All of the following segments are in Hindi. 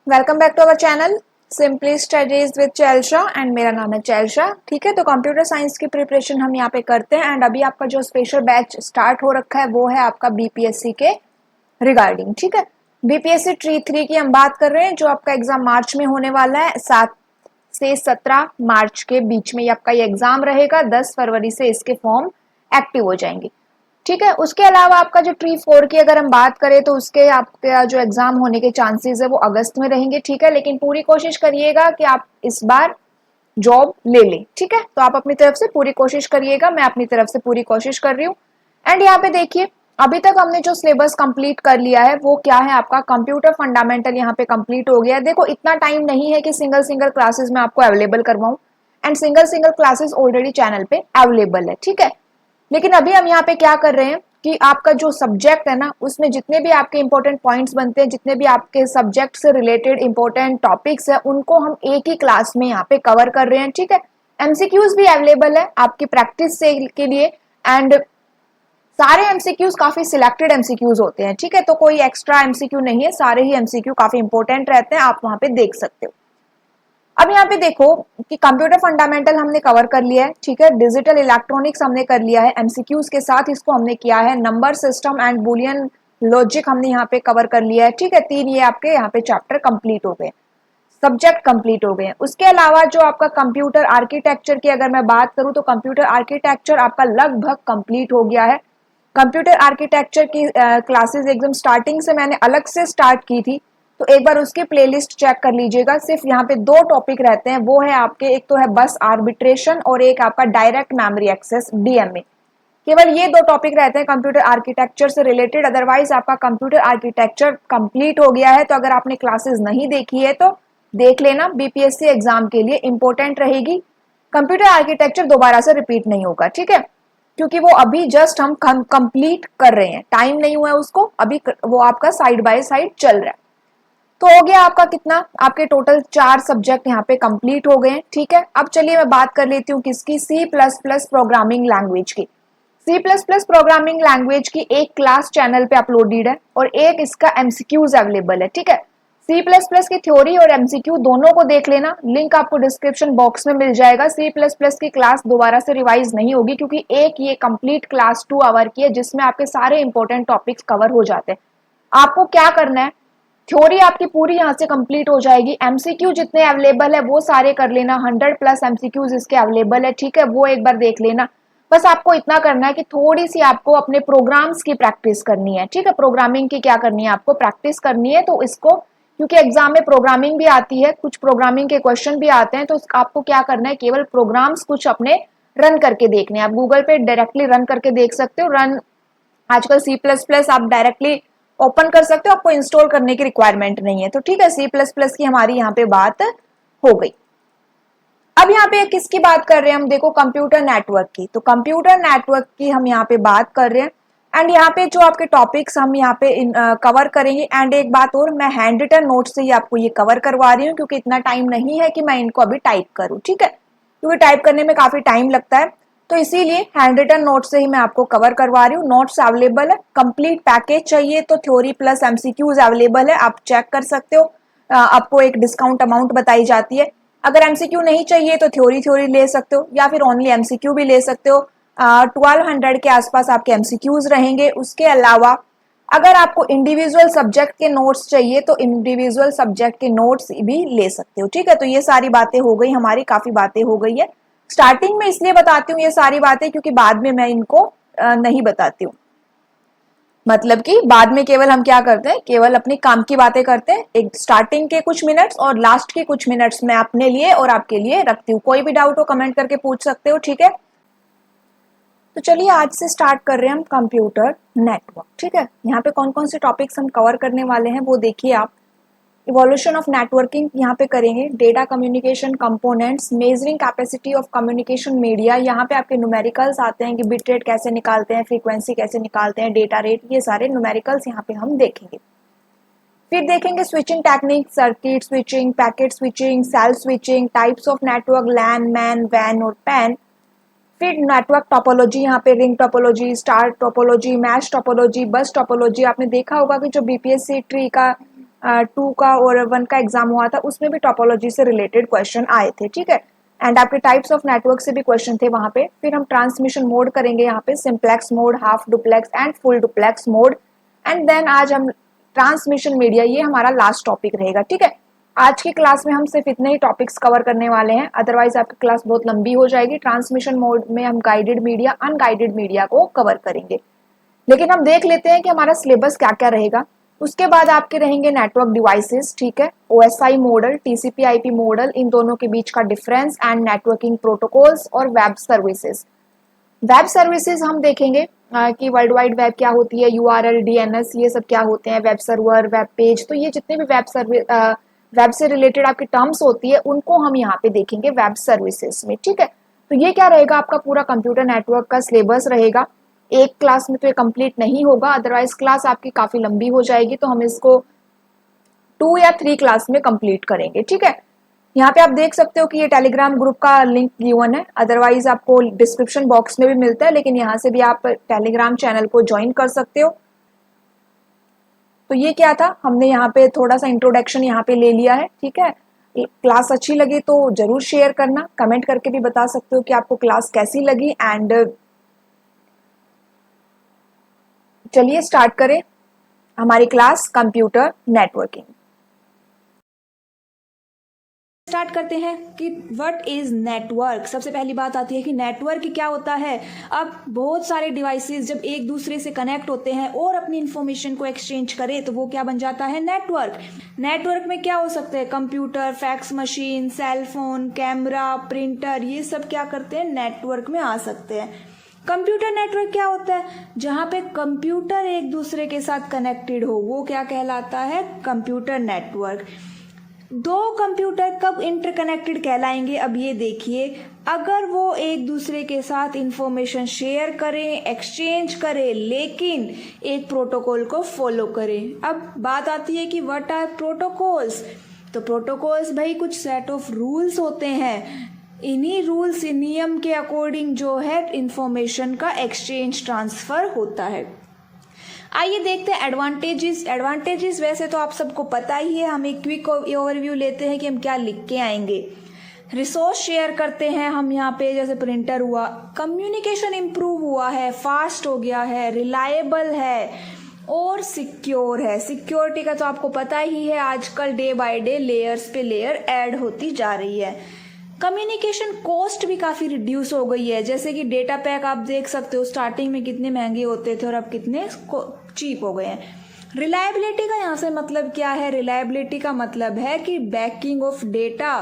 Welcome back to our channel simply studies with Chailsha and मेरा नाम है चैलशा। ठीक है, तो कंप्यूटर साइंस की प्रिपरेशन हम यहाँ पे करते हैं एंड अभी आपका जो स्पेशल बैच स्टार्ट हो रखा है वो है आपका बीपीएससी के रिगार्डिंग। ठीक है, बीपीएससी ट्री 3 की हम बात कर रहे हैं जो आपका एग्जाम मार्च में होने वाला है। 7 से 17 मार्च के बीच में आपका ये एग्जाम रहेगा। 10 फरवरी से इसके फॉर्म एक्टिव हो जाएंगे। ठीक है, उसके अलावा आपका जो ट्री 4 की अगर हम बात करें तो उसके आपका जो एग्जाम होने के चांसेस है वो अगस्त में रहेंगे। ठीक है, लेकिन पूरी कोशिश करिएगा कि आप इस बार जॉब ले लें। ठीक है, तो आप अपनी तरफ से पूरी कोशिश करिएगा, मैं अपनी तरफ से पूरी कोशिश कर रही हूँ। एंड यहाँ पे देखिए, अभी तक हमने जो सिलेबस कंप्लीट कर लिया है वो क्या है, आपका कंप्यूटर फंडामेंटल यहाँ पे कंप्लीट हो गया है। देखो, इतना टाइम नहीं है कि सिंगल सिंगल क्लासेस में आपको अवेलेबल करवाऊं and single single classes already channel पे अवेलेबल है। ठीक है, लेकिन अभी हम यहाँ पे क्या कर रहे हैं कि आपका जो सब्जेक्ट है ना, उसमें जितने भी आपके इंपॉर्टेंट पॉइंट्स बनते हैं, जितने भी आपके सब्जेक्ट से रिलेटेड इंपॉर्टेंट टॉपिक्स है, उनको हम एक ही क्लास में यहाँ पे कवर कर रहे हैं। ठीक है, एमसीक्यूज भी अवेलेबल है आपकी प्रैक्टिस से के लिए एंड सारे एमसीक्यूज काफी सिलेक्टेड एमसीक्यूज होते हैं। ठीक है, तो कोई एक्स्ट्रा एमसीक्यू नहीं है, सारे ही एमसीक्यू काफी इंपॉर्टेंट रहते हैं, आप वहां पे देख सकते हो। अब यहाँ पे देखो कि कंप्यूटर फंडामेंटल हमने कवर कर लिया है। ठीक है, डिजिटल इलेक्ट्रॉनिक्स हमने कर लिया है, एमसीक्यूज के साथ इसको हमने किया है। Number system and Boolean logic हमने यहाँ पे कवर कर लिया है। ठीक है, 3 ये आपके यहाँ पे चैप्टर कंप्लीट हो गए, सब्जेक्ट कंप्लीट हो गए हैं। उसके अलावा जो आपका कंप्यूटर आर्किटेक्चर की अगर मैं बात करूं तो कंप्यूटर आर्किटेक्चर आपका लगभग कंप्लीट हो गया है। कंप्यूटर आर्किटेक्चर की क्लासेस एकदम स्टार्टिंग से मैंने अलग से स्टार्ट की थी, तो एक बार उसकी प्लेलिस्ट चेक कर लीजिएगा। सिर्फ यहाँ पे 2 टॉपिक रहते हैं, वो है आपके, एक तो है बस आर्बिट्रेशन और एक आपका डायरेक्ट मेमोरी एक्सेस डीएमए। केवल ये 2 टॉपिक रहते हैं कंप्यूटर आर्किटेक्चर से रिलेटेड, अदरवाइज आपका कंप्यूटर आर्किटेक्चर कंप्लीट हो गया है। तो अगर आपने क्लासेस नहीं देखी है तो देख लेना, बीपीएससी एग्जाम के लिए इंपॉर्टेंट रहेगी। कंप्यूटर आर्किटेक्चर दोबारा से रिपीट नहीं होगा। ठीक है, क्योंकि वो अभी जस्ट हम कंप्लीट कर रहे हैं, टाइम नहीं हुआ है उसको, अभी वो आपका साइड बाय साइड चल रहा है। तो हो गया आपका कितना, आपके टोटल 4 सब्जेक्ट यहाँ पे कंप्लीट हो गए। ठीक है, अब चलिए मैं बात कर लेती हूँ किसकी, C plus plus programming language की। C plus plus programming language की एक क्लास चैनल पे अपलोडेड है और एक इसका एमसीक्यूज अवेलेबल है। ठीक है, सी प्लस प्लस की थ्योरी और एमसीक्यू दोनों को देख लेना, लिंक आपको डिस्क्रिप्शन बॉक्स में मिल जाएगा। सी प्लस प्लस की क्लास दोबारा से रिवाइज नहीं होगी क्योंकि एक ये कंप्लीट क्लास 2 आवर की है जिसमें आपके सारे इंपॉर्टेंट टॉपिक्स कवर हो जाते हैं। आपको क्या करना है, थ्योरी आपकी पूरी यहाँ से कंप्लीट हो जाएगी, एमसीक्यू जितने अवेलेबल है वो सारे कर लेना, 100 प्लस एमसीक्यूज इसके अवेलेबल है। ठीक है, वो एक बार देख लेना। बस आपको इतना करना है कि थोड़ी सी आपको अपने प्रोग्राम्स की प्रैक्टिस करनी है। ठीक है, प्रोग्रामिंग की क्या करनी है, आपको प्रैक्टिस करनी है। तो इसको, क्योंकि एग्जाम में प्रोग्रामिंग भी आती है, कुछ प्रोग्रामिंग के क्वेश्चन भी आते हैं, तो आपको क्या करना है, केवल प्रोग्राम्स कुछ अपने रन करके देखने हैं। आप गूगल पे डायरेक्टली रन करके देख सकते हो, रन आजकल सी प्लस प्लस आप डायरेक्टली ओपन कर सकते हो, आपको इंस्टॉल करने की रिक्वायरमेंट नहीं है। तो ठीक है, सी प्लस प्लस की हमारी यहाँ पे बात हो गई। अब यहाँ पे किसकी बात कर रहे हैं हम, देखो कंप्यूटर नेटवर्क की। तो कंप्यूटर नेटवर्क की हम यहाँ पे बात कर रहे हैं एंड यहाँ पे जो आपके टॉपिक्स हम यहाँ पे कवर करेंगे। एंड एक बात और, मैं हैंड रिटन नोट से ही आपको ये कवर करवा रही हूँ क्योंकि इतना टाइम नहीं है कि मैं इनको अभी टाइप करूँ। ठीक है, क्योंकि टाइप करने में काफी टाइम लगता है, तो इसीलिए हैंड रिटन नोट से ही मैं आपको कवर करवा रही हूँ। नोट्स अवेलेबल है, कंप्लीट पैकेज चाहिए तो थ्योरी प्लस एमसीक्यूज अवेलेबल है, आप चेक कर सकते हो। आपको एक डिस्काउंट अमाउंट बताई जाती है। अगर एमसीक्यू नहीं चाहिए तो थ्योरी थ्योरी ले सकते हो या फिर ओनली एमसीक्यू भी ले सकते हो। 1200 के आसपास आपके एमसीक्यूज रहेंगे। उसके अलावा अगर आपको इंडिविजुअल सब्जेक्ट के नोट्स चाहिए तो इंडिविजुअल सब्जेक्ट के नोट्स भी ले सकते हो। ठीक है, तो ये सारी बातें हो गई हमारी, काफी बातें हो गई है। स्टार्टिंग में इसलिए बताती हूँ ये सारी बातें क्योंकि बाद में मैं इनको नहीं बताती हूँ, मतलब कि बाद में केवल हम क्या करते हैं, केवल अपनी काम की बातें करते हैं। एक स्टार्टिंग के कुछ मिनट्स और लास्ट के कुछ मिनट्स मैं अपने लिए और आपके लिए रखती हूँ। कोई भी डाउट हो कमेंट करके पूछ सकते हो। ठीक है, तो चलिए आज से स्टार्ट कर रहे हैं हम कंप्यूटर नेटवर्क। ठीक है, यहाँ पे कौन कौन से टॉपिक्स हम कवर करने वाले हैं वो देखिए आप। इवोल्यूशन ऑफ नेटवर्किंग यहाँ पे करेंगे, data communication components, measuring capacity of communication media, यहाँ पे आपके न्यूमेरिकल्स आते हैं कि बिट रेट कैसे निकालते हैं, फ्रीक्वेंसी कैसे निकालते हैं, डेटा रेट, ये सारे न्यूमेरिकल्स यहाँ पे हम देखेंगे। फिर देखेंगे switching technique, circuit switching, packet switching, cell switching, types of network, LAN, MAN, वैन और पैन। फिर नेटवर्क टोपोलॉजी, यहाँ पे ring topology, star topology, mesh topology, bus topology. आपने देखा होगा कि जो बीपीएससी ट्री का 2 का और 1 का एग्जाम हुआ था, उसमें भी टोपोलॉजी से रिलेटेड क्वेश्चन आए थे, ठीक है। एंड आपके टाइप्स ऑफ नेटवर्क से भी क्वेश्चन थे वहाँ पे। फिर हम ट्रांसमिशन मोड करेंगे यहाँ पे, simplex mode, half duplex and full duplex mode. And then आज हम ट्रांसमिशन मीडिया, ये हमारा लास्ट टॉपिक रहेगा, ठीक है। आज की क्लास में हम सिर्फ इतने ही टॉपिक्स कवर करने वाले हैं, अदरवाइज आपकी क्लास बहुत लंबी हो जाएगी। ट्रांसमिशन मोड में हम गाइडेड मीडिया, अनगाइडेड मीडिया को कवर करेंगे। लेकिन हम देख लेते हैं कि हमारा सिलेबस क्या क्या रहेगा। उसके बाद आपके रहेंगे नेटवर्क डिवाइसेस, ठीक है, OSI model, TCP IP model, इन दोनों के बीच का डिफरेंस एंड नेटवर्किंग प्रोटोकॉल्स और वेब सर्विसेज। वेब सर्विसेज हम देखेंगे कि वर्ल्ड वाइड वेब क्या होती है, यूआरएल, डीएनएस, ये सब क्या होते हैं, वेब सर्वर, वेब पेज। तो ये जितने भी वेब से रिलेटेड आपकी टर्म्स होती है उनको हम यहाँ पे देखेंगे वेब सर्विसेज में, ठीक है। तो ये क्या रहेगा, आपका पूरा कंप्यूटर नेटवर्क का सिलेबस रहेगा। एक क्लास में तो ये कंप्लीट नहीं होगा, अदरवाइज क्लास आपकी काफी लंबी हो जाएगी, तो हम इसको 2 या 3 क्लास में कंप्लीट करेंगे, ठीक है। यहाँ पे आप देख सकते हो कि ये टेलीग्राम ग्रुप का लिंक गिवन है, अदरवाइज आपको डिस्क्रिप्शन बॉक्स में भी मिलता है, लेकिन यहाँ से भी आप टेलीग्राम चैनल को ज्वाइन कर सकते हो। तो ये क्या था, हमने यहाँ पे थोड़ा सा इंट्रोडक्शन यहाँ पे ले लिया है, ठीक है। क्लास अच्छी लगी तो जरूर शेयर करना, कमेंट करके भी बता सकते हो कि आपको क्लास कैसी लगी। एंड चलिए स्टार्ट करें हमारी क्लास कंप्यूटर नेटवर्किंग। स्टार्ट करते हैं कि व्हाट इज नेटवर्क। सबसे पहली बात आती है कि नेटवर्क क्या होता है। अब बहुत सारे डिवाइसेस जब एक दूसरे से कनेक्ट होते हैं और अपनी इंफॉर्मेशन को एक्सचेंज करें तो वो क्या बन जाता है, नेटवर्क। नेटवर्क में क्या हो सकते हैं, computer, fax machine, cell phone, camera, printer, ये सब क्या करते हैं, नेटवर्क में आ सकते हैं। कंप्यूटर नेटवर्क क्या होता है, जहां पे कंप्यूटर एक दूसरे के साथ कनेक्टेड हो, वो क्या कहलाता है, कंप्यूटर नेटवर्क। दो कंप्यूटर कब इंटरकनेक्टेड कहलाएंगे, अब ये देखिए, अगर वो एक दूसरे के साथ इंफॉर्मेशन शेयर करें, एक्सचेंज करें, लेकिन एक प्रोटोकॉल को फॉलो करें। अब बात आती है कि व्हाट आर प्रोटोकॉल्स। तो प्रोटोकॉल्स भाई कुछ सेट ऑफ रूल्स होते हैं, इन्हीं रूल्स, नियम के अकॉर्डिंग जो है इंफॉर्मेशन का एक्सचेंज, ट्रांसफर होता है। आइए देखते हैं एडवांटेजेस। एडवांटेजेस वैसे तो आप सबको पता ही है, हम एक क्विक ओवरव्यू लेते हैं कि हम क्या लिख के आएंगे। रिसोर्स शेयर करते हैं हम यहाँ पे, जैसे प्रिंटर हुआ, कम्युनिकेशन इंप्रूव हुआ है, फास्ट हो गया है, रिलायबल है और सिक्योर है। सिक्योरिटी का तो आपको पता ही है, आजकल डे बाय डे लेयर्स पे लेयर ऐड होती जा रही है। कम्युनिकेशन कॉस्ट भी काफी रिड्यूस हो गई है, जैसे कि डेटा पैक आप देख सकते हो स्टार्टिंग में कितने महंगे होते थे और अब कितने चीप हो गए हैं। रिलायबिलिटी का यहाँ से मतलब क्या है, रिलायबिलिटी का मतलब है कि बैकिंग ऑफ डेटा,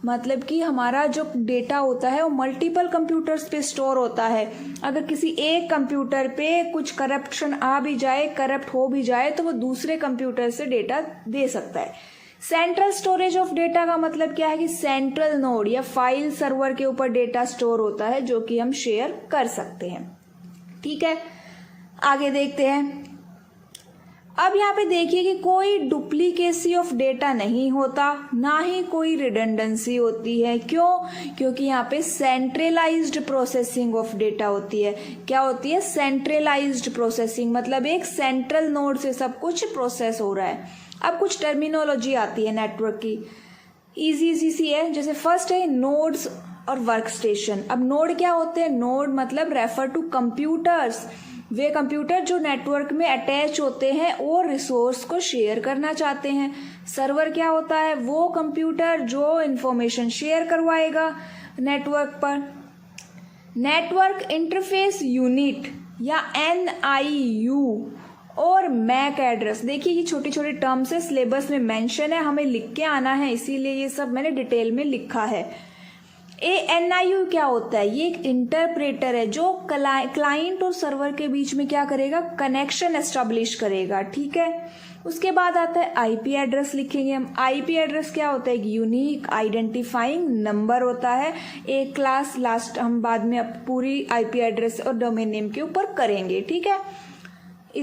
मतलब कि हमारा जो डेटा होता है वो मल्टीपल कंप्यूटर्स पे स्टोर होता है। अगर किसी एक कंप्यूटर पे कुछ करप्शन आ भी जाए, करप्ट हो भी जाए, तो वो दूसरे कंप्यूटर से डेटा दे सकता है। सेंट्रल स्टोरेज ऑफ डेटा का मतलब क्या है कि सेंट्रल नोड या फाइल सर्वर के ऊपर डेटा स्टोर होता है जो कि हम शेयर कर सकते हैं, ठीक है। आगे देखते हैं। अब यहाँ पे देखिए कि कोई डुप्लीकेसी ऑफ डेटा नहीं होता, ना ही कोई रिडंडेंसी होती है। क्यों? क्योंकि यहाँ पे सेंट्रलाइज्ड प्रोसेसिंग ऑफ डेटा होती है। क्या होती है? सेंट्रलाइज्ड प्रोसेसिंग, मतलब एक सेंट्रल नोड से सब कुछ प्रोसेस हो रहा है। अब कुछ टर्मिनोलॉजी आती है नेटवर्क की, इजी सी है। जैसे फर्स्ट है नोड्स और वर्क स्टेशन। अब नोड क्या होते हैं? नोड मतलब रेफर टू कंप्यूटर्स, वे कंप्यूटर जो नेटवर्क में अटैच होते हैं और रिसोर्स को शेयर करना चाहते हैं। सर्वर क्या होता है? वो कंप्यूटर जो इंफॉर्मेशन शेयर करवाएगा नेटवर्क पर। नेटवर्क इंटरफेस यूनिट या NIU और मैक एड्रेस, देखिए ये छोटी छोटी टर्म्स है, सिलेबस में मेंशन है, हमें लिख के आना है, इसीलिए ये सब मैंने डिटेल में लिखा है। NIU क्या होता है? ये एक इंटरप्रेटर है जो क्लाइंट और सर्वर के बीच में क्या करेगा? कनेक्शन एस्टेब्लिश करेगा, ठीक है। उसके बाद आता है IP एड्रेस, लिखेंगे हम। IP एड्रेस क्या होता है? एक यूनिक आइडेंटिफाइंग नंबर होता है। एक क्लास लास्ट हम बाद में अब पूरी IP एड्रेस और डोमेन नेम के ऊपर करेंगे, ठीक है।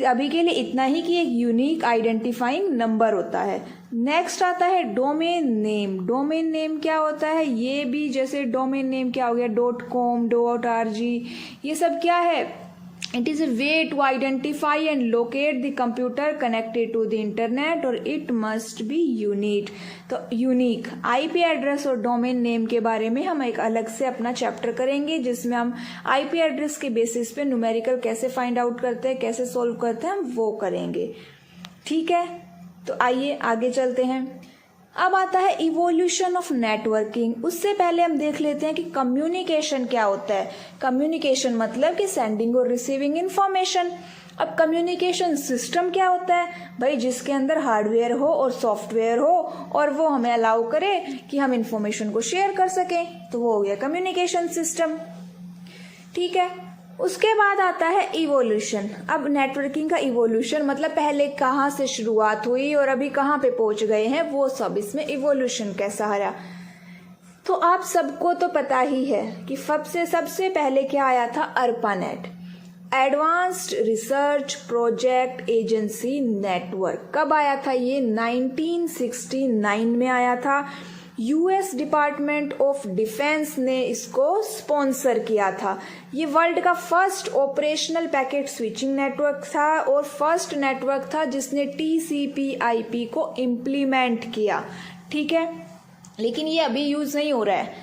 अभी के लिए इतना ही कि एक यूनिक आइडेंटिफाइंग नंबर होता है। नेक्स्ट आता है डोमेन नेम। डोमेन नेम क्या होता है? ये भी जैसे डोमेन नेम क्या हो गया, .com, .rg, ये सब क्या है? It is a way to identify and locate the computer connected to the internet और it must be unique. तो यूनिक आईपी एड्रेस और डोमेन नेम के बारे में हम एक अलग से अपना चैप्टर करेंगे, जिसमें हम आईपी एड्रेस के बेसिस पे न्यूमेरिकल कैसे फाइंड आउट करते हैं, कैसे सोल्व करते हैं, हम वो करेंगे। ठीक है, तो आइए आगे चलते हैं। अब आता है इवोल्यूशन ऑफ नेटवर्किंग। उससे पहले हम देख लेते हैं कि कम्युनिकेशन क्या होता है। कम्युनिकेशन मतलब कि सेंडिंग और रिसीविंग इंफॉर्मेशन। अब कम्युनिकेशन सिस्टम क्या होता है भाई, जिसके अंदर हार्डवेयर हो और सॉफ्टवेयर हो और वो हमें अलाउ करे कि हम इंफॉर्मेशन को शेयर कर सकें, तो वो हो गया कम्युनिकेशन सिस्टम। ठीक है, उसके बाद आता है इवोल्यूशन। अब नेटवर्किंग का इवोल्यूशन मतलब पहले कहाँ से शुरुआत हुई और अभी कहाँ पे पहुंच गए हैं, वो सब इसमें इवोल्यूशन कैसा रहा। तो आप सबको तो पता ही है कि सबसे पहले क्या आया था, ARPANET, advanced research project agency network. कब आया था ये, 1969 में आया था। यूएस डिपार्टमेंट ऑफ डिफेंस ने इसको स्पॉन्सर किया था। ये वर्ल्ड का first operational packet switching network था और फर्स्ट नेटवर्क था जिसने TCP/IP को इम्प्लीमेंट किया। ठीक है, लेकिन ये अभी यूज नहीं हो रहा है।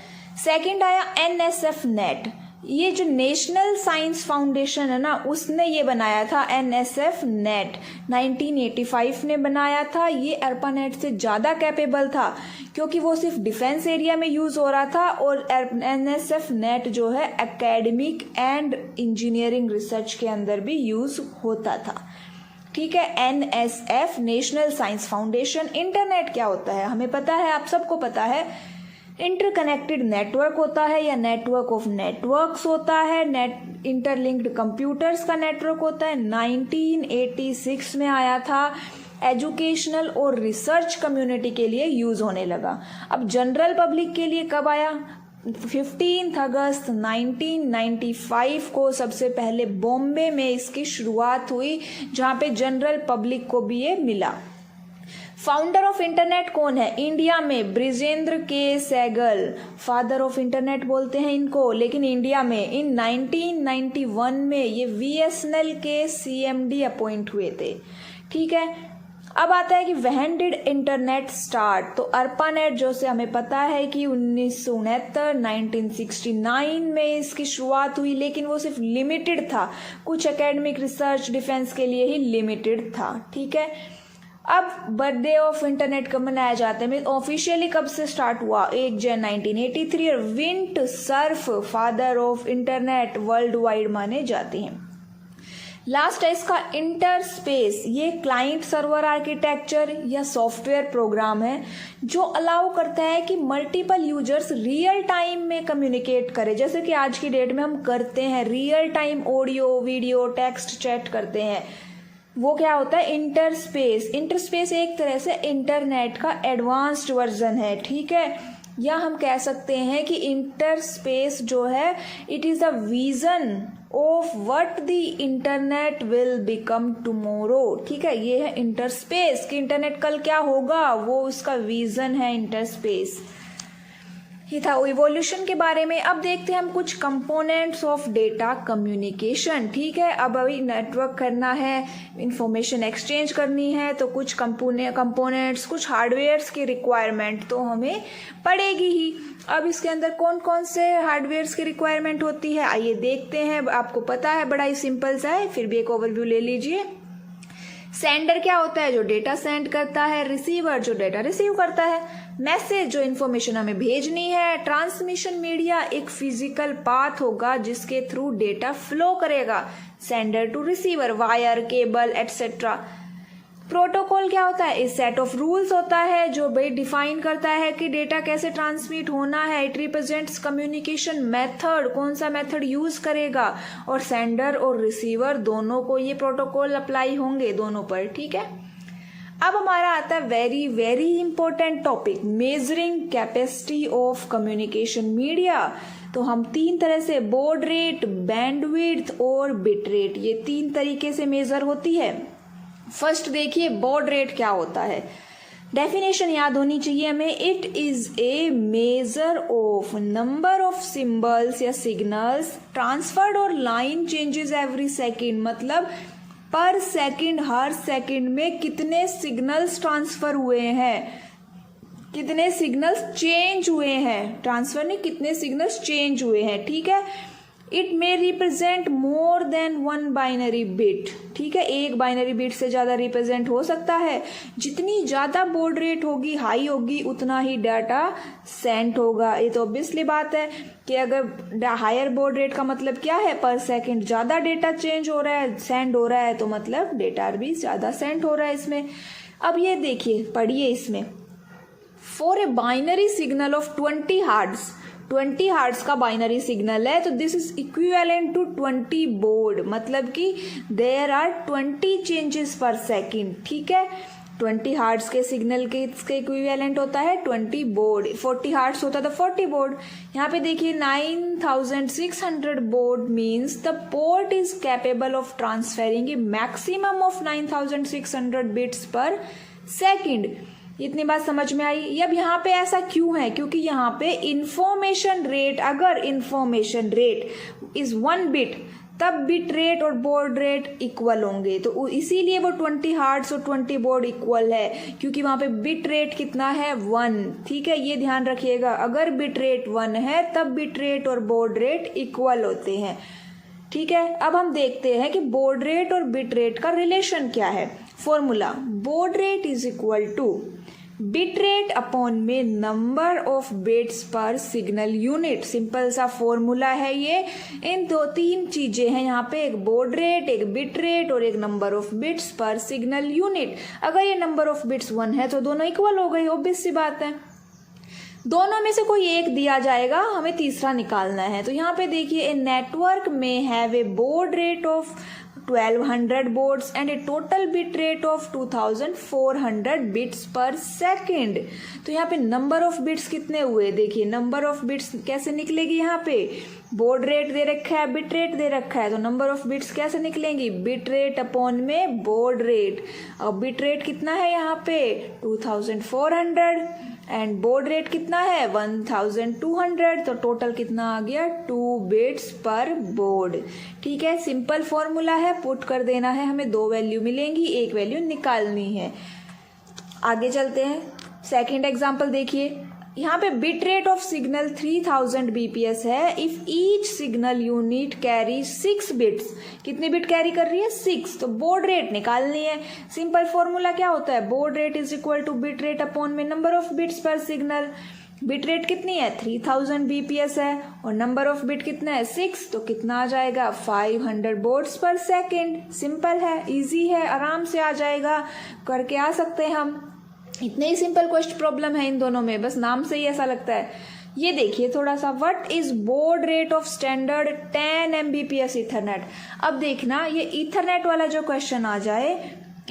सेकंड आया NSF नेट। ये जो नेशनल साइंस फाउंडेशन है ना, उसने ये बनाया था NSF नेट, 1985 ने बनाया था। ये ARPANET से ज़्यादा कैपेबल था क्योंकि वो सिर्फ डिफेंस एरिया में यूज़ हो रहा था और NSF नेट जो है एकेडमिक एंड इंजीनियरिंग रिसर्च के अंदर भी यूज़ होता था। ठीक है, NSF national science foundation. Internet क्या होता है हमें पता है, आप सबको पता है। इंटरकनेक्टेड नेटवर्क होता है या नेटवर्क ऑफ नेटवर्क्स होता है, नेट इंटरलिंक्ड कंप्यूटर्स का नेटवर्क होता है। 1986 में आया था, एजुकेशनल और रिसर्च कम्युनिटी के लिए यूज होने लगा। अब जनरल पब्लिक के लिए कब आया, 15 अगस्त 1995 को सबसे पहले बॉम्बे में इसकी शुरुआत हुई, जहां पे जनरल पब्लिक को भी ये मिला। फाउंडर ऑफ इंटरनेट कौन है इंडिया में, ब्रिजेंद्र के सहगल, फादर ऑफ इंटरनेट बोलते हैं इनको, लेकिन इंडिया में इन 1991 में ये VSNL के CMD अपॉइंट हुए थे। ठीक है, अब आता है कि व्हेन डिड इंटरनेट स्टार्ट। तो ARPANET जो से हमें पता है कि 1969 में इसकी शुरुआत हुई, लेकिन वो सिर्फ लिमिटेड था, कुछ एकेडमिक रिसर्च डिफेंस के लिए ही लिमिटेड था। ठीक है, अब बर्थडे ऑफ इंटरनेट कब मनाया जाता है, ऑफिशियली कब से स्टार्ट हुआ, 1 जन 1983। और Vint Cerf father of internet world wide माने जाते हैं। लास्ट है इसका इंटरस्पेस। ये क्लाइंट सर्वर आर्किटेक्चर या सॉफ्टवेयर प्रोग्राम है जो अलाउ करता है कि मल्टीपल यूजर्स रियल टाइम में कम्युनिकेट करें, जैसे कि आज की डेट में हम करते हैं, real time audio video text chat करते हैं। वो क्या होता है, इंटरस्पेस। इंटरस्पेस एक तरह से इंटरनेट का एडवांस्ड वर्जन है। ठीक है, या हम कह सकते हैं कि इंटरस्पेस जो है it is the vision of what the internet will become tomorrow. ठीक है, ये है इंटरस्पेस कि इंटरनेट कल क्या होगा, वो उसका विजन है इंटरस्पेस। ये था इवोल्यूशन के बारे में। अब देखते हैं हम कुछ कंपोनेंट्स ऑफ डेटा कम्युनिकेशन। ठीक है, अब अभी नेटवर्क करना है, इंफॉर्मेशन एक्सचेंज करनी है, तो कुछ कंपोनेंट्स कुछ हार्डवेयर्स की रिक्वायरमेंट तो हमें पड़ेगी ही। अब इसके अंदर कौन कौन से हार्डवेयर्स की रिक्वायरमेंट होती है आइए देखते हैं। आपको पता है, बड़ा ही सिंपल सा है, फिर भी एक ओवरव्यू ले लीजिए। सेंडर क्या होता है, जो डेटा सेंड करता है। रिसीवर जो डेटा रिसीव करता है। मैसेज जो इन्फॉर्मेशन हमें भेजनी है। ट्रांसमिशन मीडिया एक फिजिकल पाथ होगा जिसके थ्रू डेटा फ्लो करेगा, sender to receiver, wire cable etcetera. Protocol क्या होता है, इस सेट ऑफ रूल्स होता है जो भाई डिफाइन करता है कि डेटा कैसे ट्रांसमिट होना है। इट रिप्रेजेंट्स कम्युनिकेशन मेथड, कौन सा मेथड यूज करेगा, और सेंडर और रिसीवर दोनों को ये प्रोटोकॉल अप्लाई होंगे दोनों पर। ठीक है, अब हमारा आता है very very important topic, measuring capacity of communication media. तो हम तीन तरह से, बॉड रेट, बैंडविड्थ और बिट रेट, ये तीन तरीके से मेजर होती है। फर्स्ट देखिए बॉड रेट क्या होता है। डेफिनेशन याद होनी चाहिए हमें। It is a measure of number of symbols या सिग्नल्स ट्रांसफर्ड और लाइन चेंजेस एवरी सेकेंड, मतलब पर सेकंड, हर सेकंड में कितने सिग्नल्स ट्रांसफर हुए हैं, कितने सिग्नल्स चेंज हुए हैं, ट्रांसफर नहीं, कितने सिग्नल्स चेंज हुए हैं, ठीक है। It may represent more than one binary bit, ठीक है, एक बाइनरी बिट से ज़्यादा रिप्रेजेंट हो सकता है। जितनी ज़्यादा बॉड रेट होगी, हाई होगी, उतना ही डाटा सेंड होगा। ये तो ऑब्वियसली बात है कि अगर हायर बॉड रेट का मतलब क्या है, पर सेकंड ज़्यादा डेटा चेंज हो रहा है, सेंड हो रहा है, तो मतलब डेटा भी ज़्यादा सेंड हो रहा है इसमें। अब ये देखिए, पढ़िए इसमें, for a binary signal of 20 hertz, 20 hertz का बाइनरी सिग्नल है, तो this is equivalent to 20 baud, मतलब कि there are 20 changes per second, ठीक है। 20 हर्ट्ज के सिग्नल के इसके इक्विवेलेंट होता है 20 बोर्ड, 40 हर्ट्ज होता है तो 40 बोर्ड। यहाँ पे देखिए 9600 board means the port is capable of transferring A maximum of 9600 bits per second. इतनी बात समझ में आई। अब यहाँ पे ऐसा क्यों है, क्योंकि यहाँ पे इंफॉर्मेशन रेट, अगर इंफॉर्मेशन रेट इज 1 बिट, तब बिट रेट और बोर्ड रेट इक्वल होंगे, तो इसीलिए वो 20 हर्ट्ज और 20 बोर्ड इक्वल है, क्योंकि वहाँ पे बिट रेट कितना है 1, ठीक है, ये ध्यान रखिएगा। अगर बिट रेट 1 है तब बिट रेट और बोर्ड रेट इक्वल होते हैं, ठीक है। अब हम देखते हैं कि बोर्ड रेट और बिट रेट का रिलेशन क्या है। Formula, board rate is equal two bit rate upon में नंबर ऑफ बिट्स पर सिग्नल यूनिट। सिंपल सा फॉर्मूला है ये। इन 2-3 चीजें हैं यहाँ पे, एक बोर्ड रेट, एक बिट रेट और एक नंबर ऑफ बिट्स पर सिग्नल यूनिट। अगर ये नंबर ऑफ बिट्स 1 है तो दोनों इक्वल हो गई, ऑब्वियस सी बात है। दोनों में से कोई एक दिया जाएगा, हमें तीसरा निकालना है। तो यहाँ पे देखिए, ए नेटवर्क में have a board rate of 1200 boards and A total bit rate of 2400 bits पर सेकेंड। तो यहाँ पे नंबर ऑफ बिट्स कितने हुए, देखिए नंबर ऑफ बिट्स कैसे निकलेगी, यहाँ पे बोर्ड रेट दे रखा है, बिट रेट दे रखा है, तो नंबर ऑफ बिट्स कैसे निकलेंगी, बिट रेट अपॉन में बोर्ड रेट। अब बिट रेट कितना है यहाँ पे 2400 एंड बोर्ड रेट कितना है 1200, तो टोटल कितना आ गया 2 बिट्स पर बोर्ड, ठीक है। सिंपल फॉर्मूला है, पुट कर देना है, हमें 2 वैल्यू मिलेंगी, एक वैल्यू निकालनी है। आगे चलते हैं, सेकंड एग्जांपल देखिए। यहाँ पे bit rate of signal 3000 bps है if each signal unit carry 6 bits. कितने बिट कैरी कर रही है 6, तो बोर्ड रेट निकालनी है। सिंपल फॉर्मूला क्या होता है, board rate is equal two bit rate upon में नंबर ऑफ बिट्स पर सिग्नल। बिट रेट कितनी है 3000 bps है और नंबर ऑफ बिट कितना है 6, तो कितना आ जाएगा 500 बोर्ड्स पर सेकेंड। सिंपल है, इजी है, आराम से आ जाएगा, करके आ सकते हैं हम। इतने ही सिंपल क्वेश्चन प्रॉब्लम है इन दोनों में, बस नाम से ही ऐसा लगता है। ये देखिए थोड़ा सा, what is board rate of standard 10 Mbps Ethernet. अब देखना, ये ईथरनेट वाला जो क्वेश्चन आ जाए,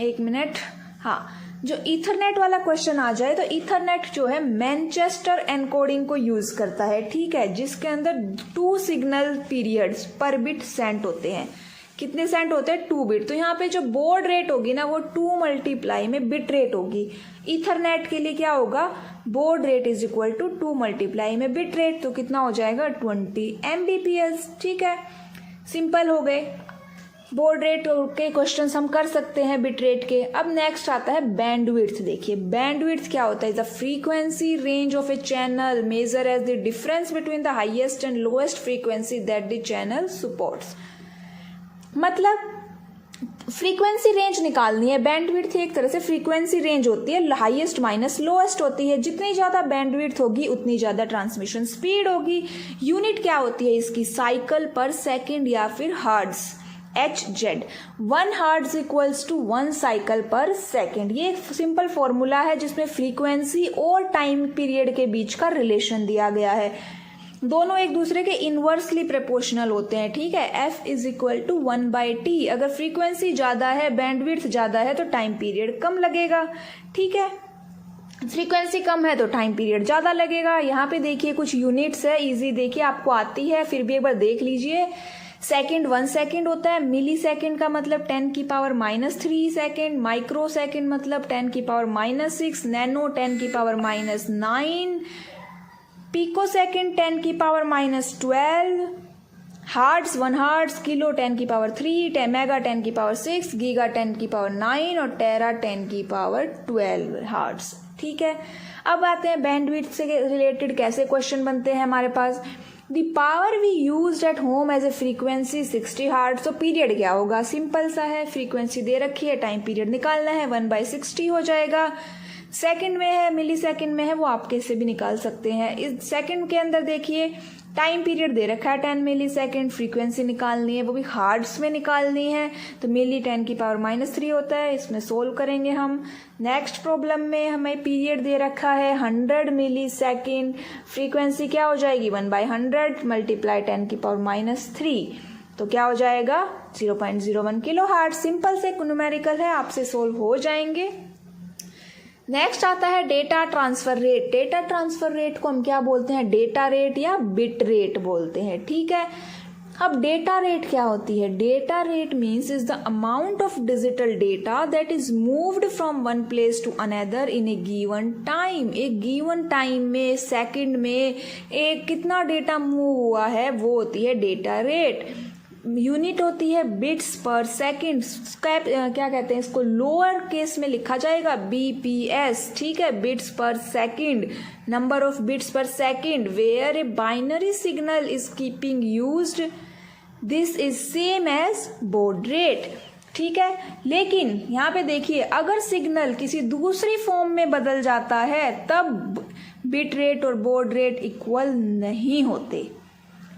एक मिनट, हाँ, जो ईथरनेट वाला क्वेश्चन आ जाए, तो ईथरनेट जो है मैनचेस्टर एनकोडिंग को यूज करता है, ठीक है, जिसके अंदर 2 सिग्नल पीरियड्स पर बिट सेंड होते हैं। कितने सेंड होते हैं 2 बिट। तो यहाँ पे जो बोर्ड रेट होगी ना, वो 2 मल्टीप्लाई में बिट रेट होगी। ईथरनेट के लिए क्या होगा, baud rate is equal to 2 multiply में बिट रेट, तो कितना हो जाएगा 20 Mbps, ठीक है। सिंपल हो गए, बोर्ड रेट के क्वेश्चंस हम कर सकते हैं बिट रेट के। अब नेक्स्ट आता है बैंडविड्थ। देखिए बैंडविड्थ क्या होता है, the frequency range of a channel measure as the difference between the highest and lowest frequency that the channel supports. मतलब फ्रीक्वेंसी रेंज निकालनी है। बैंडविड्थ एक तरह से फ्रीक्वेंसी रेंज होती है, हाईएस्ट माइनस लोएस्ट होती है। जितनी ज़्यादा बैंडविड्थ होगी उतनी ज़्यादा ट्रांसमिशन स्पीड होगी। यूनिट क्या होती है इसकी, साइकिल पर सेकंड या फिर hertz, HZ। 1 hertz equals to 1 cycle per second. ये एक सिंपल फॉर्मूला है जिसमें फ्रीक्वेंसी और टाइम पीरियड के बीच का रिलेशन दिया गया है। दोनों एक दूसरे के इनवर्सली प्रोपोर्शनल होते हैं, ठीक है। F is equal to 1/T। अगर फ्रीक्वेंसी ज्यादा है, बैंडविड्थ ज्यादा है, तो टाइम पीरियड कम लगेगा, ठीक है। फ्रीक्वेंसी कम है तो टाइम पीरियड ज्यादा लगेगा। यहाँ पे देखिए कुछ यूनिट्स है, इजी देखिए, आपको आती है फिर भी एक बार देख लीजिए। सेकंड 1 सेकंड होता है, मिली सेकंड का मतलब 10⁻³ सेकंड, माइक्रो सेकंड मतलब 10⁻�6, nano 10⁻⁹, picosecond 10⁻12, hertz 1 hertz, kilo 10⁻3, mega 10�6, giga 10⁻9 और टेरा 10⁻12 हार्ट्स। ठीक है, अब आते हैं बैंडविड्थ से रिलेटेड कैसे क्वेश्चन बनते हैं हमारे पास। The power we used at home as a frequency 60 hertz. तो पीरियड क्या होगा, सिंपल सा है, फ्रीक्वेंसी दे रखी है, टाइम पीरियड निकालना है, 1/60 हो जाएगा। सेकंड में है, मिली सेकंड में है, वो आप कैसे भी निकाल सकते हैं। इस सेकंड के अंदर देखिए टाइम पीरियड दे रखा है 10 मिली सेकेंड, फ्रीक्वेंसी निकालनी है, वो भी हार्ट्स में निकालनी है, तो मिली 10⁻³ होता है, इसमें सोल्व करेंगे हम। नेक्स्ट प्रॉब्लम में हमें पीरियड दे रखा है 100 मिली सेकेंड, फ्रीक्वेंसी क्या हो जाएगी 1/100 मल्टीप्लाई 10⁻³ तो क्या हो जाएगा 0.01 किलो हार्ट। सिंपल से न्यूमेरिकल है, आपसे सोल्व हो जाएंगे। नेक्स्ट आता है data transfer rate. Data transfer rate को हम क्या बोलते हैं, डेटा रेट या बिट रेट बोलते हैं। ठीक है, अब डेटा रेट क्या होती है, data rate means is the amount of digital data that is moved from one place to another in a given time. एक गिवन टाइम में, सेकंड में एक कितना डेटा मूव हुआ है वो होती है डेटा रेट। यूनिट होती है बिट्स पर सेकंड, क्या कहते हैं इसको, लोअर केस में लिखा जाएगा BPS। ठीक है, bits per second, number of bits per second where a binary signal is keeping used, this is same as baud rate. ठीक है, लेकिन यहाँ पे देखिए अगर सिग्नल किसी दूसरी फॉर्म में बदल जाता है तब बिट रेट और बॉड रेट इक्वल नहीं होते।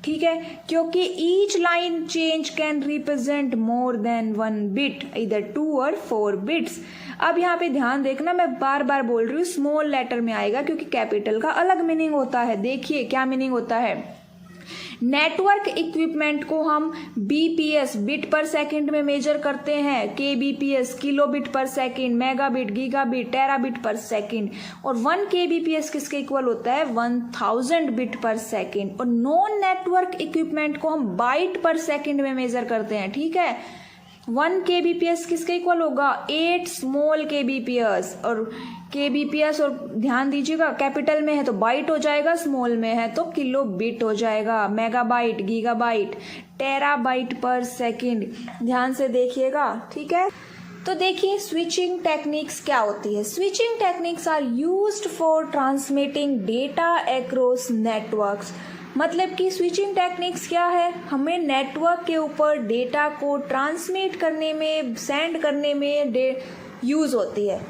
ठीक है, क्योंकि each line change can represent more than 1 bit, इधर 2 और 4 बिट्स। अब यहाँ पे ध्यान देखना, मैं बार बार बोल रही हूँ स्मॉल लेटर में आएगा क्योंकि कैपिटल का अलग मीनिंग होता है। देखिए क्या मीनिंग होता है, नेटवर्क इक्विपमेंट को हम BPS बिट पर सेकंड में मेजर करते हैं, KBPS kilo bit per second, mega bit, giga bit, tera bit per second, और 1 KBPS किसके इक्वल होता है 1000 बिट पर सेकंड। और नॉन नेटवर्क इक्विपमेंट को हम बाइट पर सेकंड में मेजर करते हैं। ठीक है, 1 KBPS किसके इक्वल होगा 8 स्मॉल KBPS, और KBPS और ध्यान दीजिएगा कैपिटल में है तो बाइट हो जाएगा, स्मॉल में है तो किलो बिट हो जाएगा, मेगाबाइट, गीगाबाइट, टेराबाइट पर सेकंड। ध्यान से देखिएगा। ठीक है, तो देखिए स्विचिंग टेक्निक्स क्या होती है। Switching techniques are used for transmitting data across networks. मतलब कि स्विचिंग टेक्निक्स क्या है, हमें नेटवर्क के ऊपर डेटा को ट्रांसमिट करने में, सेंड करने में यूज होती है।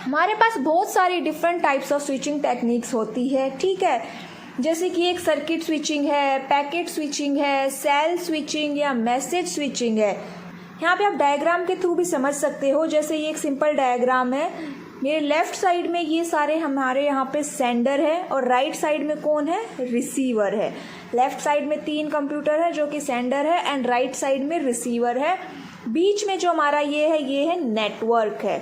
हमारे पास बहुत सारी different types of switching techniques होती है। ठीक है, जैसे कि एक सर्किट स्विचिंग है, पैकेट स्विचिंग है, सेल स्विचिंग या मैसेज स्विचिंग है। यहाँ पे आप डायग्राम के थ्रू भी समझ सकते हो। जैसे ये एक सिंपल डायग्राम है, मेरे लेफ्ट साइड में ये सारे हमारे यहाँ पे सेंडर है और राइट साइड में कौन है, रिसीवर है। लेफ्ट साइड में 3 कंप्यूटर है जो कि सेंडर है एंड राइट साइड में रिसीवर है। बीच में जो हमारा ये है नेटवर्क है।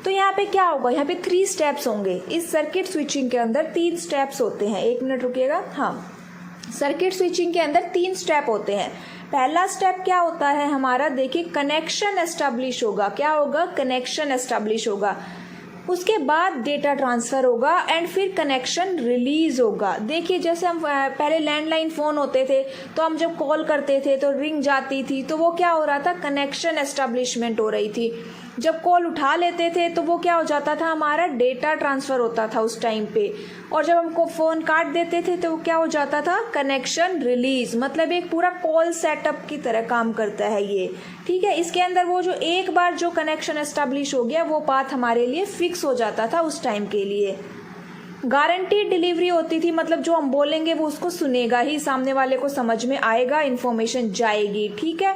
तो यहाँ पे क्या होगा, यहाँ पे 3 स्टेप्स होंगे। इस सर्किट स्विचिंग के अंदर 3 स्टेप्स होते हैं। 1 मिनट रुकिएगा। हाँ, सर्किट स्विचिंग के अंदर 3 स्टेप होते हैं। पहला स्टेप क्या होता है हमारा, देखिए कनेक्शन एस्टैब्लिश होगा। क्या होगा, कनेक्शन एस्टैब्लिश होगा। उसके बाद डेटा ट्रांसफर होगा एंड फिर कनेक्शन रिलीज होगा। देखिए जैसे हम पहले लैंडलाइन फ़ोन होते थे तो हम जब कॉल करते थे तो रिंग जाती थी, तो वो क्या हो रहा था, कनेक्शन एस्टैब्लिशमेंट हो रही थी। जब कॉल उठा लेते थे तो वो क्या हो जाता था, हमारा डेटा ट्रांसफ़र होता था उस टाइम पे। और जब हमको फ़ोन काट देते थे तो क्या हो जाता था, कनेक्शन रिलीज। मतलब एक पूरा कॉल सेटअप की तरह काम करता है ये। ठीक है, इसके अंदर वो जो एक बार जो कनेक्शन एस्टैब्लिश हो गया वो बात हमारे लिए फिक्स हो जाता था उस टाइम के लिए। गारंटीड डिलीवरी होती थी, मतलब जो हम बोलेंगे वो उसको सुनेगा ही, सामने वाले को समझ में आएगा, इन्फॉर्मेशन जाएगी। ठीक है,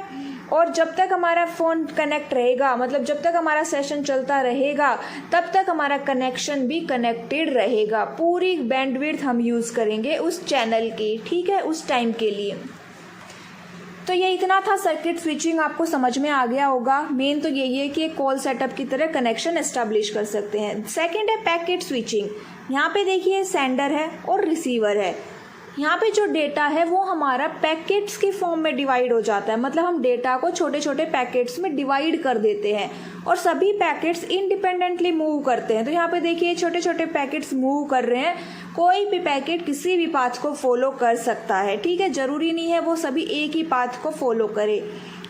और जब तक हमारा फ़ोन कनेक्ट रहेगा, मतलब जब तक हमारा सेशन चलता रहेगा तब तक हमारा कनेक्शन भी कनेक्टेड रहेगा। पूरी बैंडविड्थ हम यूज़ करेंगे उस चैनल की। ठीक है, उस टाइम के लिए। तो ये इतना था सर्किट स्विचिंग, आपको समझ में आ गया होगा। मेन तो यही है कि एक कॉल सेटअप की तरह कनेक्शन एस्टैब्लिश कर सकते हैं। सेकंड है पैकेट स्विचिंग। यहाँ पे देखिए सेंडर है और रिसीवर है। यहाँ पे जो डेटा है वो हमारा पैकेट्स की फॉर्म में डिवाइड हो जाता है, मतलब हम डेटा को छोटे छोटे पैकेट्स में डिवाइड कर देते हैं और सभी पैकेट्स इंडिपेंडेंटली मूव करते हैं। तो यहाँ पे देखिए छोटे छोटे पैकेट्स मूव कर रहे हैं, कोई भी पैकेट किसी भी पाथ को फॉलो कर सकता है, ठीक है, जरूरी नहीं है वो सभी एक ही पाथ को फॉलो करे।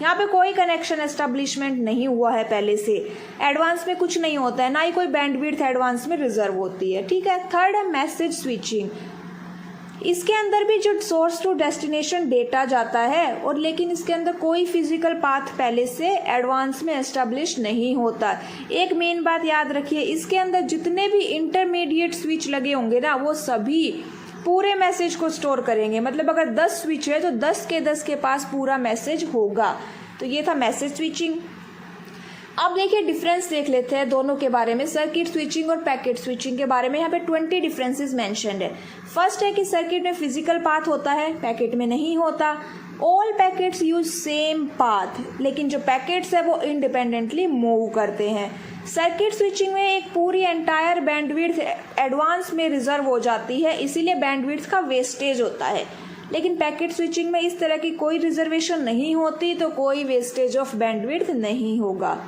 यहाँ पे कोई कनेक्शन एस्टेब्लिशमेंट नहीं हुआ है पहले से, एडवांस में कुछ नहीं होता है, ना ही कोई बैंडविड्थ एडवांस में रिजर्व होती है, ठीक है। थर्ड है मैसेज स्विचिंग। इसके अंदर भी जो सोर्स टू डेस्टिनेशन डेटा जाता है और लेकिन इसके अंदर कोई फिजिकल पाथ पहले से एडवांस में एस्टेब्लिश नहीं होता। एक मेन बात याद रखिए, इसके अंदर जितने भी इंटरमीडिएट स्विच लगे होंगे ना वो सभी पूरे मैसेज को स्टोर करेंगे, मतलब अगर 10 स्विच है तो 10 के पास पूरा मैसेज होगा। तो ये था मैसेज स्विचिंग। अब देखिए डिफरेंस देख लेते हैं दोनों के बारे में, सर्किट स्विचिंग और पैकेट स्विचिंग के बारे में। यहाँ पे 20 डिफरेंसेस मेंशन्ड है। फर्स्ट है कि सर्किट में फिजिकल पाथ होता है, पैकेट में नहीं होता। All packets use same path, लेकिन जो पैकेट्स है वो इंडिपेंडेंटली मूव करते हैं। सर्किट स्विचिंग में एक पूरी एंटायर बैंडविड्थ एडवांस में रिजर्व हो जाती है, इसीलिए बैंडविड्थ का वेस्टेज होता है। लेकिन पैकेट स्विचिंग में इस तरह की कोई रिजर्वेशन नहीं होती, तो कोई वेस्टेज ऑफ बैंडविड्थ नहीं होगा।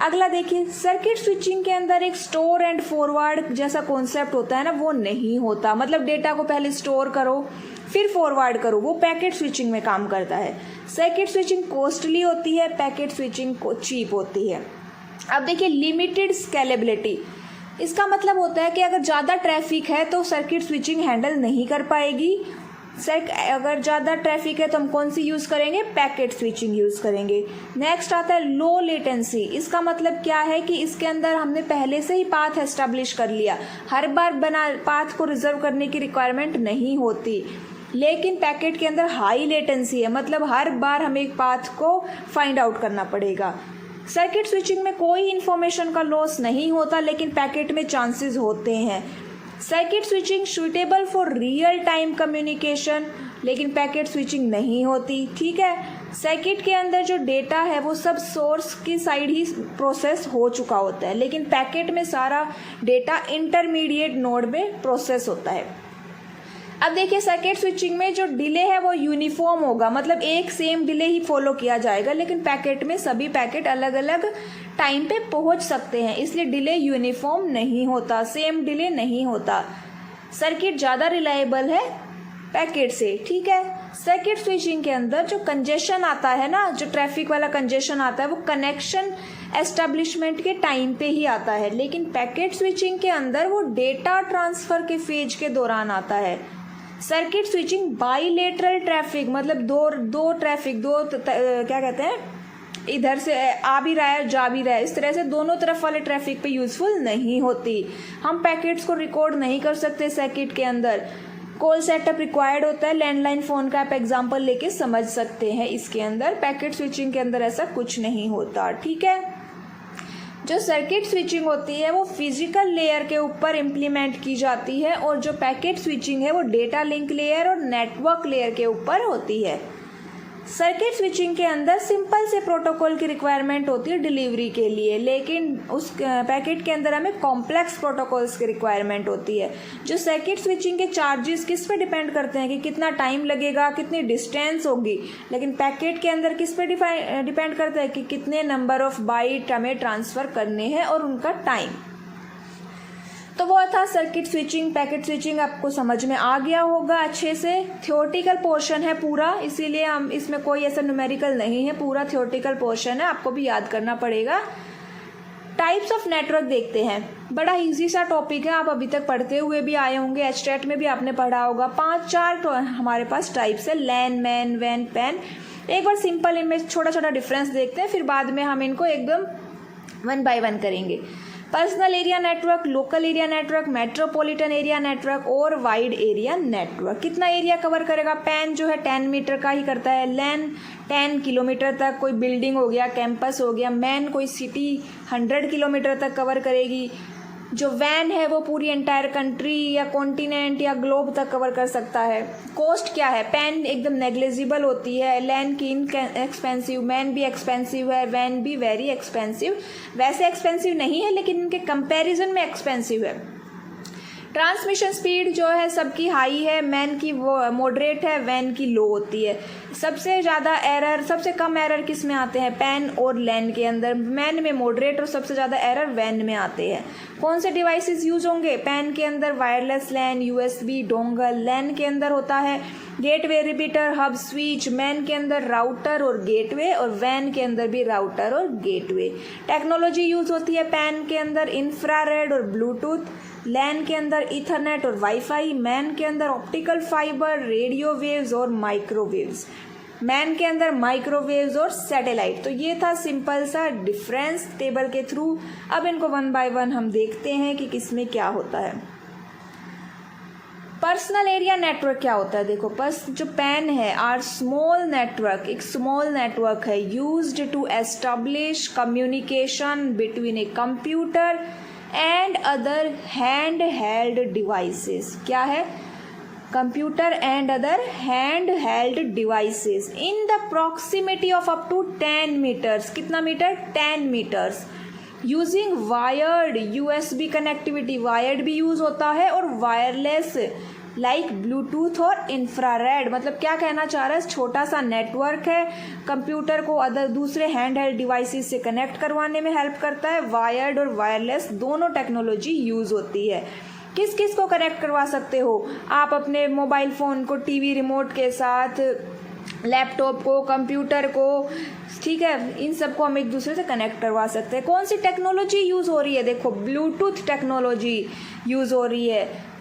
अगला देखिए, सर्किट स्विचिंग के अंदर एक स्टोर एंड फॉरवर्ड जैसा कॉन्सेप्ट होता है ना, वो नहीं होता, मतलब डेटा को पहले स्टोर करो फिर फॉरवर्ड करो, वो पैकेट स्विचिंग में काम करता है। सर्किट स्विचिंग कॉस्टली होती है, पैकेट स्विचिंग चीप होती है। अब देखिए लिमिटेड स्केलेबिलिटी, इसका मतलब होता है कि अगर ज़्यादा ट्रैफिक है तो सर्किट स्विचिंग हैंडल नहीं कर पाएगी। अगर ज़्यादा ट्रैफिक है तो हम कौन सी यूज़ करेंगे, पैकेट स्विचिंग यूज़ करेंगे। नेक्स्ट आता है लो लेटेंसी। इसका मतलब क्या है कि इसके अंदर हमने पहले से ही पाथ एस्टेब्लिश कर लिया, हर बार पाथ को रिजर्व करने की रिक्वायरमेंट नहीं होती। लेकिन पैकेट के अंदर हाई लेटेंसी है, मतलब हर बार हमें एक पाथ को फाइंड आउट करना पड़ेगा। सर्किट स्विचिंग में कोई इन्फॉर्मेशन का लॉस नहीं होता, लेकिन पैकेट में चांसेस होते हैं। Circuit switching suitable for real time communication, लेकिन पैकेट स्विचिंग नहीं होती, ठीक है। सर्किट के अंदर जो डेटा है वो सब सोर्स की साइड ही प्रोसेस हो चुका होता है, लेकिन पैकेट में सारा डेटा इंटरमीडिएट नोड में प्रोसेस होता है। अब देखिए सर्किट स्विचिंग में जो डिले है वो यूनिफॉर्म होगा, मतलब एक सेम डिले ही फॉलो किया जाएगा, लेकिन पैकेट में सभी पैकेट अलग अलग टाइम पे पहुंच सकते हैं, इसलिए डिले यूनिफॉर्म नहीं होता, सेम डिले नहीं होता। सर्किट ज़्यादा रिलायबल है पैकेट से, ठीक है। सर्किट स्विचिंग के अंदर जो कंजेशन आता है ना, जो ट्रैफिक वाला कंजेशन आता है वो कनेक्शन एस्टेब्लिशमेंट के टाइम पे ही आता है, लेकिन पैकेट स्विचिंग के अंदर वो डेटा ट्रांसफर के फेज के दौरान आता है। सर्किट स्विचिंग बाइलेटरल ट्रैफिक, मतलब दो ट्रैफिक, क्या कहते हैं, इधर से आ भी रहा है जा भी रहा है, इस तरह से दोनों तरफ वाले ट्रैफिक पे यूजफुल नहीं होती। हम पैकेट्स को रिकॉर्ड नहीं कर सकते सर्किट के अंदर, कॉल सेटअप रिक्वायर्ड होता है। लैंडलाइन फ़ोन का आप एग्जांपल लेके समझ सकते हैं। इसके अंदर पैकेट स्विचिंग के अंदर ऐसा कुछ नहीं होता, ठीक है। जो सर्किट स्विचिंग होती है वो फिजिकल लेयर के ऊपर इम्प्लीमेंट की जाती है, और जो पैकेट स्विचिंग है वो डेटा लिंक लेयर और नेटवर्क लेयर के ऊपर होती है। सर्किट स्विचिंग के अंदर सिंपल से प्रोटोकॉल की रिक्वायरमेंट होती है डिलीवरी के लिए, लेकिन उस पैकेट के अंदर हमें कॉम्प्लेक्स प्रोटोकॉल्स की रिक्वायरमेंट होती है। जो सर्किट स्विचिंग के चार्जेस किस पे डिपेंड करते हैं कि कितना टाइम लगेगा, कितनी डिस्टेंस होगी, लेकिन पैकेट के अंदर किस पे डिपेंड करता है कि कितने नंबर ऑफ बाइट हमें ट्रांसफ़र करने हैं और उनका टाइम। तो वो था सर्किट स्विचिंग, पैकेट स्विचिंग, आपको समझ में आ गया होगा अच्छे से। थ्योरेटिकल पोर्शन है पूरा, इसीलिए हम इसमें कोई ऐसा न्यूमेरिकल नहीं है, पूरा थ्योरेटिकल पोर्शन है, आपको भी याद करना पड़ेगा। टाइप्स ऑफ नेटवर्क देखते हैं, बड़ा इजी सा टॉपिक है, आप अभी तक पढ़ते हुए भी आए होंगे, एचटेट में भी आपने पढ़ा होगा। 5-4 हमारे पास टाइप्स है, लैन, मैन, वैन, पैन। एक बार सिंपल इनमें छोटा छोटा डिफरेंस देखते हैं, फिर बाद में हम इनको एकदम 1 by 1 करेंगे। Personal area network, local area network, metropolitan area network और वाइड एरिया नेटवर्क। कितना एरिया कवर करेगा? पैन जो है 10 मीटर का ही करता है, लैन 10 किलोमीटर तक, कोई बिल्डिंग हो गया, कैंपस हो गया। मैन कोई सिटी 100 किलोमीटर तक कवर करेगी। जो वैन है वो पूरी एंटायर कंट्री या कॉन्टिनेंट या ग्लोब तक कवर कर सकता है। कॉस्ट क्या है? पैन एकदम नेग्लिजिबल होती है, लैन की एक्सपेंसिव, मैन भी एक्सपेंसिव है, वैन भी वेरी एक्सपेंसिव। वैसे एक्सपेंसिव नहीं है लेकिन इनके कंपैरिजन में एक्सपेंसिव है। ट्रांसमिशन स्पीड जो है सबकी हाई है, मैन की वो मॉडरेट है, वैन की लो होती है। सबसे ज़्यादा एरर, सबसे कम एरर किस में आते हैं, पैन और लैन के अंदर, मैन में मॉडरेट और सबसे ज़्यादा एरर वैन में आते हैं। कौन से डिवाइसेस यूज होंगे, पैन के अंदर वायरलेस लैन, यूएसबी डोंगल, लैन के अंदर होता है gateway repeater, hub switch, man के अंदर राउटर और गेटवे, और वैन के अंदर भी राउटर और गेटवे। टेक्नोलॉजी यूज होती है पैन के अंदर इंफ्रारेड और ब्लूटूथ, लैन के अंदर ईथरनेट और वाईफाई, मैन के अंदर ऑप्टिकल फाइबर, रेडियो वेव्स और माइक्रोवेव्स, मैन के अंदर माइक्रोवेव्स और सैटेलाइट। तो ये था सिंपल सा डिफरेंस टेबल के थ्रू। अब इनको वन बाय वन हम देखते हैं कि किसमें क्या होता है। पर्सनल एरिया नेटवर्क क्या होता है, देखो जो पैन है आर स्मॉल नेटवर्क, एक स्मॉल नेटवर्क है used to establish communication between a computer and other hand held devices. क्या है, computer and other hand held devices in the proximity of up to 10 metres. कितना metre, 10 metres, using wired USB connectivity, wired भी यूज होता है और वायरलेस लाइक ब्लूटूथ और इंफ्रारेड। मतलब क्या कहना चाह रहा है, छोटा सा नेटवर्क है, कंप्यूटर को अदर दूसरे हैंड हेल्ड डिवाइसेस से कनेक्ट करवाने में हेल्प करता है। वायर्ड और वायरलेस दोनों टेक्नोलॉजी यूज होती है। किस किस को कनेक्ट करवा सकते हो आप, अपने मोबाइल फ़ोन को टीवी रिमोट के साथ, लैपटॉप को, कंप्यूटर को, ठीक है, इन सबको हम एक दूसरे से कनेक्ट करवा सकते हैं। कौन सी टेक्नोलॉजी यूज़ हो रही है, देखो ब्लूटूथ टेक्नोलॉजी यूज़ हो रही है।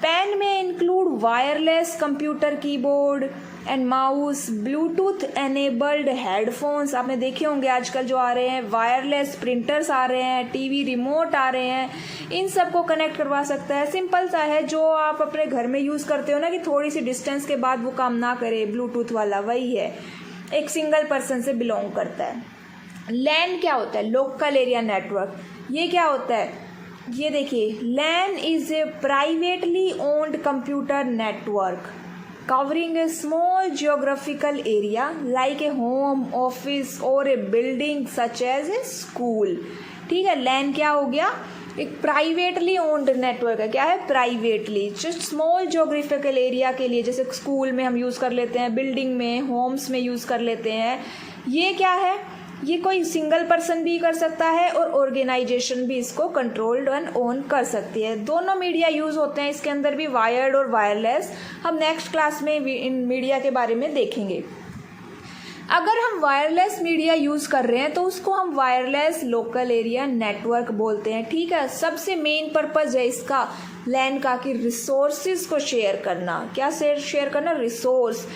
पैन में include wireless computer keyboard and mouse, Bluetooth enabled headphones, आपने देखे होंगे आजकल जो आ रहे हैं, वायरलेस प्रिंटर्स आ रहे हैं, टीवी रिमोट आ रहे हैं, इन सब को कनेक्ट करवा सकता है। सिंपल सा है, जो आप अपने घर में यूज़ करते हो ना कि थोड़ी सी डिस्टेंस के बाद वो काम ना करे, ब्लूटूथ वाला वही है, एक सिंगल पर्सन से बिलोंग करता है। लैन क्या होता है, लोकल एरिया नेटवर्क। ये क्या होता है, ये देखिए, LAN is a privately owned computer network covering a small geographical area like a home, office or a building such as a school। ठीक है, लैन क्या हो गया, एक प्राइवेटली ओन्ड नेटवर्क है। क्या है, privately, just small geographical area के लिए, जैसे स्कूल में हम यूज़ कर लेते हैं, बिल्डिंग में, होम्स में यूज़ कर लेते हैं। ये क्या है, ये कोई सिंगल पर्सन भी कर सकता है और ऑर्गेनाइजेशन भी इसको कंट्रोल्ड एंड ओन कर सकती है। दोनों मीडिया यूज़ होते हैं इसके अंदर भी, वायर्ड और वायरलेस। हम नेक्स्ट क्लास में इन मीडिया के बारे में देखेंगे। अगर हम वायरलेस मीडिया यूज़ कर रहे हैं तो उसको हम वायरलेस लोकल एरिया नेटवर्क बोलते हैं। ठीक है, सबसे मेन पर्पज़ है इसका लैन का कि रिसोर्सेज को शेयर करना। क्या शेयर करना, रिसोर्स,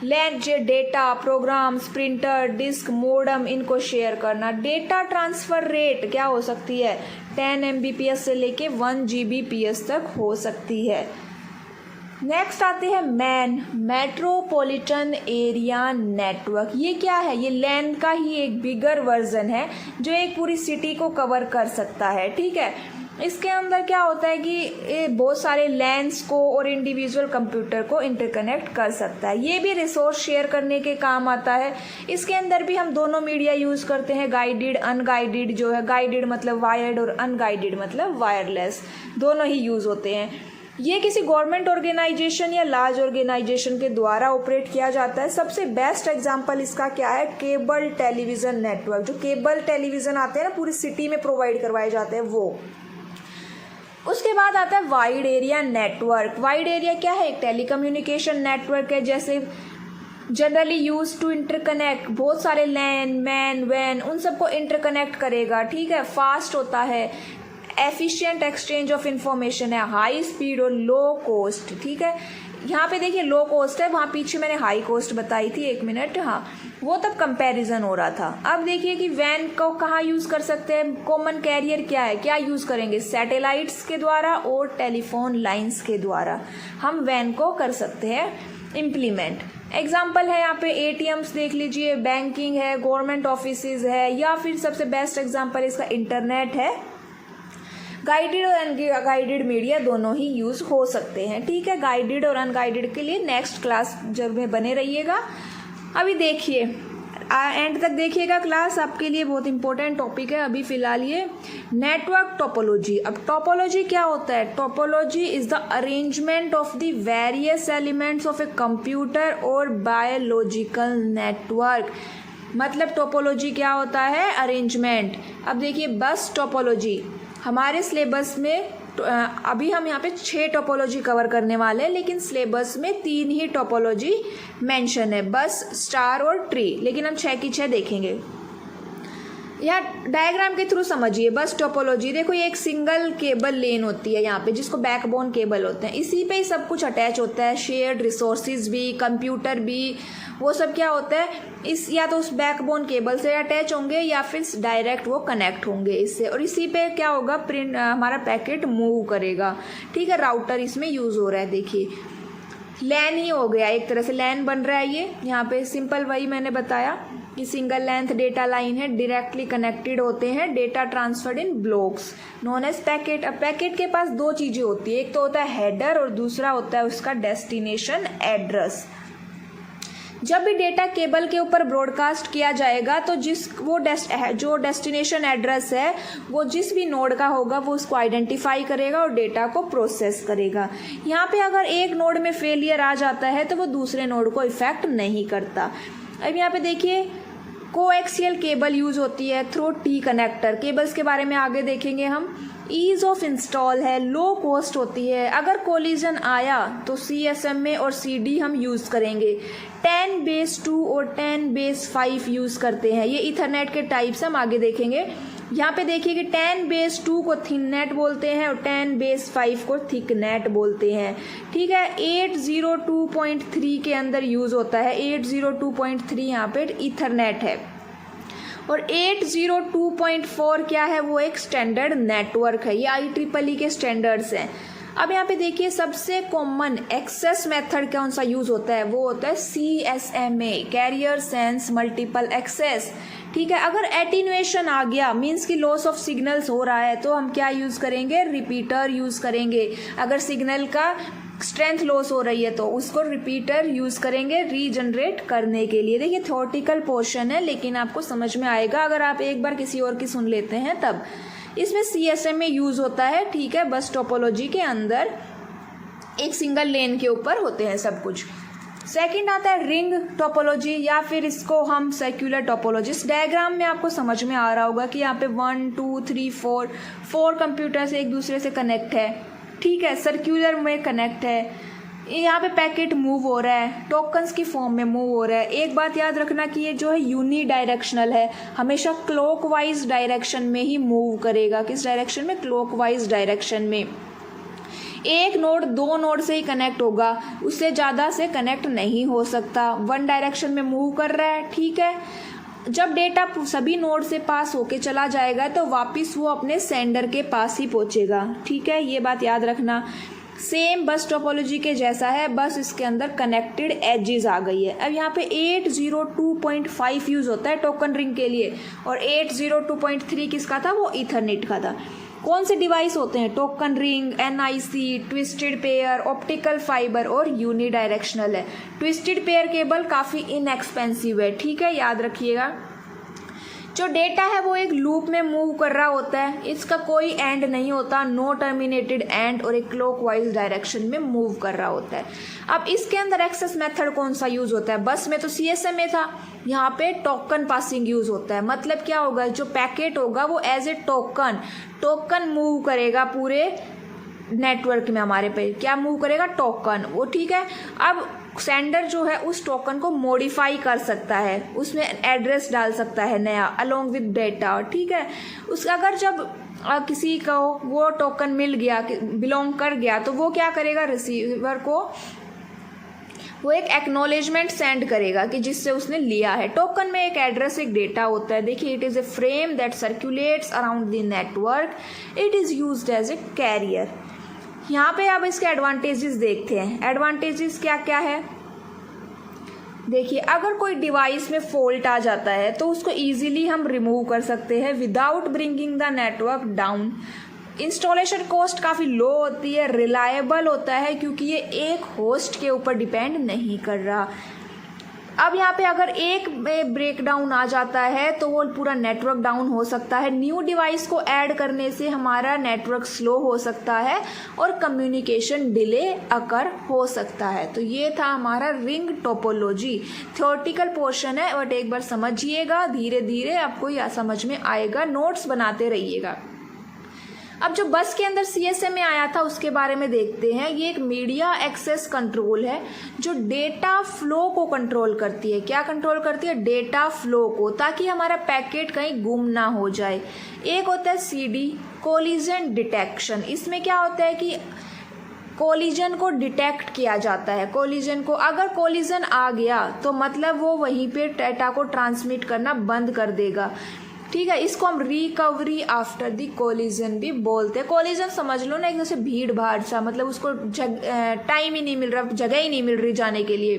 लैन जो data, programs, printer, disk, modem, इनको शेयर करना। डेटा ट्रांसफ़र रेट क्या हो सकती है, 10 MBPS से लेके 1 GBPS तक हो सकती है। नेक्स्ट आते हैं मैन, मेट्रोपॉलिटन एरिया नेटवर्क। ये क्या है, ये लैन का ही एक बिगर वर्जन है जो एक पूरी सिटी को कवर कर सकता है। ठीक है, इसके अंदर क्या होता है कि ये बहुत सारे लैन्स को और इंडिविजुअल कंप्यूटर को इंटरकनेक्ट कर सकता है। ये भी रिसोर्स शेयर करने के काम आता है। इसके अंदर भी हम दोनों मीडिया यूज़ करते हैं, गाइडेड, अनगाइडेड। जो है गाइडेड मतलब वायर्ड और अनगाइडेड मतलब वायरलेस, दोनों ही यूज़ होते हैं। ये किसी गवर्नमेंट ऑर्गेनाइजेशन या लार्ज ऑर्गेनाइजेशन के द्वारा ऑपरेट किया जाता है। सबसे बेस्ट एग्जांपल इसका क्या है, केबल टेलीविज़न नेटवर्क। जो केबल टेलीविज़न आते हैं ना, पूरी सिटी में प्रोवाइड करवाए जाते हैं वो। उसके बाद आता है wide area network. Wide area क्या है, एक टेलीकम्युनिकेशन नेटवर्क है, जैसे जनरली यूज टू इंटरकनेक्ट बहुत सारे लैन, मैन, वैन, उन सबको इंटरकनेक्ट करेगा। ठीक है, फास्ट होता है, एफिशिएंट एक्सचेंज ऑफ इंफॉर्मेशन है, हाई स्पीड और लो कॉस्ट। ठीक है, यहाँ पे देखिए लो कॉस्ट है, वहाँ पीछे मैंने हाई कॉस्ट बताई थी, 1 मिनट, हाँ वो तब कंपैरिजन हो रहा था। अब देखिए कि वैन को कहाँ यूज़ कर सकते हैं, कॉमन कैरियर क्या है, क्या यूज़ करेंगे, सैटेलाइट्स के द्वारा और टेलीफोन लाइंस के द्वारा हम वैन को कर सकते हैं इम्प्लीमेंट। एग्जाम्पल है यहाँ पे ATMs देख लीजिए, बैंकिंग है, गवर्नमेंट ऑफिसेज है, या फिर सबसे बेस्ट एग्जाम्पल इसका इंटरनेट है। गाइडेड और अनगाइडेड मीडिया दोनों ही यूज़ हो सकते हैं। ठीक है, गाइडेड और अनगाइडेड के लिए नेक्स्ट क्लास जरूर में बने रहिएगा। अभी देखिए एंड तक देखिएगा, क्लास आपके लिए बहुत इंपॉर्टेंट टॉपिक है अभी फिलहाल ये नेटवर्क टोपोलॉजी। अब टोपोलॉजी क्या होता है? Topology is the arrangement of the various elements of a computer और बायोलॉजिकल नेटवर्क। मतलब टोपोलॉजी क्या होता है? अरेंजमेंट। अब देखिए बस टोपोलॉजी हमारे सिलेबस में अभी हम यहाँ पे 6 टोपोलॉजी कवर करने वाले हैं, लेकिन सिलेबस में 3 ही टोपोलॉजी मेंशन है, बस, स्टार और ट्री, लेकिन हम 6 की 6 देखेंगे। यहाँ डायग्राम के थ्रू समझिए बस टोपोलॉजी। देखो ये एक सिंगल केबल लेन होती है यहाँ पे, जिसको बैकबोन केबल होते हैं, इसी पे ही सब कुछ अटैच होता है, शेयर्ड रिसोर्सेज भी, कंप्यूटर भी, वो सब क्या होता है इस या तो उस बैकबोन केबल से अटैच होंगे या फिर डायरेक्ट वो कनेक्ट होंगे इससे, और इसी पे क्या होगा, प्रिंट हमारा पैकेट मूव करेगा। ठीक है, राउटर इसमें यूज़ हो रहा है। देखिए लैन ही हो गया, एक तरह से लैन बन रहा है ये यहाँ पे, सिंपल वही मैंने बताया कि सिंगल लेंथ डेटा लाइन है, डायरेक्टली कनेक्टेड होते हैं, data transferred in blocks known as packet. अब पैकेट के पास 2 चीज़ें होती है, एक तो होता है हेडर और दूसरा होता है उसका डेस्टिनेशन एड्रेस। जब भी डेटा केबल के ऊपर ब्रॉडकास्ट किया जाएगा तो जो डेस्टिनेशन एड्रेस है वो जिस भी नोड का होगा वो उसको आइडेंटिफाई करेगा और डेटा को प्रोसेस करेगा। यहाँ पे अगर एक नोड में फेलियर आ जाता है तो वो दूसरे नोड को इफेक्ट नहीं करता। अब यहाँ पे देखिए कोएक्सियल केबल यूज होती है थ्रू टी कनेक्टर। केबल्स के बारे में आगे देखेंगे हम। ईज ऑफ इंस्टॉल है, लो कॉस्ट होती है। अगर कोलिजन आया तो CSMA और CD हम यूज़ करेंगे। 10/2 और 10/5 यूज़ करते हैं। ये ईथरनेट के टाइप्स हम आगे देखेंगे। यहाँ पे देखिए कि 10/2 को थिन नेट बोलते हैं और 10/5 को थिक नेट बोलते हैं। ठीक है, 802.3 के अंदर यूज़ होता है। 802.3 यहाँ पे ईथरनेट है और 802.4 क्या है, वो एक स्टैंडर्ड नेटवर्क है। ये IEEE के स्टैंडर्ड्स हैं। अब यहाँ पे देखिए सबसे कॉमन एक्सेस मेथड कौन सा यूज़ होता है, वो होता है CSMA, carrier sense multiple access. ठीक है, अगर एटीन्यूएशन आ गया मीन्स कि लॉस ऑफ सिग्नल्स हो रहा है तो हम क्या यूज़ करेंगे, रिपीटर यूज़ करेंगे। अगर सिग्नल का स्ट्रेंथ लॉस हो रही है तो उसको रिपीटर यूज़ करेंगे रीजनरेट करने के लिए। देखिए थ्योरेटिकल पोर्शन है लेकिन आपको समझ में आएगा अगर आप एक बार किसी और की सुन लेते हैं तब। इसमें CSMA यूज़ होता है। ठीक है, बस टोपोलॉजी के अंदर एक सिंगल लेन के ऊपर होते हैं सब कुछ। सेकंड आता है रिंग टोपोलॉजी या फिर इसको हम सर्कुलर टोपोलॉजी। इस डायग्राम में आपको समझ में आ रहा होगा कि यहाँ पे 1 2 3 4 कंप्यूटर से एक दूसरे से कनेक्ट है। ठीक है, सर्कुलर में कनेक्ट है। यहाँ पे पैकेट मूव हो रहा है, टोकन्स की फॉर्म में मूव हो रहा है। एक बात याद रखना कि ये जो है यूनी डायरेक्शनल है, हमेशा क्लॉकवाइज डायरेक्शन में ही मूव करेगा। किस डायरेक्शन में? क्लॉकवाइज डायरेक्शन में। एक नोड 2 नोड से ही कनेक्ट होगा, उससे ज़्यादा से कनेक्ट नहीं हो सकता। 1 डायरेक्शन में मूव कर रहा है। ठीक है, जब डेटा सभी नोड से पास होके चला जाएगा तो वापस वो अपने सेंडर के पास ही पहुंचेगा। ठीक है, ये बात याद रखना। सेम बस टोपोलॉजी के जैसा है, बस इसके अंदर कनेक्टेड एजेस आ गई है। अब यहाँ पे 802.5 यूज़ होता है टोकन रिंग के लिए और 802.3 किसका था, वो ईथरनेट का था। कौन से डिवाइस होते हैं? Token ring, NIC, twisted pair, optical fibre और यूनी डायरेक्शनल है। ट्विस्टेड पेयर केबल काफ़ी इनएक्सपेंसिव है। ठीक है, याद रखिएगा। जो डेटा है वो एक लूप में मूव कर रहा होता है, इसका कोई एंड नहीं होता, नो टर्मिनेटेड एंड, और एक क्लॉकवाइज डायरेक्शन में मूव कर रहा होता है। अब इसके अंदर एक्सेस मेथड कौन सा यूज होता है? बस में तो CSMA था, यहाँ पे टोकन पासिंग यूज होता है। मतलब क्या होगा, जो पैकेट होगा वो एज ए टोकन मूव करेगा पूरे नेटवर्क में। हमारे पे क्या मूव करेगा? टोकन। वो ठीक है। अब सेंडर जो है उस टोकन को मॉडिफाई कर सकता है, उसमें एड्रेस डाल सकता है नया अलोंग विद डेटा। ठीक है, उस अगर जब किसी को वो टोकन मिल गया, बिलोंग कर गया, तो वो क्या करेगा, रिसीवर को वो एक एक्नॉलेजमेंट सेंड करेगा कि जिससे उसने लिया है। टोकन में एक एड्रेस, एक डेटा होता है। देखिए, it is a frame that circulates around the network, it is used as a carrier. यहाँ पे अब इसके एडवांटेजेस देखते हैं। एडवांटेजेस क्या क्या है? देखिए, अगर कोई डिवाइस में फॉल्ट आ जाता है तो उसको इजीली हम रिमूव कर सकते हैं without bringing the network down. Installation cost काफ़ी लो होती है, रिलायबल होता है क्योंकि ये एक होस्ट के ऊपर डिपेंड नहीं कर रहा। अब यहाँ पे अगर एक में ब्रेक डाउन आ जाता है तो वो पूरा नेटवर्क डाउन हो सकता है। न्यू डिवाइस को ऐड करने से हमारा नेटवर्क स्लो हो सकता है और कम्युनिकेशन डिले अकर हो सकता है। तो ये था हमारा रिंग टोपोलॉजी। थ्योरेटिकल पोर्शन है बट एक बार समझिएगा, धीरे धीरे आपको यह समझ में आएगा, नोट्स बनाते रहिएगा। अब जो बस के अंदर CSMA आया था उसके बारे में देखते हैं। ये एक मीडिया एक्सेस कंट्रोल है जो डेटा फ्लो को कंट्रोल करती है। क्या कंट्रोल करती है? डेटा फ्लो को, ताकि हमारा पैकेट कहीं गुम ना हो जाए। एक होता है CD, कोलिजन डिटेक्शन। इसमें क्या होता है कि कोलिजन को डिटेक्ट किया जाता है। कोलिजन को, अगर कोलिजन आ गया तो मतलब वो वहीं पे डेटा को ट्रांसमिट करना बंद कर देगा। ठीक है, इसको हम रिकवरी आफ्टर द कोलिजन भी बोलते हैं। कोलिजन समझ लो ना, एक जैसे भीड़ भाड़ सा, मतलब उसको टाइम ही नहीं मिल रहा, जगह ही नहीं मिल रही जाने के लिए।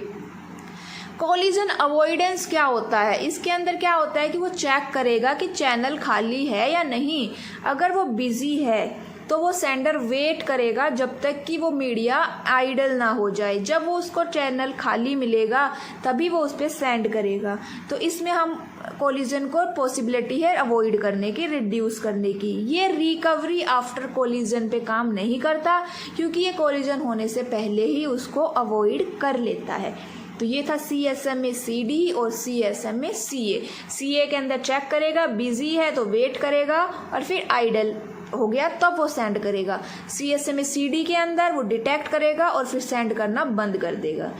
कोलिजन अवॉइडेंस क्या होता है? इसके अंदर क्या होता है कि वो चेक करेगा कि चैनल खाली है या नहीं। अगर वो बिजी है तो वो सेंडर वेट करेगा जब तक कि वो मीडिया आइडल ना हो जाए। जब वो उसको चैनल खाली मिलेगा तभी वो उस पर सेंड करेगा। तो इसमें हम कोलिजन को पॉसिबिलिटी है अवॉइड करने की, रिड्यूस करने की। ये रिकवरी आफ्टर कोलिजन पे काम नहीं करता क्योंकि ये कोलिजन होने से पहले ही उसको अवॉइड कर लेता है। तो ये था CSMA CD और CSMA CA। CA के अंदर चेक करेगा, बिजी है तो वेट करेगा और फिर आइडल हो गया तब वो सेंड करेगा। CSMA CD के अंदर वो डिटेक्ट करेगा और फिर सेंड करना बंद कर देगा।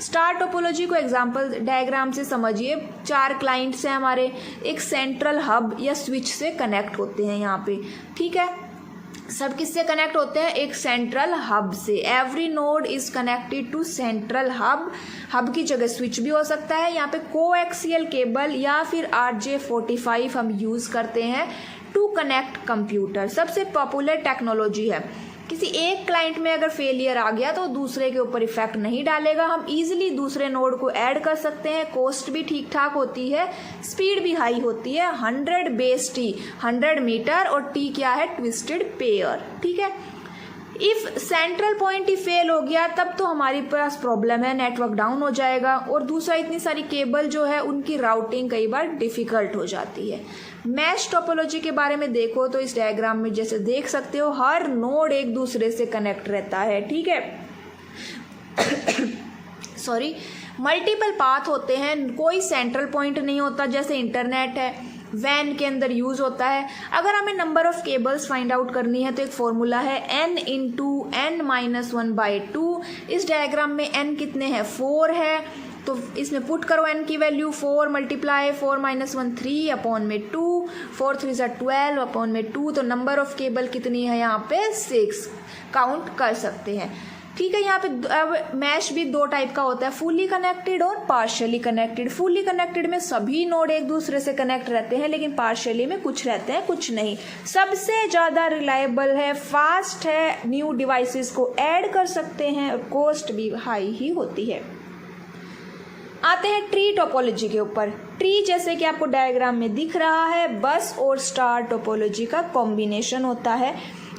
स्टार टोपोलॉजी को एग्जांपल डायग्राम से समझिए। 4 क्लाइंट्स हैं हमारे, एक सेंट्रल हब या स्विच से कनेक्ट होते हैं यहाँ पे। ठीक है, सब किससे कनेक्ट होते हैं? एक सेंट्रल हब से। Every node is connected to central hub. Hub की जगह स्विच भी हो सकता है। यहाँ पे कोएक्सियल केबल या फिर RJ45 हम यूज़ करते हैं टू कनेक्ट कंप्यूटर। सबसे पॉपुलर टेक्नोलॉजी है। किसी एक क्लाइंट में अगर फेलियर आ गया तो दूसरे के ऊपर इफेक्ट नहीं डालेगा। हम इजीली दूसरे नोड को ऐड कर सकते हैं। कॉस्ट भी ठीक ठाक होती है, स्पीड भी हाई होती है। 100 बेस T 100 मीटर और T क्या है? Twisted pair. ठीक है, if central point he fail हो गया तब तो हमारे पास प्रॉब्लम है, नेटवर्क डाउन हो जाएगा। और दूसरा, इतनी सारी केबल जो है उनकी राउटिंग कई बार डिफिकल्ट हो जाती है। मैश टोपोलॉजी के बारे में देखो तो इस डायग्राम में जैसे देख सकते हो, हर नोड एक दूसरे से कनेक्ट रहता है। ठीक है सॉरी, मल्टीपल पाथ होते हैं, कोई सेंट्रल पॉइंट नहीं होता। जैसे इंटरनेट है, वैन के अंदर यूज होता है। अगर हमें number of cables find out करनी है तो एक फॉर्मूला है n × n-1/2। इस डायग्राम में n कितने हैं? 4 है, तो इसमें पुट करो n की वैल्यू। 4 × 4 - 1 3/2, 4 3 12/2। तो नंबर ऑफ केबल कितनी है यहाँ पे? 6 काउंट कर सकते हैं। ठीक है, यहाँ पे अब मैश भी 2 टाइप का होता है, फुली कनेक्टेड और पार्शियली कनेक्टेड। फुली कनेक्टेड में सभी नोड एक दूसरे से कनेक्ट रहते हैं, लेकिन पार्शियली में कुछ रहते हैं कुछ नहीं। सबसे ज़्यादा रिलायबल है, फास्ट है, न्यू डिवाइसेस को ऐड कर सकते हैं और कॉस्ट भी हाई ही होती है। आते हैं ट्री टोपोलॉजी के ऊपर। ट्री जैसे कि आपको डायग्राम में दिख रहा है, बस और स्टार टोपोलॉजी का कॉम्बिनेशन होता है।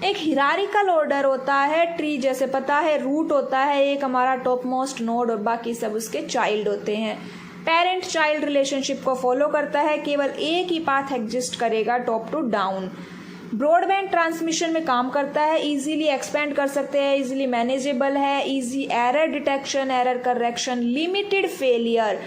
एक हिरारिकल ऑर्डर होता है। ट्री जैसे पता है, रूट होता है, एक हमारा टॉप मोस्ट नोड और बाकी सब उसके चाइल्ड होते हैं। पेरेंट चाइल्ड रिलेशनशिप को फॉलो करता है, केवल एक ही पाथ एग्जिस्ट करेगा top to down. Broadband transmission में काम करता है, इजीली एक्सपेंड कर सकते हैं, इजीली मैनेजेबल है, easy error detection, error correction, limited failure,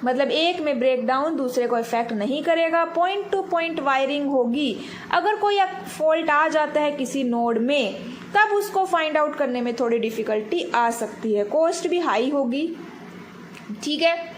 मतलब एक में ब्रेक डाउन दूसरे को इफेक्ट नहीं करेगा। पॉइंट टू पॉइंट वायरिंग होगी। अगर कोई फॉल्ट आ जाता है किसी नोड में तब उसको फाइंड आउट करने में थोड़ी डिफिकल्टी आ सकती है, कॉस्ट भी हाई होगी। ठीक है,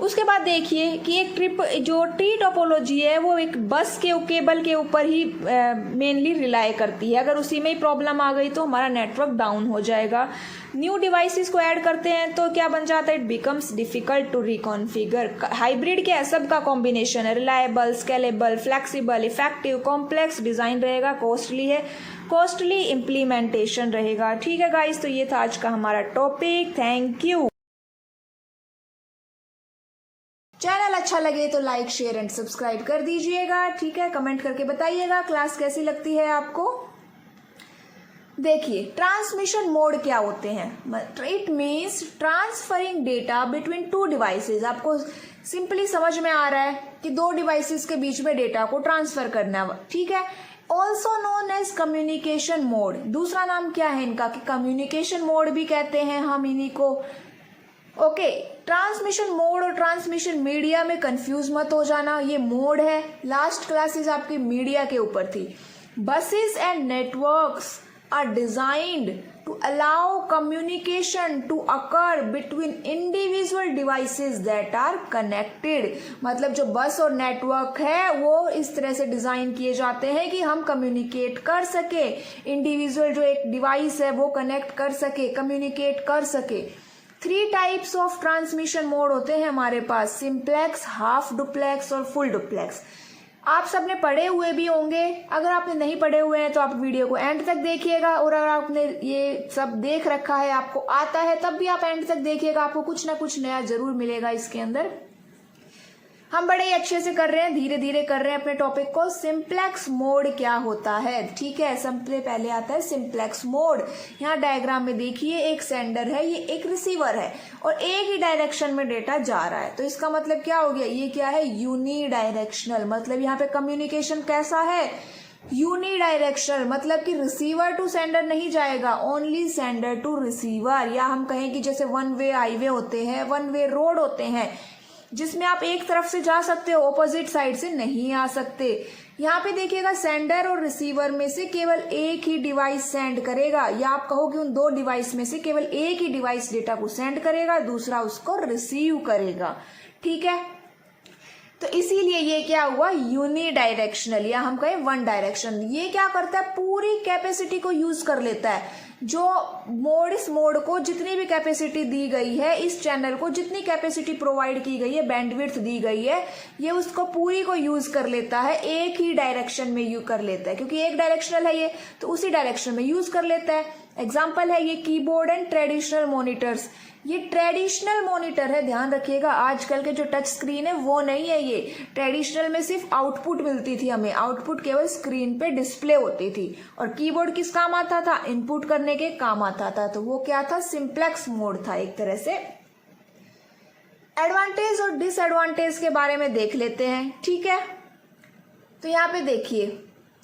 उसके बाद देखिए कि एक जो ट्री टोपोलॉजी है वो एक बस के केबल के ऊपर ही मेनली रिलाई करती है। अगर उसी में ही प्रॉब्लम आ गई तो हमारा नेटवर्क डाउन हो जाएगा। न्यू डिवाइसेस को ऐड करते हैं तो क्या बन जाता है? It becomes difficult to reconfigure. Hybrid के सब का कॉम्बिनेशन है, reliable, scalable, flexible, effective, complex design रहेगा, कॉस्टली है, कॉस्टली इम्प्लीमेंटेशन रहेगा। ठीक है गाइस, तो ये था आज का हमारा टॉपिक। Thank you. चैनल अच्छा लगे तो लाइक, शेयर एंड सब्सक्राइब कर दीजिएगा। ठीक है, कमेंट करके बताइएगा क्लास कैसी लगती है आपको। देखिए ट्रांसमिशन मोड क्या होते हैं, it means transferring data between two devices. आपको सिंपली समझ में आ रहा है कि दो डिवाइसेस के बीच में डेटा को ट्रांसफर करना, ठीक है। Also known as communication mode, दूसरा नाम क्या है इनका कि कम्युनिकेशन मोड भी कहते हैं हम इन्हीं को। ओके, ट्रांसमिशन मोड और ट्रांसमिशन मीडिया में कंफ्यूज मत हो जाना, ये मोड है। लास्ट क्लासेस आपकी मीडिया के ऊपर थी। Buses and networks are designed to allow communication to occur between individual devices that are connected। मतलब जो बस और नेटवर्क है वो इस तरह से डिजाइन किए जाते हैं कि हम कम्युनिकेट कर सके, इंडिविजुअल जो एक डिवाइस है वो कनेक्ट कर सके, कम्युनिकेट कर सके। 3 टाइप्स ऑफ ट्रांसमिशन मोड होते हैं हमारे पास, सिंप्लेक्स, हाफ डुप्लेक्स और फुल डुप्लेक्स। आप सबने पढ़े हुए भी होंगे, अगर आपने नहीं पढ़े हुए हैं तो आप वीडियो को एंड तक देखिएगा, और अगर आपने ये सब देख रखा है, आपको आता है, तब भी आप एंड तक देखिएगा, आपको कुछ ना कुछ नया जरूर मिलेगा इसके अंदर। हम बड़े ही अच्छे से कर रहे हैं, धीरे धीरे कर रहे हैं अपने टॉपिक को। सिंप्लेक्स मोड क्या होता है, ठीक है, सबसे पहले आता है सिंप्लेक्स मोड। यहाँ डायग्राम में देखिए, एक सेंडर है, ये एक रिसीवर है और एक ही डायरेक्शन में डेटा जा रहा है। तो इसका मतलब क्या हो गया, ये क्या है, यूनिडायरेक्शनल। मतलब यहाँ पे कम्युनिकेशन कैसा है, यूनिडायरेक्शनल। मतलब कि रिसीवर टू सेंडर नहीं जाएगा, ओनली सेंडर टू रिसीवर। या हम कहें कि जैसे वन वे हाईवे होते हैं, वन वे रोड होते हैं, जिसमें आप एक तरफ से जा सकते हो, ऑपोजिट साइड से नहीं आ सकते। यहाँ पे देखिएगा सेंडर और रिसीवर में से केवल एक ही डिवाइस सेंड करेगा, या आप कहो कि उन दो डिवाइस में से केवल एक ही डिवाइस डेटा को सेंड करेगा, दूसरा उसको रिसीव करेगा, ठीक है। तो इसीलिए ये क्या हुआ, यूनिडायरेक्शनल, या हम कहें वन डायरेक्शन। ये क्या करता है, पूरी कैपेसिटी को यूज कर लेता है। जो मोड, इस मोड को जितनी भी कैपेसिटी दी गई है, इस चैनल को जितनी कैपेसिटी प्रोवाइड की गई है, बैंडविड्थ दी गई है, ये उसको पूरी को यूज कर लेता है, एक ही डायरेक्शन में यूज कर लेता है, क्योंकि एक डायरेक्शनल है ये, तो उसी डायरेक्शन में यूज कर लेता है। एग्जाम्पल है ये कीबोर्ड एंड ट्रेडिशनल मॉनिटर्स। ये ट्रेडिशनल मॉनिटर है, ध्यान रखिएगा, आजकल के जो टच स्क्रीन है वो नहीं है। ये ट्रेडिशनल में सिर्फ आउटपुट मिलती थी हमें, आउटपुट केवल स्क्रीन पे डिस्प्ले होती थी, और कीबोर्ड किस काम आता था, इनपुट करने के काम आता था। तो वो क्या था, सिंप्लेक्स मोड था एक तरह से। एडवांटेज और डिसएडवांटेज के बारे में देख लेते हैं, ठीक है। तो यहाँ पे देखिए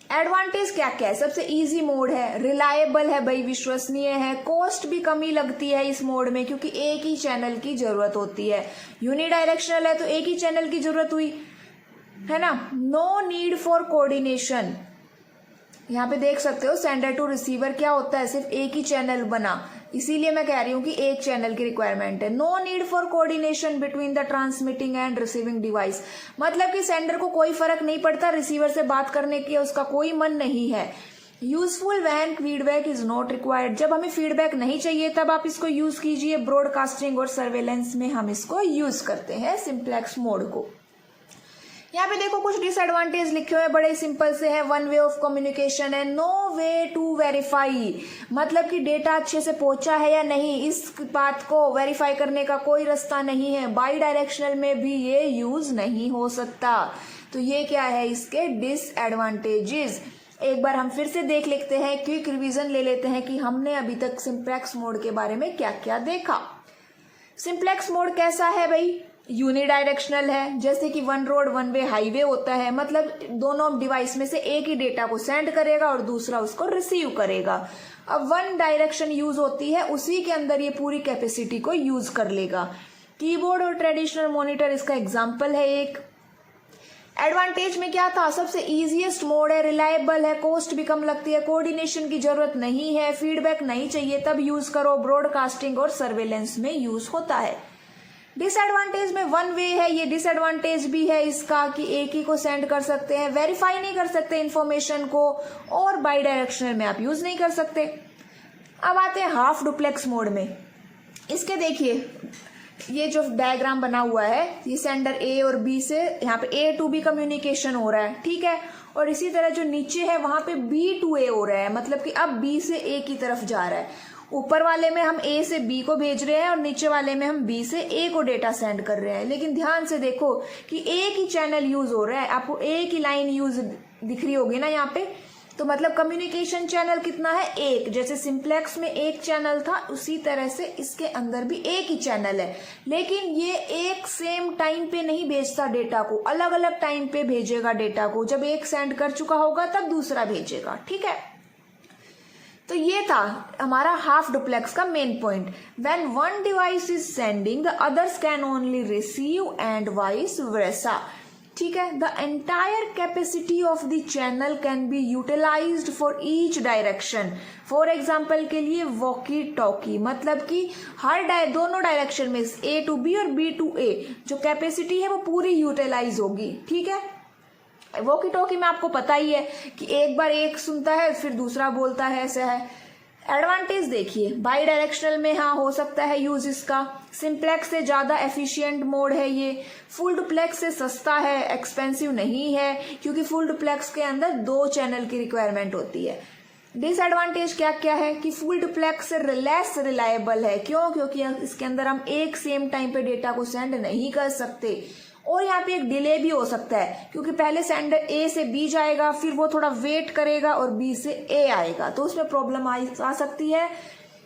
एडवांटेज क्या क्या है। सबसे इजी मोड है, रिलायबल है भाई, विश्वसनीय है, कॉस्ट भी कम ही लगती है इस मोड में, क्योंकि एक ही चैनल की जरूरत होती है। यूनिडायरेक्शनल है तो एक ही चैनल की जरूरत हुई, है ना। नो नीड फॉर कोऑर्डिनेशन, यहाँ पे देख सकते हो सेंडर टू रिसीवर क्या होता है, सिर्फ एक ही चैनल बना, इसीलिए मैं कह रही हूँ कि एक चैनल की रिक्वायरमेंट है। No need for coordination between the transmitting and receiving device, मतलब कि सेंडर को कोई फर्क नहीं पड़ता रिसीवर से बात करने की, उसका कोई मन नहीं है। Useful when feedback is not required, जब हमें फीडबैक नहीं चाहिए तब आप इसको यूज कीजिए। ब्रॉडकास्टिंग और सर्वेलेंस में हम इसको यूज करते हैं सिंप्लेक्स मोड को। यहाँ पे देखो कुछ डिसएडवांटेज लिखे हुए बड़े सिंपल से है। वन वे ऑफ कम्युनिकेशन है, नो वे टू वेरीफाई, मतलब कि डेटा अच्छे से पहुंचा है या नहीं, इस बात को वेरीफाई करने का कोई रास्ता नहीं है। बाई डायरेक्शनल में भी ये यूज नहीं हो सकता। तो ये क्या है, इसके डिसएडवांटेजेस। एक बार हम फिर से देख लेते हैं, क्विक रिवीजन ले लेते हैं कि हमने अभी तक सिंप्लेक्स मोड के बारे में क्या क्या देखा। सिंप्लेक्स मोड कैसा है भाई, यूनिडायरेक्शनल है, जैसे कि one road one way highway होता है, मतलब दोनों डिवाइस में से एक ही डेटा को सेंड करेगा और दूसरा उसको रिसीव करेगा। अब वन डायरेक्शन यूज होती है, उसी के अंदर ये पूरी कैपेसिटी को यूज कर लेगा। कीबोर्ड और ट्रेडिशनल मॉनिटर इसका एग्जाम्पल है एक। एडवांटेज में क्या था, सबसे इजीएस्ट मोड है, रिलायबल है, कॉस्ट भी कम लगती है, कोऑर्डिनेशन की जरूरत नहीं है, फीडबैक नहीं चाहिए तब यूज करो, ब्रॉडकास्टिंग और सर्वेलेंस में यूज होता है। डिसएडवांटेज में वन वे है, ये डिसएडवांटेज भी है इसका कि एक ही को सेंड कर सकते हैं, वेरीफाई नहीं कर सकते इंफॉर्मेशन को, और बाई डायरेक्शनल में आप यूज नहीं कर सकते। अब आते हैं हाफ डुप्लेक्स मोड में। इसके देखिए ये जो डायग्राम बना हुआ है, ये सेंडर ए और बी से यहाँ पे ए टू बी कम्युनिकेशन हो रहा है, ठीक है, और इसी तरह जो नीचे है वहां पे बी टू ए हो रहा है, मतलब कि अब बी से ए की तरफ जा रहा है। ऊपर वाले में हम ए से बी को भेज रहे हैं और नीचे वाले में हम बी से ए को डेटा सेंड कर रहे हैं। लेकिन ध्यान से देखो कि एक ही चैनल यूज हो रहा है, आपको एक ही लाइन यूज दिख रही होगी ना यहाँ पे, तो मतलब कम्युनिकेशन चैनल कितना है, एक। जैसे सिंप्लेक्स में एक चैनल था, उसी तरह से इसके अंदर भी एक ही चैनल है, लेकिन ये एक सेम टाइम पे नहीं भेजता डेटा को, अलग अलग टाइम पे भेजेगा डेटा को। जब एक सेंड कर चुका होगा तब दूसरा भेजेगा, ठीक है। तो ये था हमारा हाफ डुप्लेक्स का main point. When one device is sending the others can only receive and vice versa, ठीक है। The entire capacity of the channel can be utilised for each direction. For example के लिए वॉकी टॉकी, मतलब कि हर दोनों डायरेक्शन में ए टू बी और बी टू ए जो कैपेसिटी है वो पूरी यूटिलाइज होगी, ठीक है। वॉकी टॉकी में आपको पता ही है कि एक बार एक सुनता है फिर दूसरा बोलता है, ऐसा है। एडवांटेज देखिए, बाई डायरेक्शनल में हाँ हो सकता है यूज इसका। सिंप्लेक्स से ज्यादा एफिशिएंट मोड है ये। फुल डुप्लेक्स से सस्ता है, एक्सपेंसिव नहीं है, क्योंकि फुल डुप्लेक्स के अंदर 2 चैनल की रिक्वायरमेंट होती है। डिसएडवांटेज क्या क्या है कि फुल डुप्लेक्स से लेस रिलायबल है। क्यों? क्योंकि इसके अंदर हम एक सेम टाइम पे डेटा को सेंड नहीं कर सकते, और यहाँ पे एक डिले भी हो सकता है, क्योंकि पहले सेंडर ए से बी जाएगा, फिर वो थोड़ा वेट करेगा और बी से ए आएगा, तो उसमें प्रॉब्लम आ सकती है।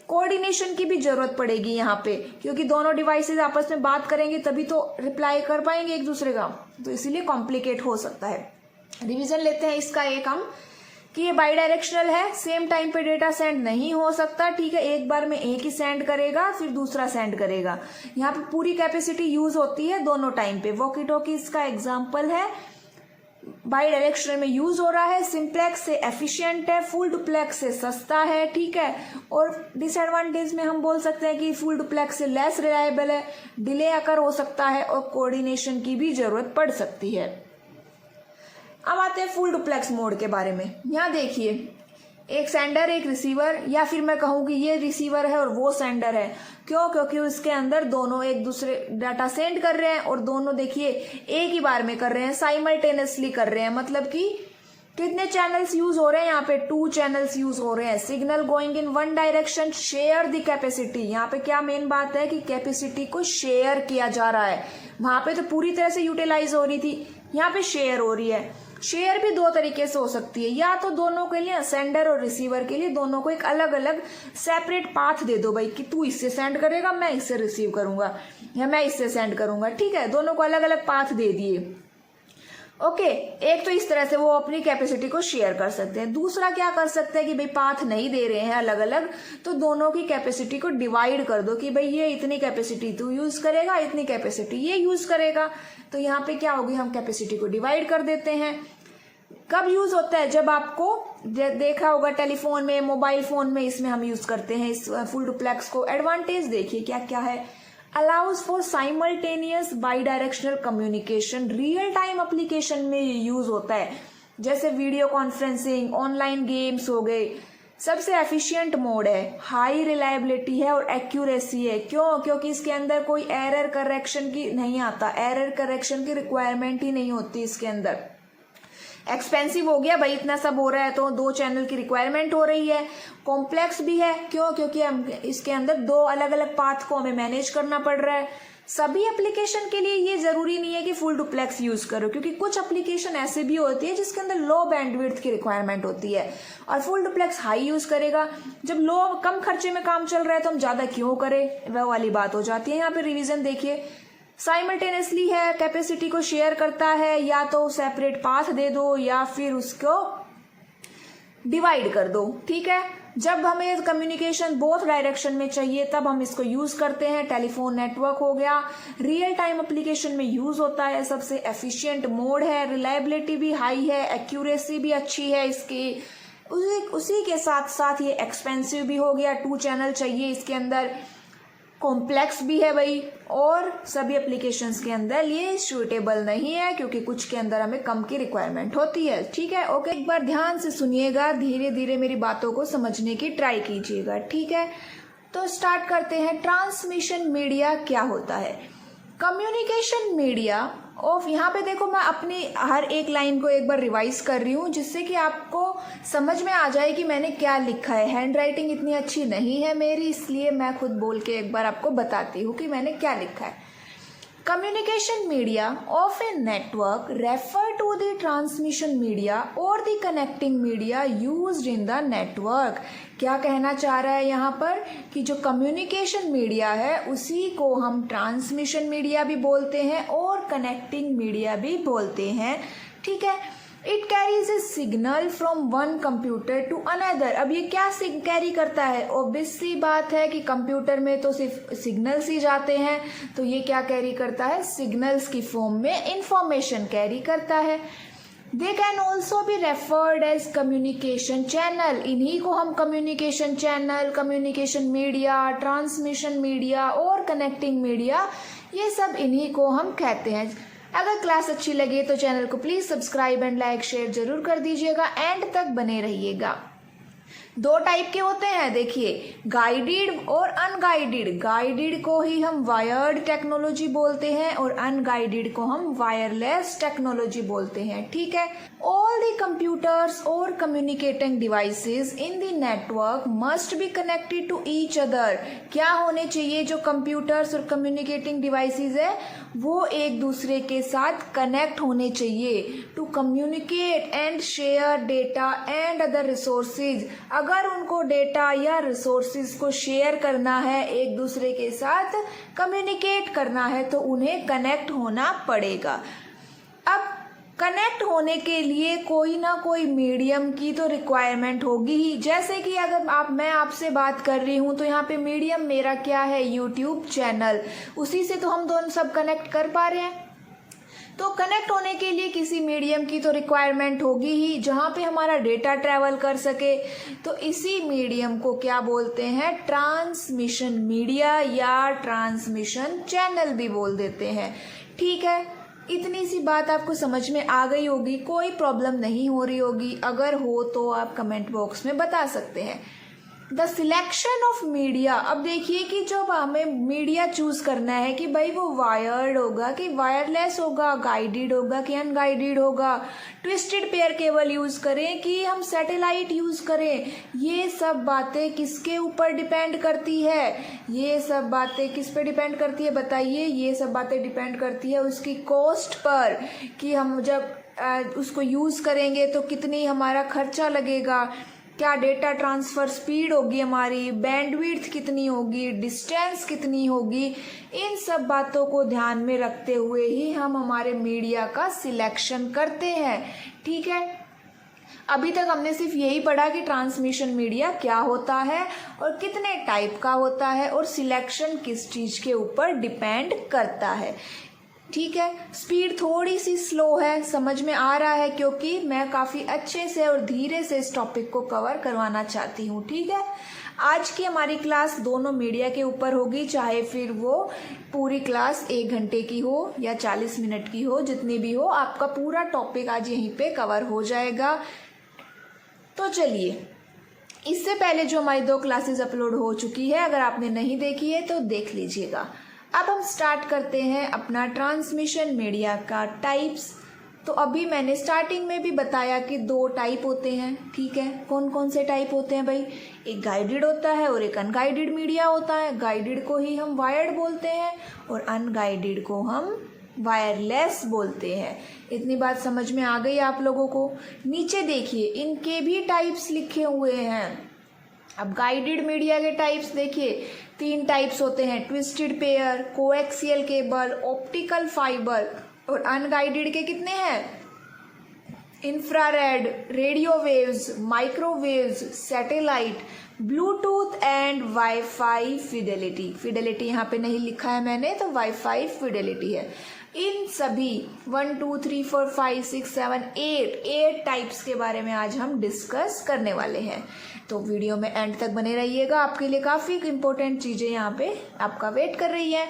कोऑर्डिनेशन की भी जरूरत पड़ेगी यहाँ पे, क्योंकि दोनों डिवाइसेस आपस में बात करेंगे तभी तो रिप्लाई कर पाएंगे एक दूसरे का, तो इसीलिए कॉम्प्लिकेट हो सकता है। रिवीजन लेते हैं इसका एक हम, कि ये बाई डायरेक्शनल है, सेम टाइम पे डेटा सेंड नहीं हो सकता, ठीक है। एक बार में एक ही सेंड करेगा फिर दूसरा सेंड करेगा। यहाँ पे पूरी कैपेसिटी यूज होती है दोनों टाइम पे। वॉकी टॉकी इसका एग्जाम्पल है, बाई डायरेक्शनल में यूज हो रहा है, सिंप्लेक्स से एफिशिएंट है, फुल डुप्लेक्स से सस्ता है, ठीक है। और डिसएडवांटेज में हम बोल सकते हैं कि फुल डुप्लेक्स से लेस रिलायबल है, डिले अकर हो सकता है और कोऑर्डिनेशन की भी जरूरत पड़ सकती है। अब आते हैं फुल डुप्लेक्स मोड के बारे में। यहाँ देखिए, एक सेंडर एक रिसीवर, या फिर मैं कहूँ कि ये रिसीवर है और वो सेंडर है। क्यों? क्योंकि उसके अंदर दोनों एक दूसरे डाटा सेंड कर रहे हैं, और दोनों देखिए एक ही बार में कर रहे हैं, साइमल्टेनियसली कर रहे हैं। मतलब कि कितने चैनल्स यूज हो रहे हैं यहाँ पे? 2 चैनल्स यूज हो रहे हैं। Signal going in one direction, share the capacity. यहाँ पे क्या मेन बात है कि कैपेसिटी को शेयर किया जा रहा है। वहां पे तो पूरी तरह से यूटिलाइज हो रही थी, यहाँ पे शेयर हो रही है। शेयर भी 2 तरीके से हो सकती है, या तो दोनों के लिए, सेंडर और रिसीवर के लिए, दोनों को एक अलग अलग सेपरेट पाथ दे दो भाई, कि तू इससे सेंड करेगा, मैं इससे रिसीव करूंगा, या मैं इससे सेंड करूंगा, ठीक है। दोनों को अलग अलग पाथ दे दिए, ओके। एक तो इस तरह से वो अपनी कैपेसिटी को शेयर कर सकते हैं। दूसरा क्या कर सकते हैं कि भाई पाथ नहीं दे रहे हैं अलग अलग, तो दोनों की कैपेसिटी को डिवाइड कर दो कि भाई ये इतनी कैपेसिटी तू यूज करेगा, इतनी कैपेसिटी ये यूज करेगा। तो यहाँ पे क्या होगी, हम कैपेसिटी को डिवाइड कर देते हैं। कब यूज होता है? जब आपको देखा होगा टेलीफोन में, मोबाइल फोन में, इसमें हम यूज करते हैं इस फुल डुप्लेक्स को। एडवांटेज देखिए क्या क्या है। Allows for simultaneous by directional communication, real time application में यूज होता है, जैसे वीडियो कॉन्फ्रेंसिंग, ऑनलाइन गेम्स हो गए। सबसे एफिशिएंट मोड है, हाई रिलायबिलिटी है और एक्यूरेसी है। क्यों? क्योंकि इसके अंदर कोई एरर करेक्शन की नहीं आता, एरर करेक्शन की रिक्वायरमेंट ही नहीं होती इसके अंदर। एक्सपेंसिव हो गया भाई, इतना सब हो रहा है तो 2 चैनल की रिक्वायरमेंट हो रही है। कॉम्प्लेक्स भी है, क्यों? क्योंकि हम इसके अंदर 2 अलग अलग पाथ को हमें मैनेज करना पड़ रहा है। सभी एप्लीकेशन के लिए ये जरूरी नहीं है कि फुल डुप्लेक्स यूज करो, क्योंकि कुछ एप्लीकेशन ऐसे भी होती है जिसके अंदर लो बैंडविड्थ की रिक्वायरमेंट होती है, और फुल डुप्लेक्स हाई यूज करेगा। जब कम खर्चे में काम चल रहा है तो हम ज्यादा क्यों करें, वह वाली बात हो जाती है। यहाँ पे रिवीजन देखिए, साइमल्टेनियसली है, कैपेसिटी को शेयर करता है, या तो सेपरेट पाथ दे दो या फिर उसको डिवाइड कर दो, ठीक है। जब हमें कम्युनिकेशन बोथ डायरेक्शन में चाहिए तब हम इसको यूज करते हैं। टेलीफोन नेटवर्क हो गया, रियल टाइम एप्लीकेशन में यूज होता है, सबसे एफिशिएंट मोड है, रिलायबिलिटी भी हाई है, एक्यूरेसी भी अच्छी है इसकी। उसी के साथ साथ ये एक्सपेंसिव भी हो गया, 2 चैनल चाहिए इसके अंदर, कॉम्प्लेक्स भी है भाई, और सभी एप्लीकेशंस के अंदर ये सूटेबल नहीं है, क्योंकि कुछ के अंदर हमें कम की रिक्वायरमेंट होती है, ठीक है। ओके, एक बार ध्यान से सुनिएगा, धीरे धीरे मेरी बातों को समझने की ट्राई कीजिएगा, ठीक है। तो स्टार्ट करते हैं। ट्रांसमिशन मीडिया क्या होता है? कम्युनिकेशन मीडिया ऑफ, यहाँ पे देखो मैं अपनी हर एक लाइन को एक बार रिवाइज कर रही हूँ, जिससे कि आपको समझ में आ जाए कि मैंने क्या लिखा है। हैंड राइटिंग इतनी अच्छी नहीं है मेरी, इसलिए मैं खुद बोल के एक बार आपको बताती हूँ कि मैंने क्या लिखा है। Communication media of a network refer to the transmission media or the connecting media used in the network। क्या कहना चाह रहा है यहाँ पर कि जो कम्युनिकेशन मीडिया है उसी को हम ट्रांसमिशन मीडिया भी बोलते हैं और कनेक्टिंग मीडिया भी बोलते हैं। ठीक है, it carries a signal from one computer to another. अब ये क्या कैरी करता है? ऑब्वियस सी बात है कि कंप्यूटर में तो सिर्फ सिग्नल्स ही जाते हैं, तो ये क्या कैरी करता है? सिग्नल्स की फॉर्म में इंफॉर्मेशन कैरी करता है। They can also be referred as communication channel. इन्हीं को हम communication channel, communication media, transmission media और कनेक्टिंग मीडिया, ये सब इन्हीं को हम कहते हैं। अगर क्लास अच्छी लगे तो चैनल को please subscribe and like share जरूर कर दीजिएगा, एंड तक बने रहिएगा। दो टाइप के होते हैं, देखिए, गाइडेड और अनगाइडेड। गाइडेड को ही हम वायर्ड टेक्नोलॉजी बोलते हैं और अनगाइडेड को हम वायरलेस टेक्नोलॉजी बोलते हैं। ठीक है, ऑल द कंप्यूटर्स और communicating devices in the network must be connected to each other. क्या होने चाहिए? जो कंप्यूटर्स और कम्युनिकेटिंग डिवाइसेस है वो एक दूसरे के साथ कनेक्ट होने चाहिए to communicate and share data and other resources. अगर उनको डेटा या रिसोर्सेज को शेयर करना है, एक दूसरे के साथ कम्युनिकेट करना है, तो उन्हें कनेक्ट होना पड़ेगा। अब कनेक्ट होने के लिए कोई ना कोई मीडियम की तो रिक्वायरमेंट होगी ही। जैसे कि अगर मैं आपसे बात कर रही हूँ तो यहाँ पे मीडियम मेरा क्या है? YouTube channel. उसी से तो हम दोनों सब कनेक्ट कर पा रहे हैं। तो कनेक्ट होने के लिए किसी मीडियम की तो रिक्वायरमेंट होगी ही जहाँ पे हमारा डेटा ट्रैवल कर सके। तो इसी मीडियम को क्या बोलते हैं? ट्रांसमिशन मीडिया या ट्रांसमिशन चैनल भी बोल देते हैं। ठीक है, इतनी सी बात आपको समझ में आ गई होगी, कोई प्रॉब्लम नहीं हो रही होगी। अगर हो तो आप कमेंट बॉक्स में बता सकते हैं। The selection of media. अब देखिए कि जब हमें मीडिया चूज करना है कि भाई वो वायर्ड होगा कि वायरलेस होगा, गाइडेड होगा कि अनगाइडेड होगा, ट्विस्टेड पेयर केबल यूज करें कि हम सैटेलाइट यूज करें, ये सब बातें किसके ऊपर डिपेंड करती है? ये सब बातें किस पे डिपेंड करती है बताइए? ये सब बातें डिपेंड करती है उसकी कॉस्ट पर, कि हम जब उसको यूज करेंगे तो कितनी हमारा खर्चा लगेगा, क्या डेटा ट्रांसफ़र स्पीड होगी हमारी, बैंडविड्थ कितनी होगी, डिस्टेंस कितनी होगी। इन सब बातों को ध्यान में रखते हुए ही हम हमारे मीडिया का सिलेक्शन करते हैं। ठीक है, अभी तक हमने सिर्फ यही पढ़ा कि ट्रांसमिशन मीडिया क्या होता है और कितने टाइप का होता है और सिलेक्शन किस चीज़ के ऊपर डिपेंड करता है। ठीक है, स्पीड थोड़ी सी स्लो है, समझ में आ रहा है, क्योंकि मैं काफ़ी अच्छे से और धीरे से इस टॉपिक को कवर करवाना चाहती हूँ। ठीक है, आज की हमारी क्लास दोनों मीडिया के ऊपर होगी, चाहे फिर वो पूरी क्लास 1 घंटे की हो या 40 मिनट की हो, जितनी भी हो, आपका पूरा टॉपिक आज यहीं पे कवर हो जाएगा। तो चलिए, इससे पहले जो हमारी 2 क्लासेस अपलोड हो चुकी है, अगर आपने नहीं देखी है तो देख लीजिएगा। अब हम स्टार्ट करते हैं अपना ट्रांसमिशन मीडिया का टाइप्स। तो अभी मैंने स्टार्टिंग में भी बताया कि 2 टाइप होते हैं। ठीक है, कौन कौन से टाइप होते हैं भाई? एक गाइडेड होता है और एक अनगाइडेड मीडिया होता है। गाइडेड को ही हम वायर्ड बोलते हैं और अनगाइडेड को हम वायरलेस बोलते हैं। इतनी बात समझ में आ गई आप लोगों को? नीचे देखिए, इनके भी टाइप्स लिखे हुए हैं। अब गाइडेड मीडिया के टाइप्स देखिए, 3 टाइप्स होते हैं, twisted pair, coaxial cable, optical fibre. और अनगाइडेड के कितने हैं? Infrared, radio waves, microwaves, satellite, Bluetooth and wifi Fidelity. Fidelity यहाँ पे नहीं लिखा है मैंने, तो वाईफाई फिडेलिटी है। इन सभी 1 2 3 4 5 6 7 8 टाइप्स के बारे में आज हम डिस्कस करने वाले हैं। तो वीडियो में एंड तक बने रहिएगा, आपके लिए काफ़ी इंपॉर्टेंट चीज़ें यहाँ पे आपका वेट कर रही है।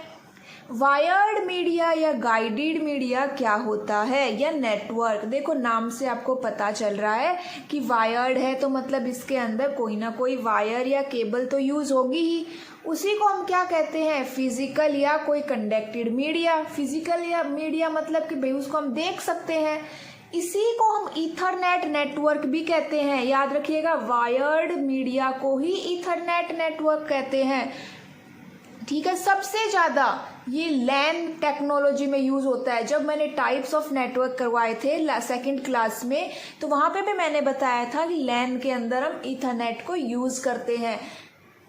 वायर्ड मीडिया या गाइडेड मीडिया क्या होता है, या नेटवर्क। देखो, नाम से आपको पता चल रहा है कि वायर्ड है, तो मतलब इसके अंदर कोई ना कोई वायर या केबल तो यूज़ होगी ही। उसी को हम क्या कहते हैं? फिजिकल या कोई कंडक्टेड मीडिया। फिजिकल या मीडिया मतलब कि भाई उसको हम देख सकते हैं। इसी को हम ईथरनेट नेटवर्क भी कहते हैं। याद रखिएगा, वायर्ड मीडिया को ही ईथरनेट नेटवर्क कहते हैं। ठीक है। सबसे ज़्यादा ये लैन टेक्नोलॉजी में यूज़ होता है। जब मैंने टाइप्स ऑफ नेटवर्क करवाए थे सेकंड क्लास में, तो वहाँ पे भी मैंने बताया था कि लैन के अंदर हम ईथरनेट को यूज़ करते हैं।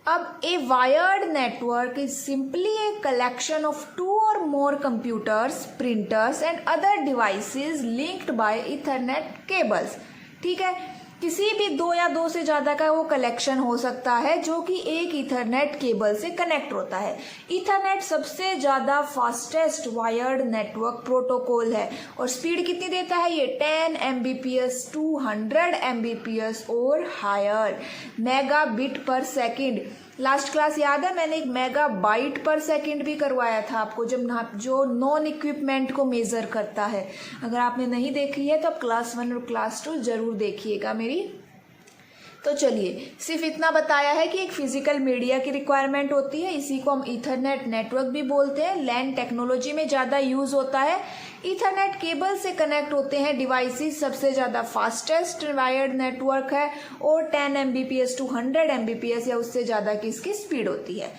अब a wired network is simply a collection of 2 or more computers, printers and other devices linked by ethernet cables. ठीक है, किसी भी 2 या 2 से ज़्यादा का वो कलेक्शन हो सकता है जो कि एक ईथरनेट केबल से कनेक्ट होता है। ईथरनेट सबसे ज़्यादा फास्टेस्ट वायर्ड नेटवर्क प्रोटोकॉल है और स्पीड कितनी देता है ये 10 Mbps 200 Mbps और higher megabit per second. Last class याद है, मैंने 1 मेगाबाइट पर सेकंड भी करवाया था आपको, जो नॉन इक्विपमेंट को मेज़र करता है। अगर आपने नहीं देखी है तो आप क्लास 1 और क्लास 2 ज़रूर देखिएगा मेरी। तो चलिए, सिर्फ इतना बताया है कि एक फिजिकल मीडिया की रिक्वायरमेंट होती है, इसी को हम ईथरनेट नेटवर्क भी बोलते हैं। लैन टेक्नोलॉजी में ज़्यादा यूज़ होता है। ईथरनेट केबल से कनेक्ट होते हैं डिवाइसेस, सबसे ज़्यादा फास्टेस्ट वायर्ड नेटवर्क है और 10 Mbps 200 Mbps या उससे ज़्यादा की इसकी स्पीड होती है।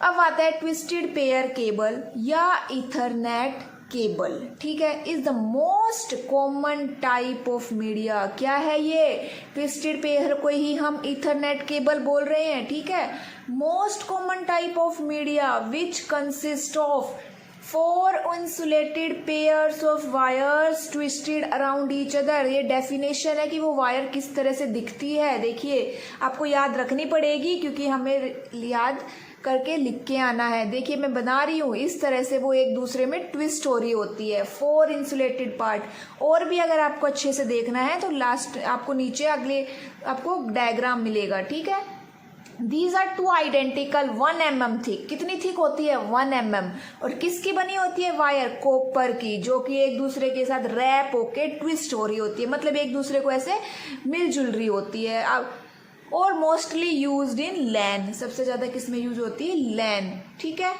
अब आता है ट्विस्टेड पेयर केबल या ईथरनेट केबल। ठीक है, is the most common type of media. क्या है ये? ट्विस्टेड पेयर को ही हम ईथरनेट केबल बोल रहे हैं। ठीक है, most common type of media which consist of 4 insulated pairs of wires twisted around each other। ये डेफिनेशन है कि वो वायर किस तरह से दिखती है। देखिए, आपको याद रखनी पड़ेगी क्योंकि हमें याद करके लिख के आना है। देखिए, मैं बना रही हूँ इस तरह से वो एक दूसरे में ट्विस्ट हो रही होती है। 4 इंसुलेटेड पार्ट। और भी अगर आपको अच्छे से देखना है तो लास्ट आपको नीचे अगले आपको डायग्राम मिलेगा। ठीक है, These are 2 identical 1 mm thick. कितनी थिक होती है? 1 mm। और किसकी बनी होती है वायर? कॉपर की, जो कि एक दूसरे के साथ रैप होके ट्विस्ट हो रही होती है, मतलब एक दूसरे को ऐसे मिलजुल रही होती है। अब और मोस्टली यूज्ड इन लैन। सबसे ज़्यादा किस में यूज होती है? लैन। ठीक है,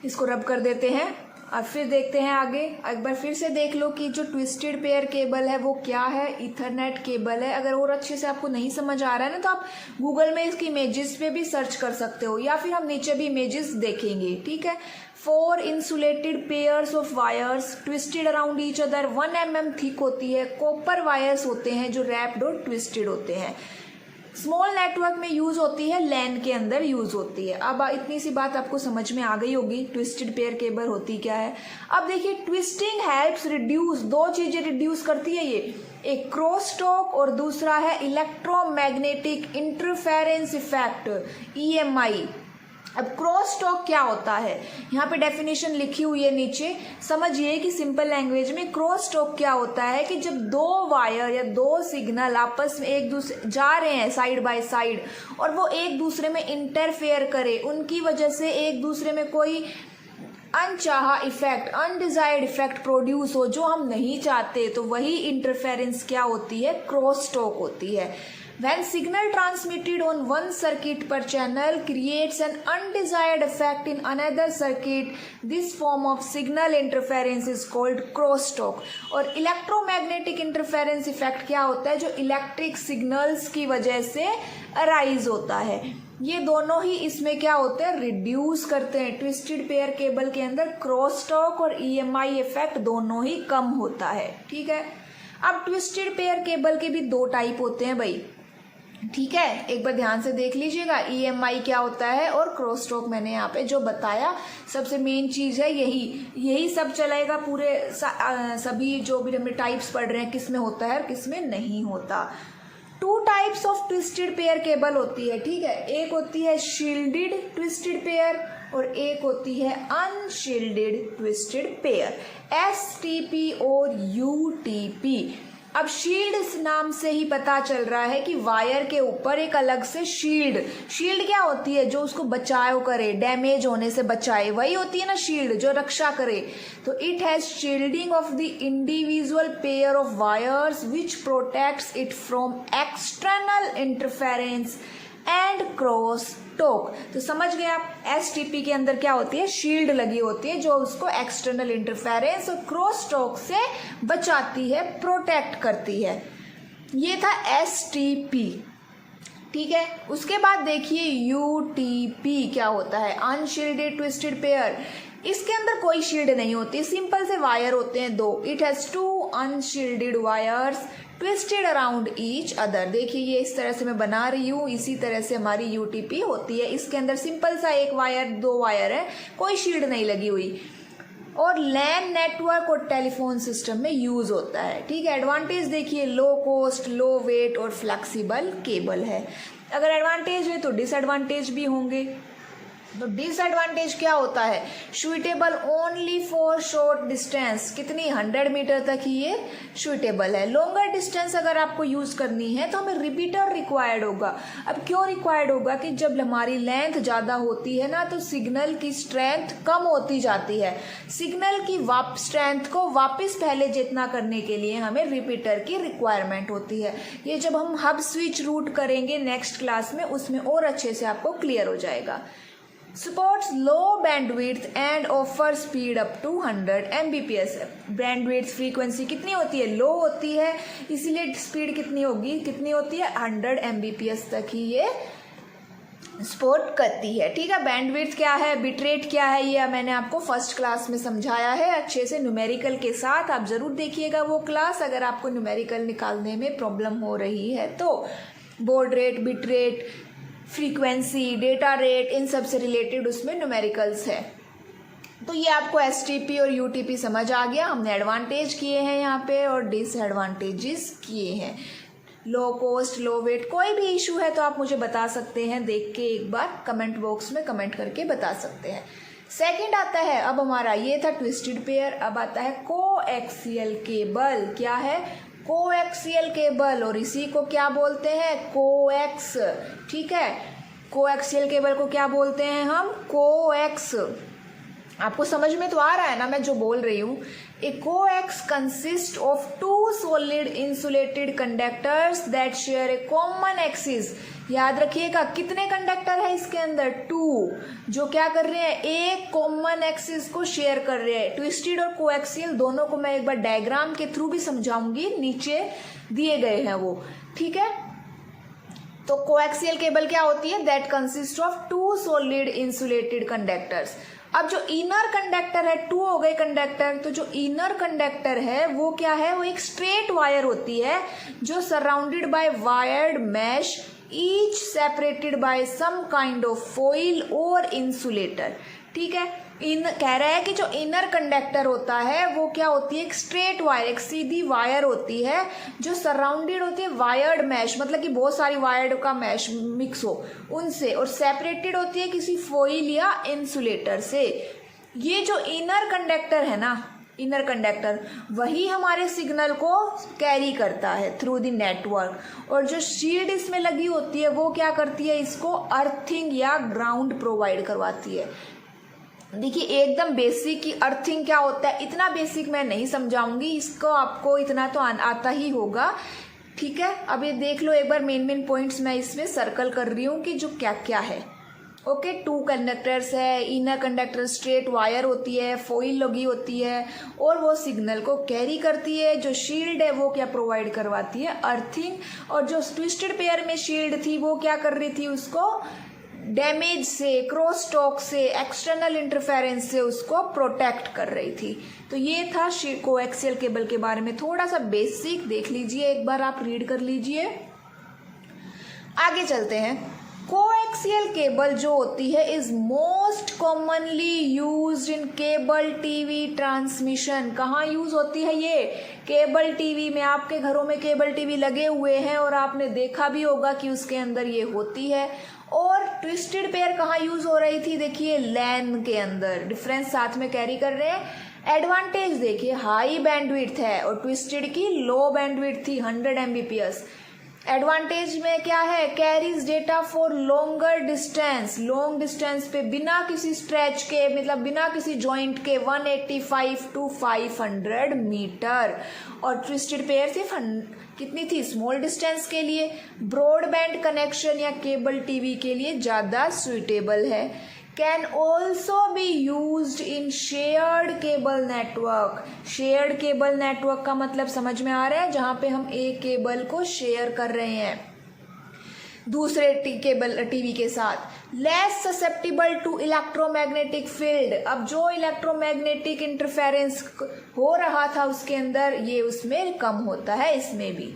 इसको रब कर देते हैं। अब फिर देखते हैं आगे। एक बार फिर से देख लो कि जो ट्विस्टेड पेयर केबल है वो क्या है? ईथरनेट केबल है। अगर और अच्छे से आपको नहीं समझ आ रहा है ना तो आप गूगल में इसकी इमेजेस पे भी सर्च कर सकते हो, या फिर हम नीचे भी इमेजेस देखेंगे। ठीक है, 4 insulated pairs of wires twisted around each other 1 mm thick होती है। कॉपर वायर्स होते हैं जो रैप्ड और ट्विस्टेड होते हैं। स्मॉल नेटवर्क में यूज होती है, लैन के अंदर यूज होती है। अब इतनी सी बात आपको समझ में आ गई होगी ट्विस्टेड पेयर केबल होती क्या है। अब देखिए, ट्विस्टिंग हेल्प्स रिड्यूस। 2 चीजें रिड्यूस करती है ये, एक क्रॉस टॉक और दूसरा है इलेक्ट्रोमैग्नेटिक इंटरफेरेंस इफेक्ट, EMI। अब क्रॉस टॉक क्या होता है? यहाँ पे डेफिनेशन लिखी हुई है नीचे, समझिए कि सिंपल लैंग्वेज में क्रॉस टॉक क्या होता है कि जब 2 वायर या 2 सिग्नल आपस में एक दूसरे जा रहे हैं साइड बाय साइड और वो एक दूसरे में इंटरफेयर करे, उनकी वजह से एक दूसरे में कोई अनचाहा इफेक्ट, अनडिजायर्ड इफेक्ट प्रोड्यूस हो जो हम नहीं चाहते, तो वही इंटरफेरेंस क्या होती है? क्रॉस टॉक होती है। When signal transmitted on one circuit per channel creates an undesired effect in another circuit, this form of signal interference is called crosstalk। और इलेक्ट्रोमैग्नेटिक इंटरफेरेंस इफेक्ट क्या होता है? जो इलेक्ट्रिक सिग्नल्स की वजह से अराइज होता है। ये दोनों ही इसमें क्या होते हैं? रिड्यूस करते हैं। ट्विस्टेड पेयर केबल के अंदर क्रॉसटॉक और EMI इफेक्ट दोनों ही कम होता है। ठीक है, अब ट्विस्टेड पेयर केबल के भी 2 टाइप होते हैं भाई। ठीक है, एक बार ध्यान से देख लीजिएगा EMI क्या होता है और क्रॉस टॉक मैंने यहाँ पे जो बताया सबसे मेन चीज है यही सब चलेगा पूरे सभी जो भी हमने टाइप्स पढ़ रहे हैं किस में होता है और किस में नहीं होता। 2 types of twisted pair cable होती है। ठीक है, एक होती है शील्डेड ट्विस्टेड पेयर और एक होती है अनशील्डेड ट्विस्टेड पेयर, STP और UTP। अब शील्ड नाम से ही पता चल रहा है कि वायर के ऊपर एक अलग से शील्ड क्या होती है? जो उसको बचाव करे, डैमेज होने से बचाए, वही होती है ना शील्ड, जो रक्षा करे। तो it has shielding of the individual pair of wires which protects it from external interference and cross talk. तो समझ गए आप, STP के अंदर क्या होती है? शील्ड लगी होती है जो उसको एक्सटर्नल इंटरफेरेंस और क्रॉस टॉक से बचाती है, प्रोटेक्ट करती है। ये था STP। ठीक है। उसके बाद देखिए UTP क्या होता है, अनशील्डेड ट्विस्टेड पेयर। इसके अंदर कोई शील्ड नहीं होती, सिंपल से वायर होते हैं दो। It has 2 unshielded wires twisted around each other. देखिए ये इस तरह से मैं बना रही हूँ, इसी तरह से हमारी UTP होती है। इसके अंदर सिंपल सा एक वायर, 2 वायर है, कोई शील्ड नहीं लगी हुई, और लैन नेटवर्क और टेलीफोन सिस्टम में यूज होता है। ठीक है। एडवांटेज देखिए, लो कॉस्ट, लो वेट और फ्लेक्सिबल केबल है। अगर एडवांटेज है तो डिसएडवांटेज भी होंगे। तो डिसएडवांटेज क्या होता है, suitable only for short distance, कितनी 100 मीटर तक ही ये सुइटेबल है। लॉन्गर डिस्टेंस अगर आपको यूज़ करनी है तो हमें रिपीटर रिक्वायर्ड होगा। अब क्यों रिक्वायर्ड होगा कि जब हमारी लेंथ ज़्यादा होती है ना तो सिग्नल की स्ट्रेंथ कम होती जाती है। सिग्नल की स्ट्रेंथ को वापस पहले जितना करने के लिए हमें रिपीटर की रिक्वायरमेंट होती है। ये जब हम हब स्विच रूट करेंगे नेक्स्ट क्लास में, उसमें और अच्छे से आपको क्लियर हो जाएगा। Supports low bandwidth and offers speed up to 100 Mbps। Bandwidth frequency कितनी होती है, लो होती है, इसीलिए स्पीड कितनी होती है 100 Mbps तक ही ये सपोर्ट करती है। ठीक है। बैंडविड्थ क्या है, बिटरेट क्या है, ये मैंने आपको फर्स्ट क्लास में समझाया है अच्छे से न्यूमेरिकल के साथ। आप ज़रूर देखिएगा वो क्लास अगर आपको न्यूमेरिकल निकालने में प्रॉब्लम हो रही है तो। Baud rate, bit rate, frequency, data rate, इन सब से रिलेटेड उसमें न्यूमेरिकल्स है। तो ये आपको STP और UTP समझ आ गया। हमने एडवांटेज किए हैं यहाँ पे और डिसएडवांटेजेस किए हैं। लो कॉस्ट, लो वेट, कोई भी इशू है तो आप मुझे बता सकते हैं, देख के एक बार कमेंट बॉक्स में कमेंट करके बता सकते हैं। सेकंड आता है, अब हमारा ये था ट्विस्टेड पेयर, अब आता है कोएक्सियल केबल। क्या है, कोएक्सियल केबल, और इसी को क्या बोलते हैं, कोएक्स। ठीक है। कोएक्सियल केबल को क्या बोलते हैं हम, कोएक्स। आपको समझ में तो आ रहा है ना मैं जो बोल रही हूँ। A coax consist of 2 solid insulated conductors that share a common axis। याद रखिएगा कितने कंडक्टर है इसके अंदर, 2, जो क्या कर रहे हैं, एक कॉमन एक्सिस को शेयर कर रहे हैं। ट्विस्टेड और कोएक्सियल दोनों को मैं एक बार डायग्राम के थ्रू भी समझाऊंगी, नीचे दिए गए हैं वो। ठीक है। तो कोएक्सियल केबल क्या होती है, that consist of 2 solid insulated conductors। अब जो इनर कंडक्टर है, 2 हो गए कंडक्टर, तो जो इनर कंडक्टर है वो क्या है, वो एक स्ट्रेट वायर होती है जो surrounded by wired mesh, each separated by some kind of foil और इंसुलेटर। ठीक है। कह रहा है कि जो इनर कंडक्टर होता है वो क्या होती है, एक स्ट्रेट वायर, एक सीधी वायर होती है जो सराउंडेड होती है वायर्ड मैश, मतलब कि बहुत सारी वायर का मैश मिक्स हो उनसे, और सेपरेटेड होती है किसी फॉइल या इंसुलेटर से। ये जो इनर कंडक्टर है ना, इनर कंडक्टर, वही हमारे सिग्नल को कैरी करता है थ्रू द नेटवर्क, और जो शील्ड इसमें लगी होती है वो क्या करती है, इसको अर्थिंग या ग्राउंड प्रोवाइड करवाती है। देखिए एकदम बेसिक की अर्थिंग क्या होता है, इतना बेसिक मैं नहीं समझाऊंगी, इसको आपको इतना तो आता ही होगा। ठीक है। अब ये देख लो एक बार, मेन पॉइंट्स मैं इसमें सर्कल कर रही हूँ कि जो क्या क्या है। ओके। 2 कंडक्टर्स है, इनर कंडक्टर स्ट्रेट वायर होती है, फॉइल लगी होती है, और वो सिग्नल को कैरी करती है। जो शील्ड है वो क्या प्रोवाइड करवाती है, अर्थिंग, और जो ट्विस्टेड पेयर में शील्ड थी वो क्या कर रही थी, उसको डैमेज से, क्रॉस टॉक से, एक्सटर्नल इंटरफेरेंस से उसको प्रोटेक्ट कर रही थी। तो ये था कोएक्सियल केबल के बारे में थोड़ा सा बेसिक, देख लीजिए एक बार, आप रीड कर लीजिए। आगे चलते हैं। कोएक्सियल केबल जो होती है is most commonly used in cable TV transmission. कहाँ यूज होती है ये, केबल टीवी में। आपके घरों में केबल टीवी लगे हुए हैं और आपने देखा भी होगा कि उसके अंदर ये होती है। और ट्विस्टेड पेयर कहाँ यूज हो रही थी, देखिए लैन के अंदर। डिफरेंस साथ में कैरी कर रहे हैं। एडवांटेज देखिए, हाई बैंडविड्थ है और ट्विस्टेड की लो बैंडविड्थ थी 100 Mbps। एडवांटेज में क्या है, carries data for longer distance, long distance पे बिना किसी स्ट्रेच के, मतलब बिना किसी जॉइंट के 185 to 500 मीटर। और ट्विस्टेड पेयर सिर्फ कितनी थी, स्मॉल डिस्टेंस के लिए। ब्रॉडबैंड कनेक्शन या केबल टीवी के लिए ज़्यादा सुइटेबल है। Can also be used in shared cable network. Shared cable network का मतलब समझ में आ रहा है, जहाँ पे हम एक केबल को शेयर कर रहे हैं। दूसरे केबल टीवी के साथ। Less susceptible to electromagnetic field, अब जो इलेक्ट्रोमैग्नेटिक इंटरफेरेंस हो रहा था उसके अंदर, ये उसमें कम होता है, इसमें भी।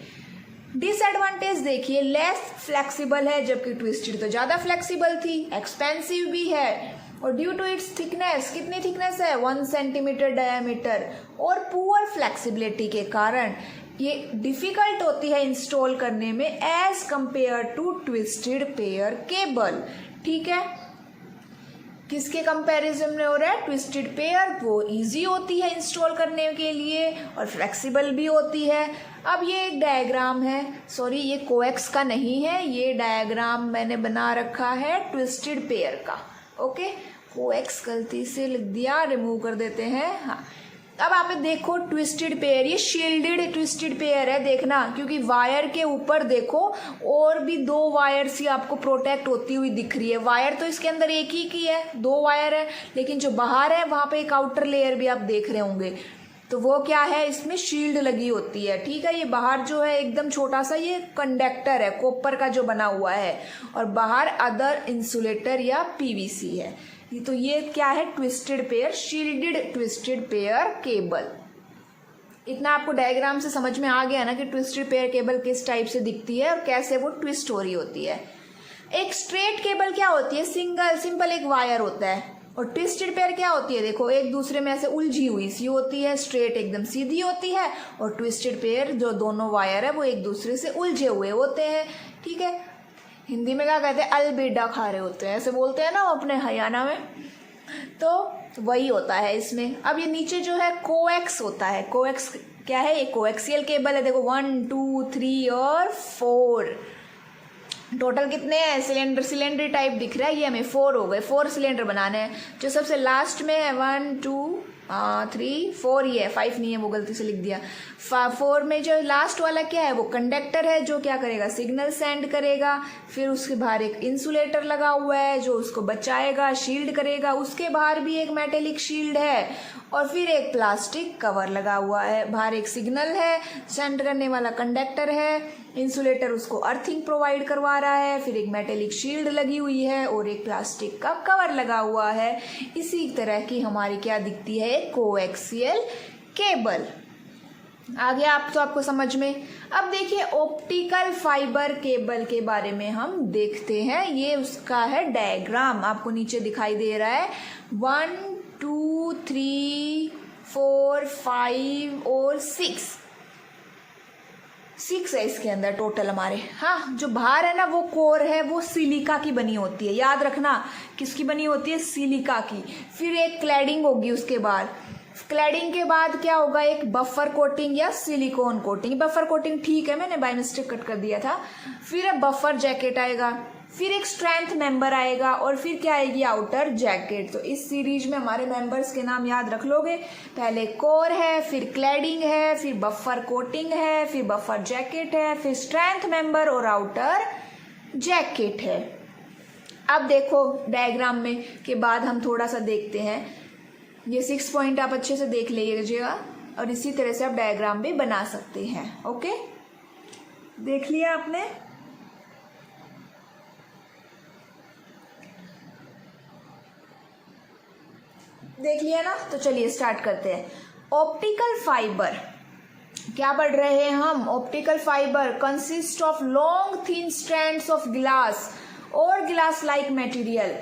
डिसएडवांटेज देखिए, लेस फ्लेक्सिबल है, जबकि ट्विस्टेड तो ज़्यादा फ्लेक्सिबल थी, एक्सपेंसिव भी है, और ड्यू टू इट्स थिकनेस, कितनी थिकनेस है 1 सेंटीमीटर डायमीटर, और पुअर फ्लेक्सिबिलिटी के कारण ये डिफ़िकल्ट होती है इंस्टॉल करने में as compare to twisted pair cable. ठीक है, किसके कंपैरिजन में हो रहा है, ट्विस्टेड पेयर, वो इजी होती है इंस्टॉल करने के लिए और फ्लेक्सिबल भी होती है। अब ये एक डायग्राम है, सॉरी ये कोएक्स का नहीं है, ये डायग्राम मैंने बना रखा है ट्विस्टेड पेयर का। ओके, कोएक्स गलती से लिख दिया, रिमूव कर देते हैं। हाँ, अब आप देखो ट्विस्टेड पेयर, ये शील्डेड ट्विस्टेड पेयर है, देखना, क्योंकि वायर के ऊपर देखो और भी 2 वायर्स ही आपको प्रोटेक्ट होती हुई दिख रही है। वायर तो इसके अंदर एक ही की है, 2 वायर है, लेकिन जो बाहर है वहां पे एक आउटर लेयर भी आप देख रहे होंगे, तो वो क्या है, इसमें शील्ड लगी होती है। ठीक है, ये बाहर जो है एकदम छोटा सा ये कंडक्टर है, कॉपर का जो बना हुआ है, और बाहर अदर इंसुलेटर या पीवीसी है। तो ये क्या है, twisted pair, shielded twisted pair cable. इतना आपको डायग्राम से समझ में आ गया ना कि ट्विस्टेड पेयर केबल किस टाइप से दिखती है और कैसे वो ट्विस्ट हो रही होती है। एक स्ट्रेट केबल क्या होती है, सिंपल एक वायर होता है, और ट्विस्टेड पेयर क्या होती है, देखो एक दूसरे में ऐसे उलझी हुई सी होती है, स्ट्रेट एकदम सीधी होती है, और ट्विस्टेड पेयर जो दोनों वायर है वो एक दूसरे से उलझे हुए होते हैं। ठीक है, हिंदी में क्या कहते हैं, अलबेडा खा रहे होते हैं, ऐसे बोलते हैं ना अपने हरियाणा में, तो वही होता है इसमें। अब ये नीचे जो है कोएक्स होता है, कोएक्स क्या है, ये कोएक्सियल केबल है, देखो 1 2 3 और 4, टोटल कितने हैं, सिलेंडर टाइप दिख रहा है, ये हमें 4 हो गए, 4 सिलेंडर बनाने हैं। जो सबसे लास्ट में है 1 2 3 4 ही है, 5 नहीं है, वो गलती से लिख दिया। 4 में जो लास्ट वाला क्या है, वो कंडक्टर है, जो क्या करेगा, सिग्नल सेंड करेगा। फिर उसके बाहर एक इंसुलेटर लगा हुआ है जो उसको बचाएगा, शील्ड करेगा, उसके बाहर भी एक मेटेलिक शील्ड है, और फिर एक प्लास्टिक कवर लगा हुआ है। बाहर एक सिग्नल है, सेंड करने वाला कंडक्टर है, इंसुलेटर उसको अर्थिंग प्रोवाइड करवा रहा है, फिर एक मेटेलिक शील्ड लगी हुई है, और एक प्लास्टिक का कवर लगा हुआ है। इसी तरह की हमारी क्या दिखती है, कोएक्सियल केबल। आ गया आप तो आपको समझ में। अब देखिए ऑप्टिकल फाइबर केबल के बारे में हम देखते हैं, ये उसका है डायग्राम, आपको नीचे दिखाई दे रहा है। 1 2 3 4 5 और 6 है इसके अंदर टोटल हमारे। हाँ, जो बाहर है ना वो कोर है, वो सिलिका की बनी होती है, याद रखना किसकी बनी होती है, सिलिका की। फिर एक क्लैडिंग होगी उसके बाद, क्लैडिंग के बाद क्या होगा, एक बफर कोटिंग या सिलिकॉन कोटिंग। बफर कोटिंग ठीक है, मैंने बाय मिस्टेक कट कर दिया था। फिर बफर जैकेट आएगा, फिर एक स्ट्रेंथ मेंबर आएगा, और फिर क्या आएगी, आउटर जैकेट। तो इस सीरीज में हमारे मेंबर्स के नाम याद रख लोगे, पहले कोर है, फिर क्लैडिंग है, फिर बफर कोटिंग है, फिर बफर जैकेट है, फिर स्ट्रेंथ मेंबर और आउटर जैकेट है। अब देखो डायग्राम में के बाद हम थोड़ा सा देखते हैं, ये 6 पॉइंट आप अच्छे से देख लीजिएगा, और इसी तरह से आप डायग्राम भी बना सकते हैं। ओके, देख लिया आपने। देख लिया ना, तो चलिए स्टार्ट करते हैं। ऑप्टिकल फाइबर क्या पढ़ रहे हैं हम, optical fibre consist of long thin strands of glass और ग्लास लाइक मटेरियल।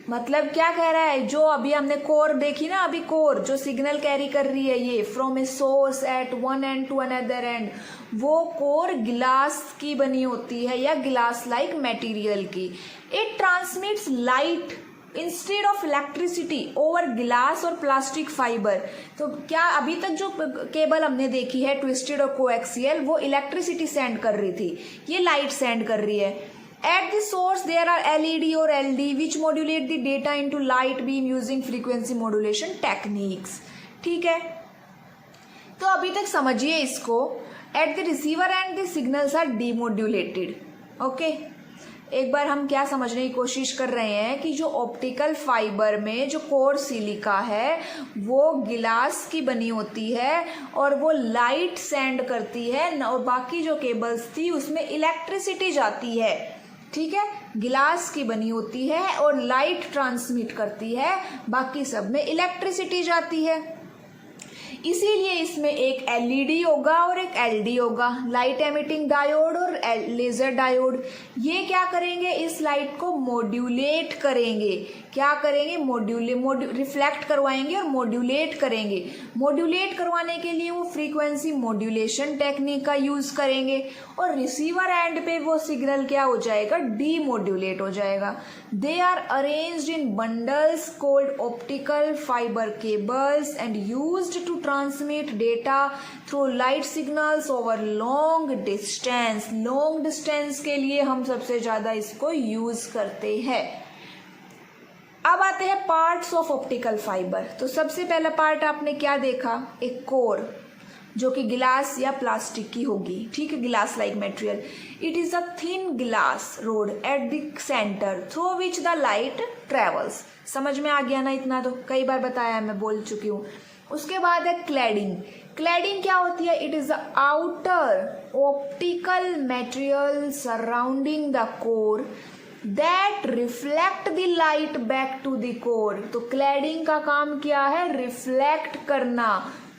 मतलब क्या कह रहा है, जो अभी हमने कोर देखी ना, अभी कोर जो सिग्नल कैरी कर रही है ये from a source at one end to another end, वो कोर ग्लास की बनी होती है या ग्लास लाइक मटेरियल की। It transmits light instead of electricity over glass और प्लास्टिक फाइबर। तो क्या अभी तक जो केबल हमने देखी है ट्विस्टेड और कोएक्सियल, वो इलेक्ट्रिसिटी सेंड कर रही थी, ये लाइट सेंड कर रही है। At the source there are LED or LD which modulate the data into light beam using frequency modulation techniques। ठीक है, तो अभी तक समझिए इसको। At the receiver end the signals are demodulated। Okay, एक बार हम क्या समझने की कोशिश कर रहे हैं कि जो ऑप्टिकल फाइबर में जो कोर सिलिका है वो गिलास की बनी होती है और वो लाइट सेंड करती है, और बाकी जो केबल्स थी उसमें इलेक्ट्रिसिटी जाती है। ठीक है, गिलास की बनी होती है और लाइट ट्रांसमिट करती है, बाकी सब में इलेक्ट्रिसिटी जाती है। इसीलिए इसमें एक एलईडी होगा और एक एलडी होगा, लाइट एमिटिंग डायोड और लेजर डायोड। ये क्या करेंगे, इस लाइट को मॉड्यूलेट करेंगे। क्या करेंगे, रिफ्लेक्ट करवाएंगे और मॉड्यूलेट करेंगे। मॉड्यूलेट करवाने के लिए वो फ्रीक्वेंसी मॉड्यूलेशन टेक्निक का यूज करेंगे और रिसीवर एंड पे वो सिग्नल क्या हो जाएगा, डीमॉड्यूलेट हो जाएगा। They are arranged in bundles called optical fibre cables and used to transmit data through light signals over long distance. Long distance के लिए हम सबसे ज्यादा इसको यूज करते हैं। अब आते हैं पार्ट्स ऑफ ऑप्टिकल फाइबर। तो सबसे पहला पार्ट आपने क्या देखा, एक कोर जो कि गिलास या प्लास्टिक की होगी, ठीक है, गिलास like material. It is a thin glass rod at the centre through which the light travels. समझ में आ गया ना, इतना तो कई बार बताया, मैं बोल चुकी हूँ। उसके बाद है क्लैडिंग। क्लैडिंग क्या होती है, it is the outer optical material surrounding the core that reflect the light back to the core. तो क्लैडिंग का काम क्या है, रिफ्लेक्ट करना,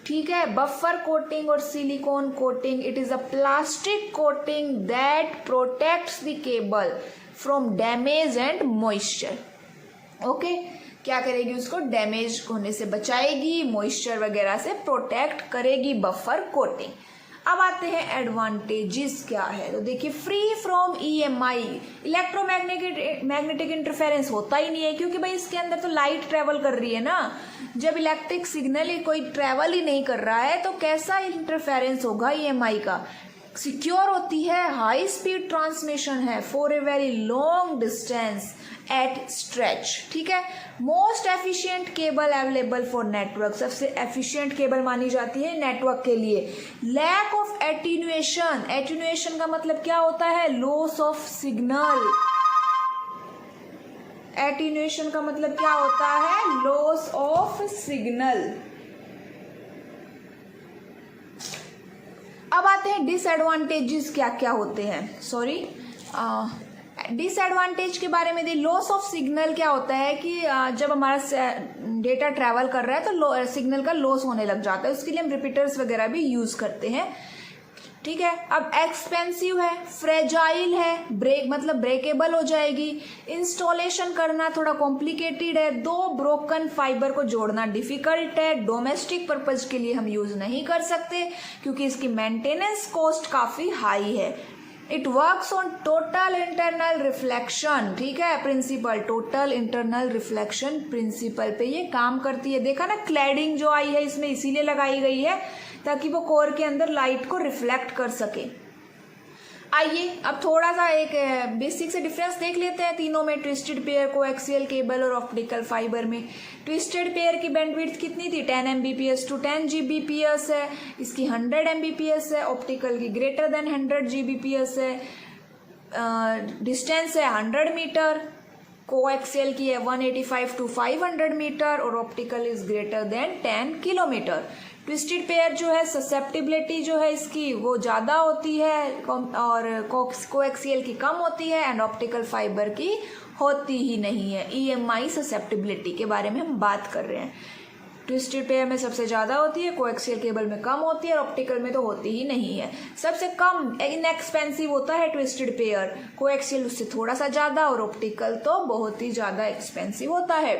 ठीक है। बफर कोटिंग और silicon coating, it is a plastic coating that protects the cable from damage and moisture. Okay, क्या करेगी, उसको डैमेज होने से बचाएगी, मॉइस्चर वगैरह से प्रोटेक्ट करेगी बफर कोटिंग। अब आते हैं एडवांटेजेस क्या है। तो देखिए, free from EMI, electromagnetic interference होता ही नहीं है, क्योंकि भाई इसके अंदर तो लाइट ट्रेवल कर रही है ना। जब इलेक्ट्रिक सिग्नल ही कोई ट्रेवल ही नहीं कर रहा है तो कैसा इंटरफेरेंस होगा ईएमआई का। सिक्योर होती है, हाई स्पीड ट्रांसमिशन है for a very long distance at stretch, ठीक है। Most efficient cable available for network, सबसे एफिशिएंट केबल मानी जाती है नेटवर्क के लिए। लैक ऑफ एटीन्यूएशन, एटीन्यूएशन का मतलब क्या होता है, लॉस ऑफ सिग्नल। एटीन्यूएशन का मतलब क्या होता है, लॉस ऑफ सिग्नल। अब आते हैं डिसएडवांटेजेस क्या क्या होते हैं। सॉरी, डिसएडवांटेज के बारे में। लॉस ऑफ सिग्नल क्या होता है कि जब हमारा डेटा ट्रैवल कर रहा है तो सिग्नल का लॉस होने लग जाता है, उसके लिए हम रिपीटर्स वगैरह भी यूज करते हैं, ठीक है। अब एक्सपेंसिव है, फ्रेजाइल है, ब्रेकेबल हो जाएगी, इंस्टॉलेशन करना थोड़ा कॉम्प्लिकेटेड है, दो ब्रोकन फाइबर को जोड़ना डिफिकल्ट है, डोमेस्टिक पर्पज के लिए हम यूज नहीं कर सकते क्योंकि इसकी मेंटेनेंस कॉस्ट काफी हाई है। It works on total internal reflection, ठीक है, principle, total internal reflection principle पे ये काम करती है। देखा ना, क्लैडिंग जो आई है इसमें इसीलिए लगाई गई है ताकि वो कोर के अंदर लाइट को रिफ्लेक्ट कर सके। आइए अब थोड़ा सा एक बेसिक से डिफरेंस देख लेते हैं तीनों में, ट्विस्टेड पेयर, कोएक्सियल केबल और ऑप्टिकल फाइबर में। ट्विस्टेड पेयर की बैंडविड्थ कितनी थी, 10 Mbps टू 10 Gbps है, इसकी 100 Mbps है। ऑप्टिकल की ग्रेटर देन 100 Gbps है, डिस्टेंस है 100 मीटर। कोएक्सियल की है 185 टू 500 मीटर और optical is greater than 10 kilometre. Twisted pair जो है ससेप्टिबिलिटी जो है इसकी वो ज़्यादा होती है और कोएक्सियल की कम होती है एंड ऑप्टिकल फाइबर की होती ही नहीं है। ईएमआई ससेप्टिबिलिटी के बारे में हम बात कर रहे हैं। ट्विस्टेड पेयर में सबसे ज़्यादा होती है, कोएक्सियल केबल में कम होती है और ऑप्टिकल में तो होती ही नहीं है। सबसे कम इनएक्सपेंसिव होता है ट्विस्टेड पेयर, कोएक्सियल उससे थोड़ा सा ज़्यादा और ऑप्टिकल तो बहुत ही ज़्यादा एक्सपेंसिव होता है।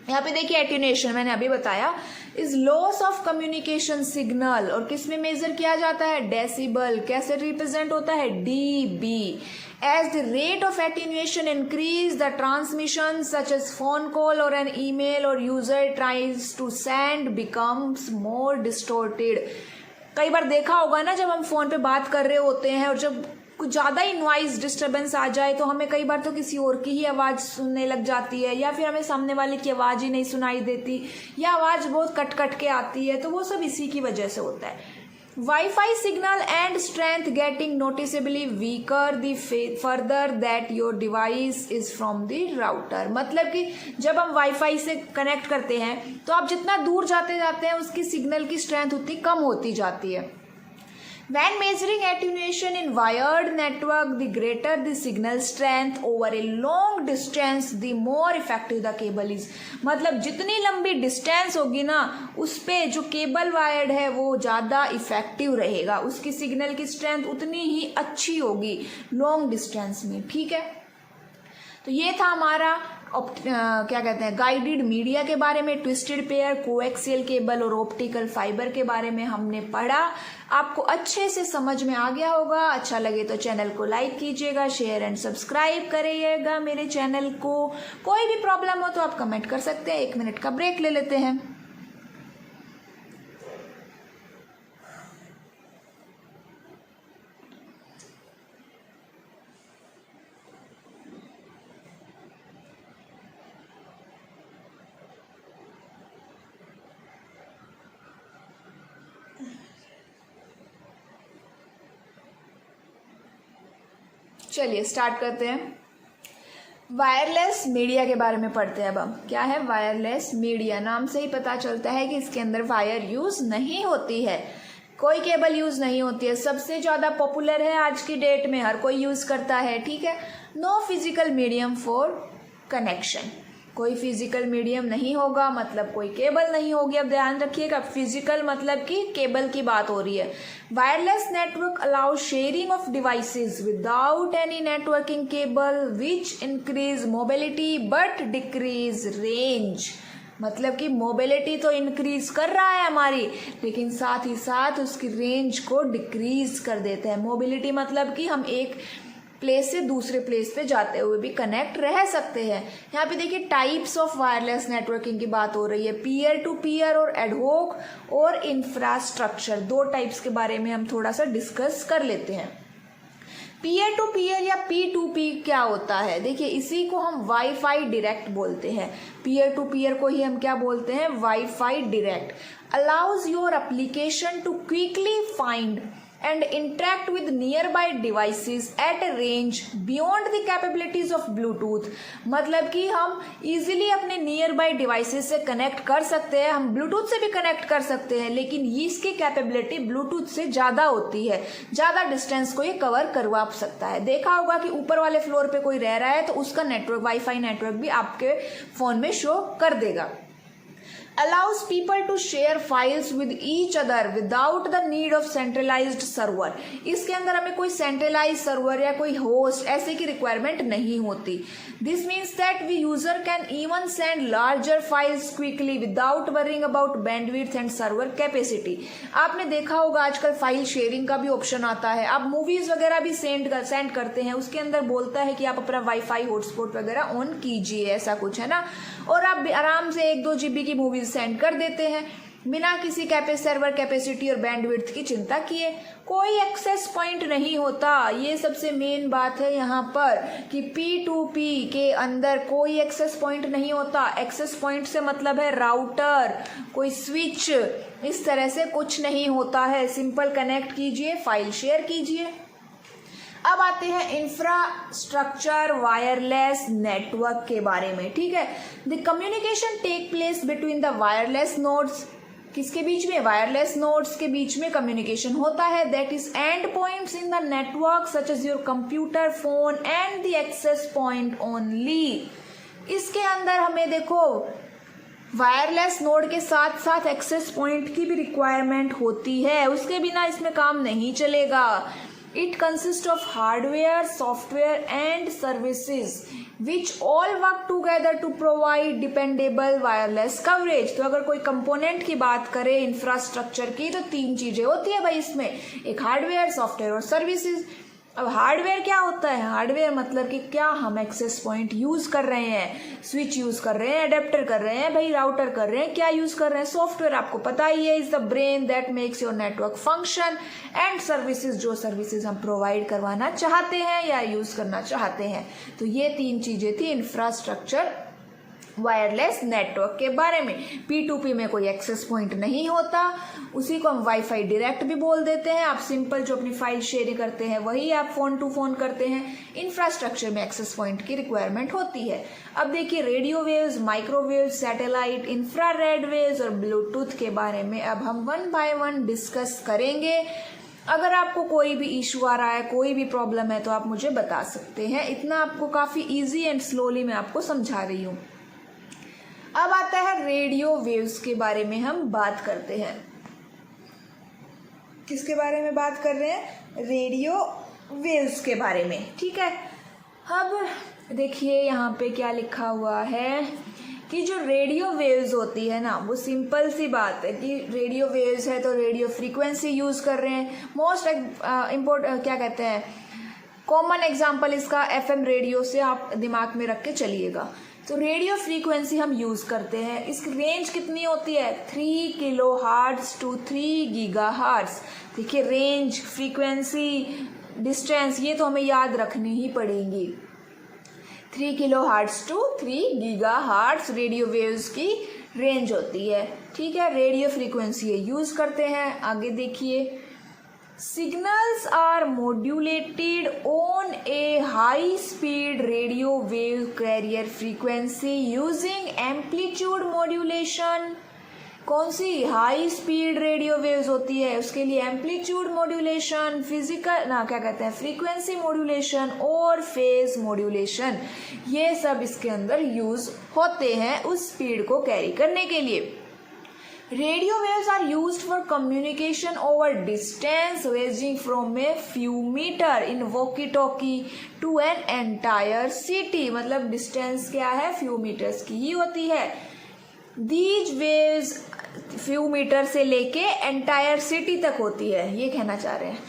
यहाँ पे देखिए एटीन्यूएशन मैंने अभी बताया, is loss of communication signal, और किस में मेजर किया जाता है, डेसिबल। कैसे रिप्रेजेंट होता है, dB. As the rate of attenuation increase, the transmission such as phone call or an email or user tries to send becomes more distorted. कई बार देखा होगा ना, जब हम फोन पे बात कर रहे होते हैं और जब कुछ ज़्यादा ही नॉइज डिस्टर्बेंस आ जाए तो हमें कई बार तो किसी और की ही आवाज़ सुनने लग जाती है, या फिर हमें सामने वाले की आवाज़ ही नहीं सुनाई देती, या आवाज़ बहुत कट कट के आती है, तो वो सब इसी की वजह से होता है। Wi-Fi signal and strength getting noticeably weaker the further that your device is from the router। मतलब कि जब हम वाईफाई से कनेक्ट करते हैं तो आप जितना दूर जाते जाते हैं उसकी सिग्नल की स्ट्रेंथ उतनी कम होती जाती है। When measuring attenuation in wired network, the greater the signal strength over a long distance, the more effective the cable is. मतलब जितनी लंबी डिस्टेंस होगी ना, उस पे जो केबल वायर्ड है वो ज़्यादा इफेक्टिव रहेगा, उसकी सिग्नल की स्ट्रेंथ उतनी ही अच्छी होगी लॉन्ग डिस्टेंस में, ठीक है। तो ये था हमारा क्या कहते हैं गाइडेड मीडिया के बारे में, ट्विस्टेड पेयर, कोएक्सियल केबल और ऑप्टिकल फाइबर के बारे में हमने पढ़ा। आपको अच्छे से समझ में आ गया होगा। अच्छा लगे तो चैनल को लाइक कीजिएगा, शेयर एंड सब्सक्राइब करिएगा मेरे चैनल को। कोई भी प्रॉब्लम हो तो आप कमेंट कर सकते हैं। 1 मिनट का ब्रेक ले लेते हैं। चलिए स्टार्ट करते हैं। वायरलेस मीडिया के बारे में पढ़ते हैं अब हम। क्या है वायरलेस मीडिया? नाम से ही पता चलता है कि इसके अंदर वायर यूज नहीं होती है, कोई केबल यूज नहीं होती है। सबसे ज्यादा पॉपुलर है आज की डेट में, हर कोई यूज करता है, ठीक है। No physical medium for connection, कोई फिजिकल मीडियम नहीं होगा मतलब कोई केबल नहीं होगी। अब ध्यान रखिएगा, फिजिकल मतलब कि केबल की बात हो रही है। Wireless network allow sharing of devices without any networking cable which increase mobility but decrease range. मतलब कि मोबिलिटी तो इंक्रीज कर रहा है हमारी, लेकिन साथ ही साथ उसकी रेंज को डिक्रीज कर देते हैं। मोबिलिटी मतलब कि हम एक प्लेस से दूसरे प्लेस पे जाते हुए भी कनेक्ट रह सकते हैं। यहाँ पे देखिए टाइप्स ऑफ वायरलेस नेटवर्किंग की बात हो रही है, पीयर टू पीयर और एडहोक और इंफ्रास्ट्रक्चर। 2 टाइप्स के बारे में हम थोड़ा सा डिस्कस कर लेते हैं। पीयर टू पीयर या P2P क्या होता है? देखिए इसी को हम वाईफाई डायरेक्ट बोलते हैं। पीयर टू पीयर को ही हम क्या बोलते हैं? Wifi direct. Allows your application to quickly find and interact with nearby devices at a range beyond the capabilities of Bluetooth। मतलब कि हम easily अपने nearby devices से connect कर सकते हैं, हम Bluetooth से भी connect कर सकते हैं, लेकिन इसकी capability Bluetooth से ज़्यादा होती है, ज़्यादा distance को ये cover करवा सकता है। देखा होगा कि ऊपर वाले फ्लोर पे कोई रह रहा है तो उसका नेटवर्क, वाईफाई नेटवर्क भी आपके फ़ोन में शो कर देगा। allows people to share files with each other without the need of centralized server। इसके अंदर हमें कोई centralized server या कोई host ऐसे की requirement नहीं होती। This means that the user can even send larger files quickly without worrying about bandwidth and server capacity। आपने देखा होगा आजकल फाइल शेयरिंग का भी ऑप्शन आता है, आप मूवीज वगैरह भी सेंड करते हैं, उसके अंदर बोलता है कि आप अपना वाईफाई हॉटस्पॉट वगैरह ऑन कीजिए, ऐसा कुछ है ना, और आप आराम से 1-2 GB की मूवीज सेंड कर देते हैं बिना किसी सर्वर कैपेसिटी और बैंडविड्थ की चिंता किए। कोई एक्सेस पॉइंट नहीं होता, ये सबसे मेन बात है यहाँ पर कि P2P के अंदर कोई एक्सेस पॉइंट नहीं होता। एक्सेस पॉइंट से मतलब है राउटर, कोई स्विच, इस तरह से कुछ नहीं होता है। सिंपल कनेक्ट कीजिए, फाइल शेयर कीजिए। अब आते हैं इंफ्रास्ट्रक्चर वायरलेस नेटवर्क के बारे में, ठीक है। The communication take place between the wireless nodes, किसके बीच में? वायरलेस नोड्स के बीच में कम्युनिकेशन होता है। That is end points in the network such as your computer, phone and the access point only. इसके अंदर हमें देखो वायरलेस नोड के साथ साथ एक्सेस पॉइंट की भी रिक्वायरमेंट होती है, उसके बिना इसमें काम नहीं चलेगा। It consists of hardware, software and services which all work together to provide dependable wireless coverage। तो अगर कोई कंपोनेंट की बात करें इंफ्रास्ट्रक्चर की तो 3 चीजें होती है भाई इसमें, एक हार्डवेयर, सॉफ्टवेयर और सर्विसेज। अब हार्डवेयर क्या होता है? हार्डवेयर मतलब कि क्या हम एक्सेस पॉइंट यूज कर रहे हैं, स्विच यूज कर रहे हैं, अडेप्टर कर रहे हैं, भाई राउटर कर रहे हैं, क्या यूज कर रहे हैं? सॉफ्टवेयर आपको पता ही है, is the brain that makes your network function. And services, जो सर्विसेज हम प्रोवाइड करवाना चाहते हैं या यूज करना चाहते हैं। तो ये 3 चीजें थी इंफ्रास्ट्रक्चर वायरलेस नेटवर्क के बारे में। P2P में कोई एक्सेस पॉइंट नहीं होता, उसी को हम वाईफाई डायरेक्ट भी बोल देते हैं। आप सिंपल जो अपनी फाइल शेयर करते हैं वही आप फोन टू फोन करते हैं। इंफ्रास्ट्रक्चर में एक्सेस पॉइंट की रिक्वायरमेंट होती है। अब देखिए radio waves, microwave, satellite, infrared waves और ब्लूटूथ के बारे में अब हम 1 by 1 डिस्कस करेंगे। अगर आपको कोई भी इशू आ रहा है, कोई भी प्रॉब्लम है, तो आप मुझे बता सकते हैं। इतना आपको काफ़ी इजी एंड स्लोली मैं आपको समझा रही हूँ। अब आता है रेडियो वेव्स के बारे में हम बात करते हैं। किसके बारे में बात कर रहे हैं? रेडियो वेव्स के बारे में, ठीक है। अब देखिए यहाँ पे क्या लिखा हुआ है कि जो रेडियो वेव्स होती है ना, वो सिंपल सी बात है कि रेडियो वेव्स है तो रेडियो फ्रीक्वेंसी यूज़ कर रहे हैं। मोस्ट क्या कहते हैं, कॉमन एग्जांपल इसका एफएम रेडियो से आप दिमाग में रख के चलिएगा। तो रेडियो फ्रीक्वेंसी हम यूज़ करते हैं। इसकी रेंज कितनी होती है? 3 kilo hertz to 3 giga hertz. देखिए रेंज, फ्रीक्वेंसी, डिस्टेंस, ये तो हमें याद रखनी ही पड़ेगी। 3 kilo hertz to 3 giga hertz radio waves की रेंज होती है, ठीक है। रेडियो फ्रीक्वेंसी यूज़ करते हैं। आगे देखिए, signals are modulated on a high speed radio wave carrier frequency using amplitude modulation। कौन सी हाई स्पीड रेडियो वेव्स होती है, उसके लिए एम्पलीट्यूड मॉड्यूलेशन, फ्रीक्वेंसी मॉड्यूलेशन और फेज मॉड्यूलेशन, ये सब इसके अंदर यूज होते हैं उस स्पीड को कैरी करने के लिए। Radio waves are used for communication over distance ranging from a few meter in walkie-talkie to an entire city। मतलब डिस्टेंस क्या है? few meters की ही होती है। These waves few मीटर से लेके एंटायर सिटी तक होती है, ये कहना चाह रहे हैं।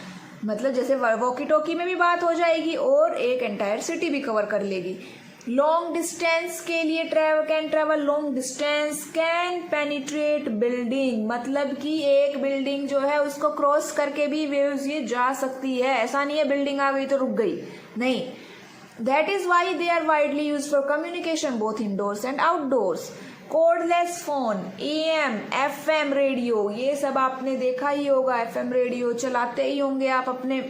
मतलब जैसे वॉकी टॉकी में भी बात हो जाएगी और एक एंटायर सिटी भी कवर कर लेगी। लॉन्ग डिस्टेंस के लिए travel long distance, can penetrate building, मतलब कि एक बिल्डिंग जो है उसको क्रॉस करके भी वेव्स ये जा सकती है। ऐसा नहीं है बिल्डिंग आ गई तो रुक गई, नहीं। That is why they are widely use for communication both indoors and outdoors. Cordless phone, AM, FM radio, ये सब आपने देखा ही होगा। FM रेडियो चलाते ही होंगे आप अपने,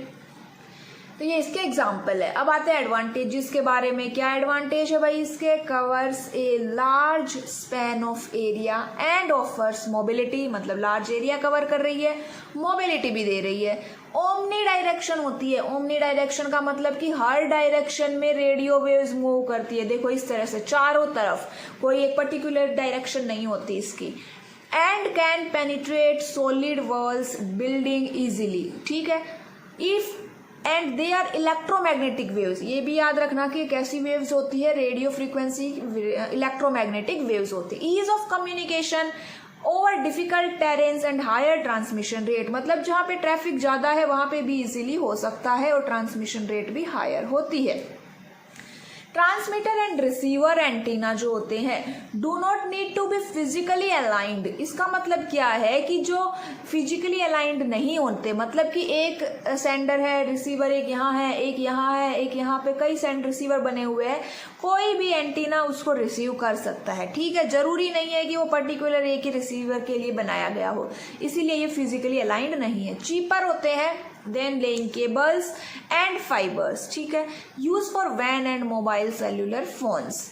तो ये इसके एग्जाम्पल है। अब आते हैं एडवांटेजेस के बारे में। क्या एडवांटेज है भाई इसके? Covers a large span of area and offers mobility, मतलब लार्ज एरिया कवर कर रही है, मोबिलिटी भी दे रही है। ओमनी डायरेक्शन होती है। ओमनी डायरेक्शन का मतलब कि हर डायरेक्शन में रेडियो वेव्स मूव करती है। देखो इस तरह से चारों तरफ, कोई एक पर्टिकुलर डायरेक्शन नहीं होती इसकी। And can penetrate solid walls building easily, ठीक है। If and they are electromagnetic waves, ये भी याद रखना कि कैसी वेव्स होती है, रेडियो फ्रीक्वेंसी इलेक्ट्रोमैग्नेटिक वेव्स होती है। Ease of communication over difficult terrains and higher transmission rate, मतलब जहाँ पे ट्रैफिक ज्यादा है वहां पे भी इजीली हो सकता है और ट्रांसमिशन रेट भी हायर होती है। ट्रांसमीटर एंड रिसीवर एंटीना जो होते हैं do not need to be physically aligned. इसका मतलब क्या है कि जो फिजिकली अलाइंड नहीं होते, मतलब कि एक सेंडर है, रिसीवर एक यहाँ है, एक यहाँ है, एक यहाँ पे, कई सेंड रिसीवर बने हुए हैं, कोई भी एंटीना उसको रिसीव कर सकता है, ठीक है। जरूरी नहीं है कि वो पर्टिकुलर एक ही रिसीवर के लिए बनाया गया हो, इसीलिए ये फिजिकली अलाइंड नहीं है। चीपर होते हैं than laying cables and fibres, ठीक है। यूज फॉर वैन एंड मोबाइल सेल्यूलर फोन्स।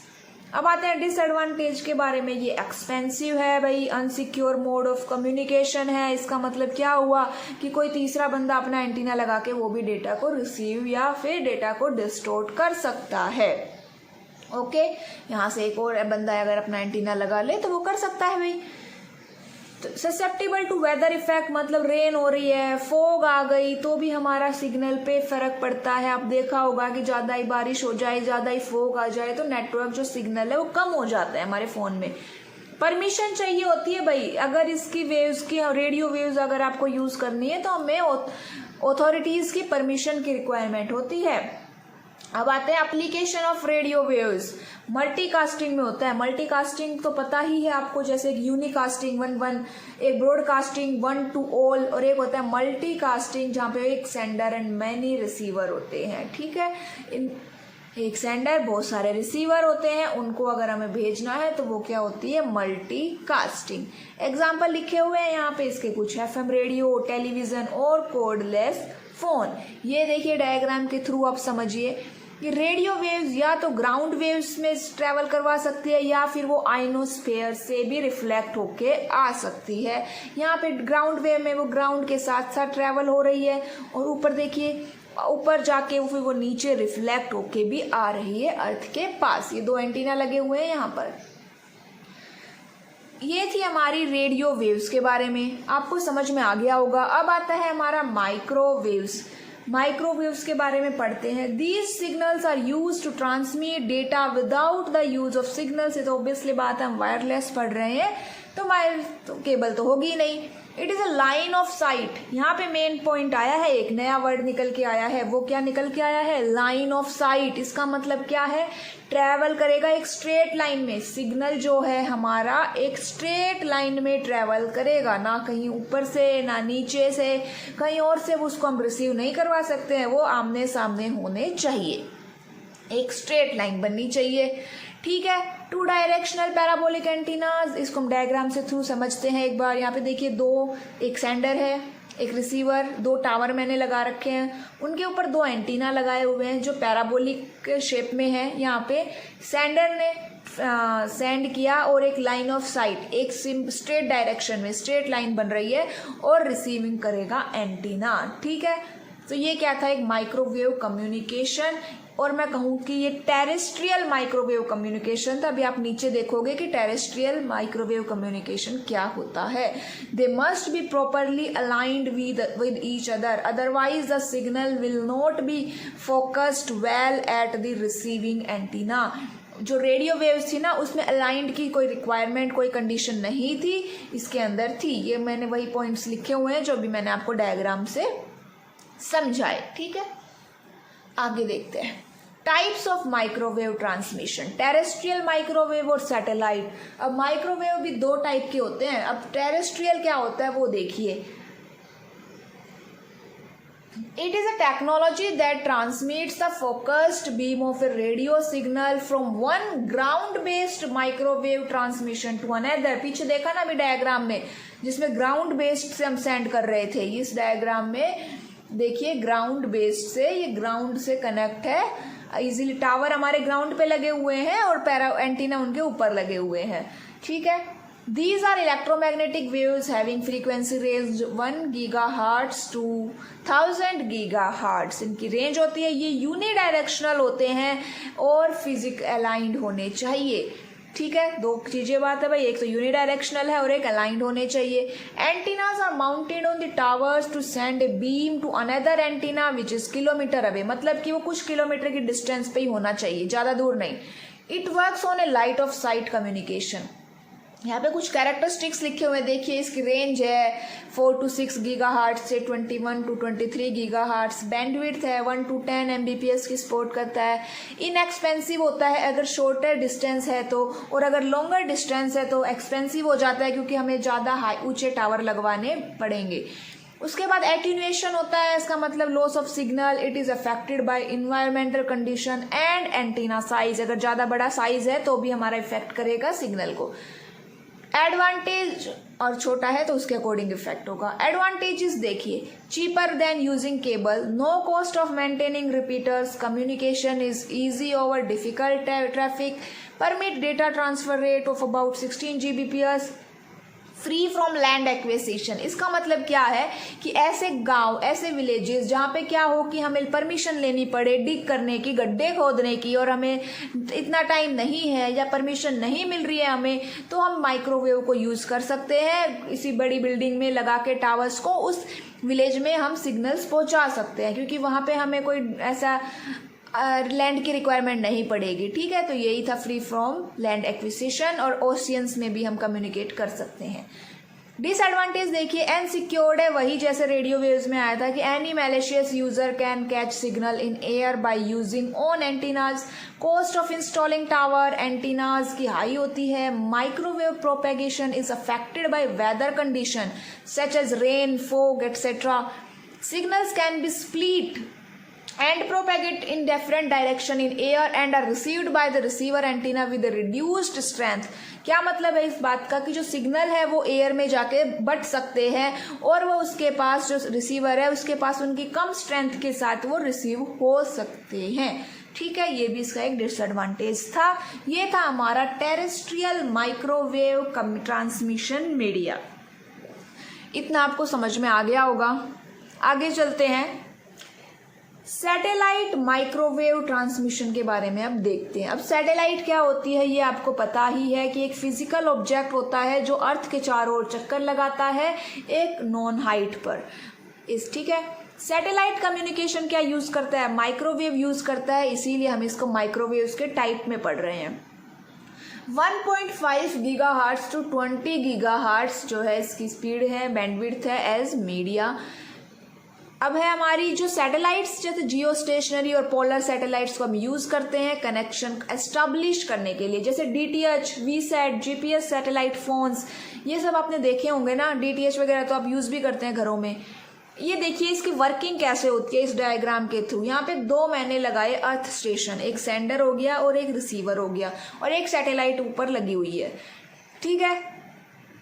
अब आते हैं डिसएडवांटेज के बारे में। ये एक्सपेंसिव है भाई, अनसिक्योर मोड ऑफ कम्युनिकेशन है। इसका मतलब क्या हुआ कि कोई तीसरा बंदा अपना एंटीना लगा के वो भी डेटा को रिसीव या फिर डेटा को डिस्टोर्ट कर सकता है। ओके, यहाँ से एक और बंदा अगर अपना एंटीना लगा ले तो वो कर सकता है भाई। ससेप्टेबल टू वेदर इफेक्ट, मतलब रेन हो रही है, फोग आ गई तो भी हमारा सिग्नल पे फर्क पड़ता है। आप देखा होगा कि ज्यादा ही बारिश हो जाए, ज्यादा ही फोग आ जाए तो नेटवर्क जो सिग्नल है वो कम हो जाता है हमारे फोन में। परमिशन चाहिए होती है भाई, अगर इसकी वेव्स की रेडियो वेव्स अगर आपको यूज करनी है तो हमें अथॉरिटीज की परमिशन की रिक्वायरमेंट होती है। अब आते हैं application of radio waves. Multicasting में होता है। मल्टीकास्टिंग तो पता ही है आपको, जैसे यूनिकास्टिंग 1-1, एक ब्रॉडकास्टिंग 1 to all, और एक होता है मल्टीकास्टिंग जहाँ पे एक सेंडर एंड मैनी रिसीवर होते हैं, ठीक है। एक सेंडर, बहुत सारे रिसीवर होते हैं, उनको अगर हमें भेजना है तो वो क्या होती है? मल्टीकास्टिंग। एग्जाम्पल लिखे हुए हैं यहाँ पे इसके कुछ, FM रेडियो, टेलीविजन और कोडलेस फोन। ये देखिए डायग्राम के थ्रू आप समझिए। कि रेडियो वेव्स या तो ग्राउंड वेव्स में ट्रैवल करवा सकती है या फिर वो आइनोस्फेयर से भी रिफ्लेक्ट होके आ सकती है। यहाँ पे ग्राउंड वेव में वो ग्राउंड के साथ साथ ट्रैवल हो रही है और ऊपर देखिए ऊपर जाके फिर वो नीचे रिफ्लेक्ट होके भी आ रही है अर्थ के पास। ये 2 एंटीना लगे हुए हैं यहाँ पर। ये थी हमारी रेडियो वेव्स के बारे में, आपको समझ में आ गया होगा। अब आता है हमारा माइक्रोवेव्स। माइक्रोवेव्स के बारे में पढ़ते हैं। These signals are use to transmit data without the use of signals. ये तो ऑब्वियसली बात है, हम वायरलेस पढ़ रहे हैं तो वायर तो केबल तो होगी नहीं। It is a line of site. यहाँ पे मेन पॉइंट आया है, एक नया वर्ड निकल के आया है। वो क्या निकल के आया है? Line of site. इसका मतलब क्या है? ट्रैवल करेगा एक स्ट्रेट लाइन में। सिग्नल जो है हमारा एक स्ट्रेट लाइन में ट्रैवल करेगा, ना कहीं ऊपर से ना नीचे से कहीं और से उसको हम रिसीव नहीं करवा सकते हैं। वो आमने सामने होने चाहिए, एक स्ट्रेट लाइन बननी चाहिए। ठीक है। 2 डायरेक्शनल पैराबोलिक एंटीनाज, इसको हम डायग्राम से थ्रू समझते हैं एक बार। यहाँ पे देखिए एक सेंडर है, एक रिसीवर, 2 टावर मैंने लगा रखे हैं, उनके ऊपर 2 एंटीना लगाए हुए हैं जो पैराबोलिक शेप में है। यहाँ पे सेंडर ने सेंड किया और एक लाइन ऑफ साइट, एक स्ट्रेट डायरेक्शन में स्ट्रेट लाइन बन रही है और रिसीविंग करेगा एंटीना। ठीक है। तो ये क्या था? एक माइक्रोवेव कम्युनिकेशन। और मैं कहूँ कि ये टेरेस्ट्रियल माइक्रोवेव कम्युनिकेशन था। अभी आप नीचे देखोगे कि टेरेस्ट्रियल माइक्रोवेव कम्युनिकेशन क्या होता है। They must be properly aligned with each other, otherwise the signal will not be focused well at the receiving antenna. जो रेडियो वेव्स थी ना, उसमें अलाइंड की कोई रिक्वायरमेंट, कोई कंडीशन नहीं थी, इसके अंदर थी। ये मैंने वही पॉइंट्स लिखे हुए हैं जो अभी मैंने आपको डायग्राम से समझाए। ठीक है, आगे देखते हैं। Types of microwave transmission, terrestrial microwave और सैटेलाइट। अब माइक्रोवेव भी 2 टाइप के होते हैं। अब टेरेस्ट्रियल क्या होता है वो देखिए। It is a technology that transmits the focused beam of a radio signal from one ground-based microwave transmission to another। पीछे देखा ना अभी डायग्राम में, जिसमें ग्राउंड बेस्ड से हम सेंड कर रहे थे। इस डायग्राम में देखिए ग्राउंड बेस्ड से, ये ग्राउंड से कनेक्ट है इजीली। टावर हमारे ग्राउंड पे लगे हुए हैं और पैरा एंटीना उनके ऊपर लगे हुए हैं। ठीक है। These are electromagnetic waves having frequency range 1 GHz to 1000 GHz। इनकी रेंज होती है। ये यूनिडायरेक्शनल होते हैं और फिजिक अलाइंड होने चाहिए। ठीक है, 2 चीजें बात है भाई, एक तो यूनिडायरेक्शनल है और एक अलाइंड होने चाहिए। Antennas are mounted on the towers to send a beam to another antenna which is kilometre away. मतलब कि वो कुछ किलोमीटर की डिस्टेंस पे ही होना चाहिए, ज़्यादा दूर नहीं। It works on A light of site communication. यहाँ पे कुछ कैरेक्टरिस्टिक्स लिखे हुए देखिए। इसकी रेंज है 4 to 6 GHz से 21 to 23 GHz। बैंडविड्थ है 1 to 10 Mbps की सपोर्ट करता है। इनएक्सपेंसिव होता है अगर शॉर्टर डिस्टेंस है तो, और अगर लॉन्गर डिस्टेंस है तो एक्सपेंसिव हो जाता है क्योंकि हमें ज़्यादा हाई ऊंचे टावर लगवाने पड़ेंगे। उसके बाद एट्यूनेशन होता है, इसका मतलब loss of signal. It is affected by environmental condition and antenna size. अगर ज़्यादा बड़ा साइज है तो भी हमारा इफेक्ट करेगा सिग्नल को। एडवांटेज और छोटा है तो उसके अकॉर्डिंग इफेक्ट होगा। एडवांटेजेस देखिए, cheaper than using cable, no cost of maintaining repeaters, communication is easy over difficult traffic, permit data transfer rate of about 16 Gbps, free from land acquisition. इसका मतलब क्या है कि ऐसे गांव, ऐसे विलेजेस जहाँ पे क्या हो कि हमें परमिशन लेनी पड़े डिग करने की, गड्ढे खोदने की, और हमें इतना टाइम नहीं है या परमिशन नहीं मिल रही है हमें, तो हम माइक्रोवेव को यूज़ कर सकते हैं। इसी बड़ी बिल्डिंग में लगा के टावर्स को उस विलेज में हम सिग्नल्स पहुँचा सकते हैं क्योंकि वहाँ पर हमें कोई ऐसा लैंड की रिक्वायरमेंट नहीं पड़ेगी। ठीक है, तो यही था फ्री फ्रॉम लैंड एक्विजिशन, और ओशियंस में भी हम कम्युनिकेट कर सकते हैं। डिसएडवांटेज देखिए, अनसिक्योर्ड है, वही जैसे रेडियो वेव्स में आया था कि any malicious user can catch signal in air by using own antennas. Cost of installing tower antennas की हाई होती है। Microwave propagation is affected by weather condition such as rain, fog etcetera. Signals can be split and propagate in different direction in air and are received by the receiver antenna with a reduced strength। क्या मतलब है इस बात का कि जो सिग्नल है वो एयर में जाके बट सकते हैं और वो उसके पास जो रिसीवर है उसके पास उनकी कम स्ट्रेंथ के साथ वो रिसीव हो सकते हैं। ठीक है, ये भी इसका एक डिसएडवांटेज था। ये था हमारा टेरेस्ट्रियल माइक्रोवेव ट्रांसमिशन मीडिया। इतना आपको समझ में आ गया होगा। आगे चलते हैं, सैटेलाइट माइक्रोवेव ट्रांसमिशन के बारे में अब देखते हैं। अब सैटेलाइट क्या होती है ये आपको पता ही है कि एक फिजिकल ऑब्जेक्ट होता है जो अर्थ के चारों ओर चक्कर लगाता है एक नॉन हाइट पर। ठीक है, सैटेलाइट कम्युनिकेशन क्या यूज करता है, माइक्रोवेव यूज करता है, इसीलिए हम इसको माइक्रोवेव के टाइप में पढ़ रहे हैं। 1.5 गीगाहर्ट्ज टू 20 गीगाहर्ट्ज जो है इसकी स्पीड है, बैंडविड्थ है एज मीडिया। अब है हमारी जो सैटेलाइट्स, जैसे जियो स्टेशनरी और पोलर सैटेलाइट्स को हम यूज़ करते हैं कनेक्शन एस्टैब्लिश करने के लिए, जैसे DTH, VSAT, GPS satellite phones, ये सब आपने देखे होंगे ना। DTH वगैरह तो आप यूज़ भी करते हैं घरों में। ये देखिए इसकी वर्किंग कैसे होती है इस डायग्राम के थ्रू। यहाँ पे दो मैंने लगाए अर्थ स्टेशन, एक सेंडर हो गया और एक रिसीवर हो गया, और एक सैटेलाइट ऊपर लगी हुई है। ठीक है,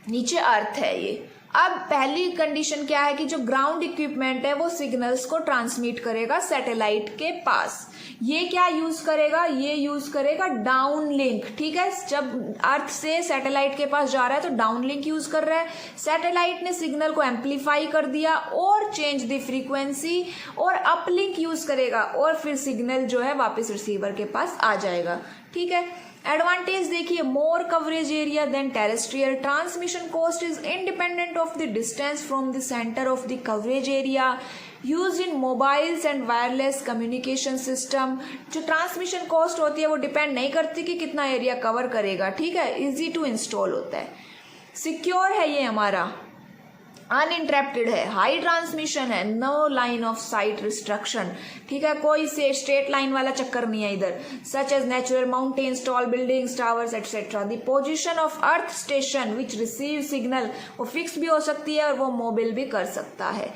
नीचे अर्थ है ये। अब पहली कंडीशन क्या है कि जो ग्राउंड इक्विपमेंट है वो सिग्नल्स को ट्रांसमिट करेगा सैटेलाइट के पास। ये क्या यूज करेगा, ये यूज करेगा डाउन लिंक। ठीक है, जब अर्थ से सैटेलाइट के पास जा रहा है तो डाउन लिंक यूज कर रहा है। सैटेलाइट ने सिग्नल को एम्पलीफाई कर दिया और चेंज द फ्रीक्वेंसी, और अपलिंक यूज करेगा और फिर सिग्नल जो है वापस रिसीवर के पास आ जाएगा। ठीक है, एडवांटेज देखिए, more coverage area than terrestrial, transmission cost is independent of the distance from the centre of the coverage area, use in mobiles and wireless communication system. जो ट्रांसमिशन कॉस्ट होती है वो डिपेंड नहीं करती कि कितना एरिया कवर करेगा। ठीक है, इजी टू इंस्टॉल होता है। सिक्योर है ये हमारा, अनइंटरप्टेड है, हाई ट्रांसमिशन है, no line of sight restriction. ठीक है, कोई से स्ट्रेट लाइन वाला चक्कर नहीं है इधर, such as natural mountains, tall buildings, towers etcetera. The position of earth station which receive signal, वो फिक्स भी हो सकती है और वो मोबाइल भी कर सकता है।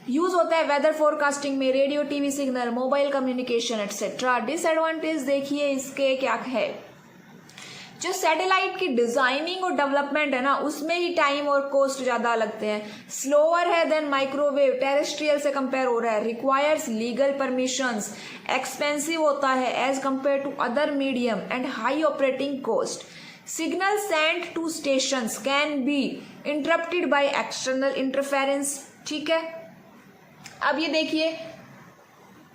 यूज होता है वेदर फोरकास्टिंग में, radio TV signal, mobile communication etcetera. Disadvantage देखिए इसके क्या है, जो सैटेलाइट की डिजाइनिंग और डेवलपमेंट है ना उसमें ही टाइम और कॉस्ट ज्यादा लगते हैं। स्लोअर है देन माइक्रोवेव, टेरेस्ट्रियल से कंपेयर हो रहा है, रिक्वायर्स लीगल परमिशंस, एक्सपेंसिव होता है as compare to other medium and high operating cost. Signal sent to stations can be interrupted by external interference. ठीक है, अब ये देखिए,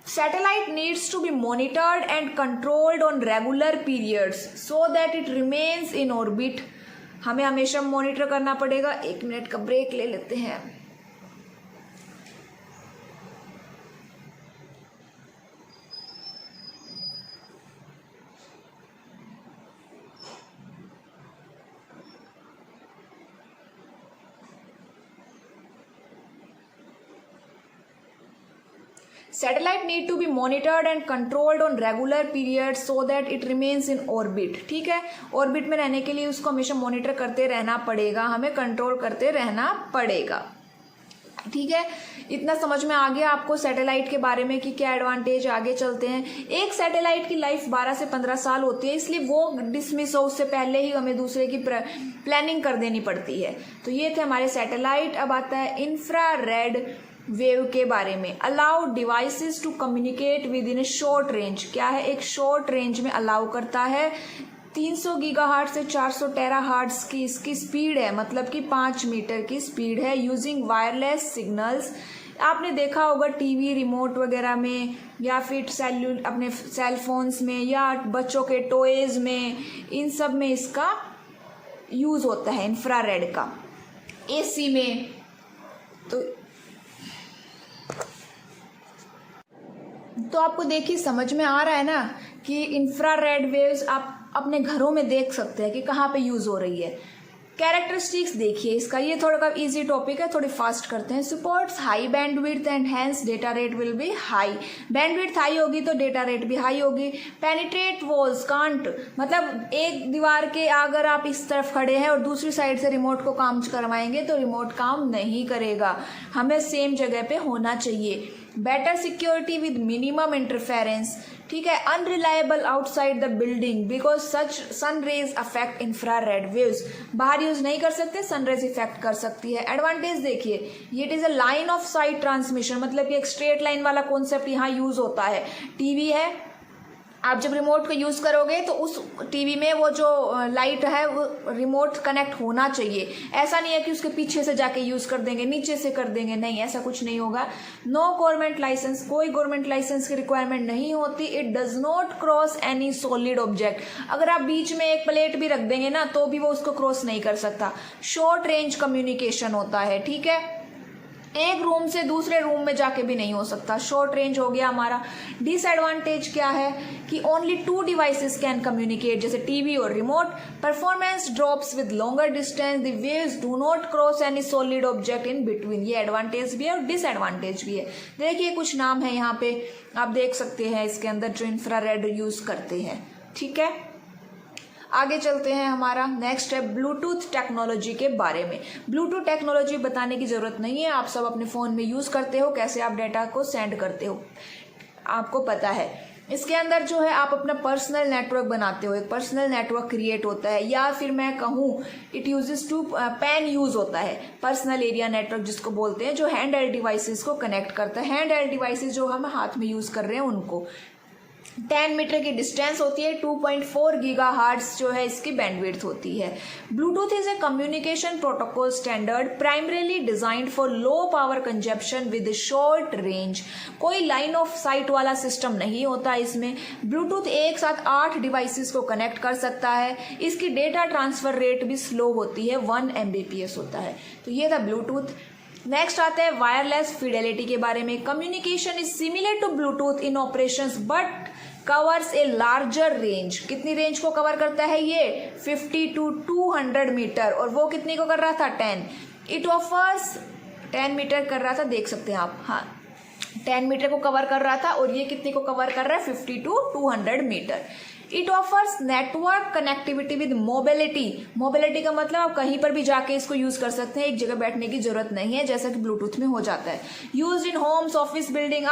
satellite needs to be monitored and controlled on regular periods so that it remains in orbit। हमें हमेशा मॉनिटर करना पड़ेगा। 1 मिनट का ब्रेक ले लेते हैं। Satellite need to be monitored and controlled on regular periods so that it remains in orbit। ठीक है, ऑर्बिट में रहने के लिए उसको हमेशा मॉनिटर करते रहना पड़ेगा, हमें कंट्रोल करते रहना पड़ेगा। ठीक है, इतना समझ में आ गया आपको सैटेलाइट के बारे में कि क्या एडवांटेज। आगे चलते हैं। एक सैटेलाइट की लाइफ 12 से 15 साल होती है, इसलिए वो डिसमिस हो उससे पहले ही हमें दूसरे की प्लानिंग कर देनी पड़ती है। तो ये थे हमारे सैटेलाइट। अब आता है इंफ्रारेड वेव के बारे में। Allow devices to communicate within a short range. क्या है, एक शॉर्ट रेंज में अलाउ करता है। 300 गीगाहर्ट्ज से 400 टेराहर्ट्ज की इसकी स्पीड है, मतलब कि 5 मीटर की स्पीड है। यूजिंग वायरलेस सिग्नल्स, आपने देखा होगा टीवी रिमोट वगैरह में, या फिर अपने सेल फोन्स में, या बच्चों के टॉयज में, इन सब में इसका यूज होता है इंफ्रारेड का। एसी में तो आपको देखिए समझ में आ रहा है ना कि इंफ्रारेड वेव्स आप अपने घरों में देख सकते हैं कि कहाँ पे यूज हो रही है। कैरेक्टरिस्टिक्स देखिए इसका, ये थोड़ा का इजी टॉपिक है, थोड़ी फास्ट करते हैं। Supports high bandwidth and hence data rate will be high. Bandwidth high होगी तो डेटा रेट भी हाई होगी। पेनिट्रेट वॉल्स कांट, मतलब एक दीवार के अगर आप इस तरफ खड़े हैं और दूसरी साइड से रिमोट को काम करवाएंगे तो रिमोट काम नहीं करेगा, हमें सेम जगह पे होना चाहिए। Better security with minimum interference. ठीक है, unreliable outside the building because such sun rays affect infrared waves. बाहर यूज नहीं कर सकते, सन रेज इफेक्ट कर सकती है। एडवांटेज देखिए, ये it is a line of site transmission, मतलब कि एक स्ट्रेट लाइन वाला कॉन्सेप्ट यहाँ यूज होता है। टीवी है, आप जब रिमोट को यूज़ करोगे तो उस टीवी में वो जो लाइट है वो रिमोट कनेक्ट होना चाहिए। ऐसा नहीं है कि उसके पीछे से जाके यूज़ कर देंगे, नीचे से कर देंगे, नहीं, ऐसा कुछ नहीं होगा। नो गवर्नमेंट लाइसेंस, कोई गवर्नमेंट लाइसेंस की रिक्वायरमेंट नहीं होती। It does not cross any solid object. अगर आप बीच में एक प्लेट भी रख देंगे ना तो भी वो उसको क्रॉस नहीं कर सकता। शॉर्ट रेंज कम्युनिकेशन होता है, ठीक है, एक रूम से दूसरे रूम में जाके भी नहीं हो सकता। शॉर्ट रेंज हो गया हमारा। डिसएडवांटेज क्या है कि ओनली 2 डिवाइसेस कैन कम्युनिकेट, जैसे टीवी और remote. Performance drops with longer distance, the waves do not cross any solid object in between. ये एडवांटेज भी है और डिसएडवांटेज भी है। देखिए कुछ नाम है यहाँ पे, आप देख सकते हैं इसके अंदर जो इंफ्रारेड यूज करते हैं, ठीक है। आगे चलते हैं, हमारा नेक्स्ट है ब्लूटूथ टेक्नोलॉजी के बारे में। ब्लूटूथ टेक्नोलॉजी बताने की ज़रूरत नहीं है, आप सब अपने फ़ोन में यूज़ करते हो, कैसे आप डाटा को सेंड करते हो आपको पता है। इसके अंदर जो है आप अपना पर्सनल नेटवर्क बनाते हो, एक पर्सनल नेटवर्क क्रिएट होता है, या फिर मैं कहूँ it uses to PAN use होता है, पर्सनल एरिया नेटवर्क जिसको बोलते हैं, जो हैंड हेल्ड डिवाइसेस को कनेक्ट करता है। हैंड हेल्ड डिवाइसेस जो हम हाथ में यूज़ कर रहे हैं उनको। 10 मीटर की डिस्टेंस होती है। 2.4 गीगाहर्ट्ज जो है इसकी बैंडविड्थ होती है। Bluetooth is a communication protocol standard primarily designed for low power consumption with short range. कोई लाइन ऑफ साइट वाला सिस्टम नहीं होता इसमें। ब्लूटूथ एक साथ 8 डिवाइसेस को कनेक्ट कर सकता है। इसकी डेटा ट्रांसफर रेट भी स्लो होती है, 1 Mbps होता है। तो ये था ब्लूटूथ। नेक्स्ट आता है वायरलेस फिडेलिटी के बारे में। Communication is similar to Bluetooth in operations but covers a larger range. कितनी रेंज को कवर करता है ये? 50 to 200 मीटर, और वो कितनी को कर रहा था? 10। इट ऑफर्स 10 मीटर कर रहा था, देख सकते हैं आप, हाँ 10 मीटर को कवर कर रहा था, और ये कितनी को कवर कर रहा है? 50 to 200 metre. It offers network connectivity with mobility. Mobility का मतलब आप कहीं पर भी जाके इसको यूज कर सकते हैं, एक जगह बैठने की जरूरत नहीं है, जैसा कि ब्लूटूथ में हो जाता है। Use in homes, office building,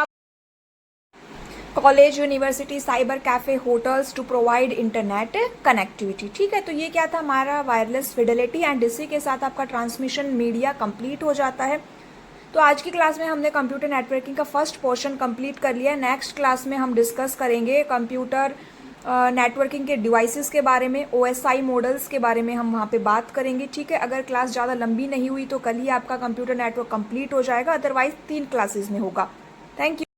college, university, cyber cafe, hotels to provide internet connectivity. ठीक है, तो ये क्या था हमारा वायरलेस फिडेलिटी, एंड इसी के साथ आपका ट्रांसमिशन मीडिया कंप्लीट हो जाता है। तो आज की क्लास में हमने कंप्यूटर नेटवर्किंग का फर्स्ट पोर्शन कंप्लीट कर लिया। नेक्स्ट क्लास में हम डिस्कस करेंगे कंप्यूटर नेटवर्किंग के डिवाइसेस के बारे में, OSI मॉडल्स के बारे में हम वहाँ पे बात करेंगे। ठीक है, अगर क्लास ज़्यादा लंबी नहीं हुई तो कल ही आपका कंप्यूटर नेटवर्क कंप्लीट हो जाएगा, अदरवाइज 3 क्लासेस में होगा। Thank you.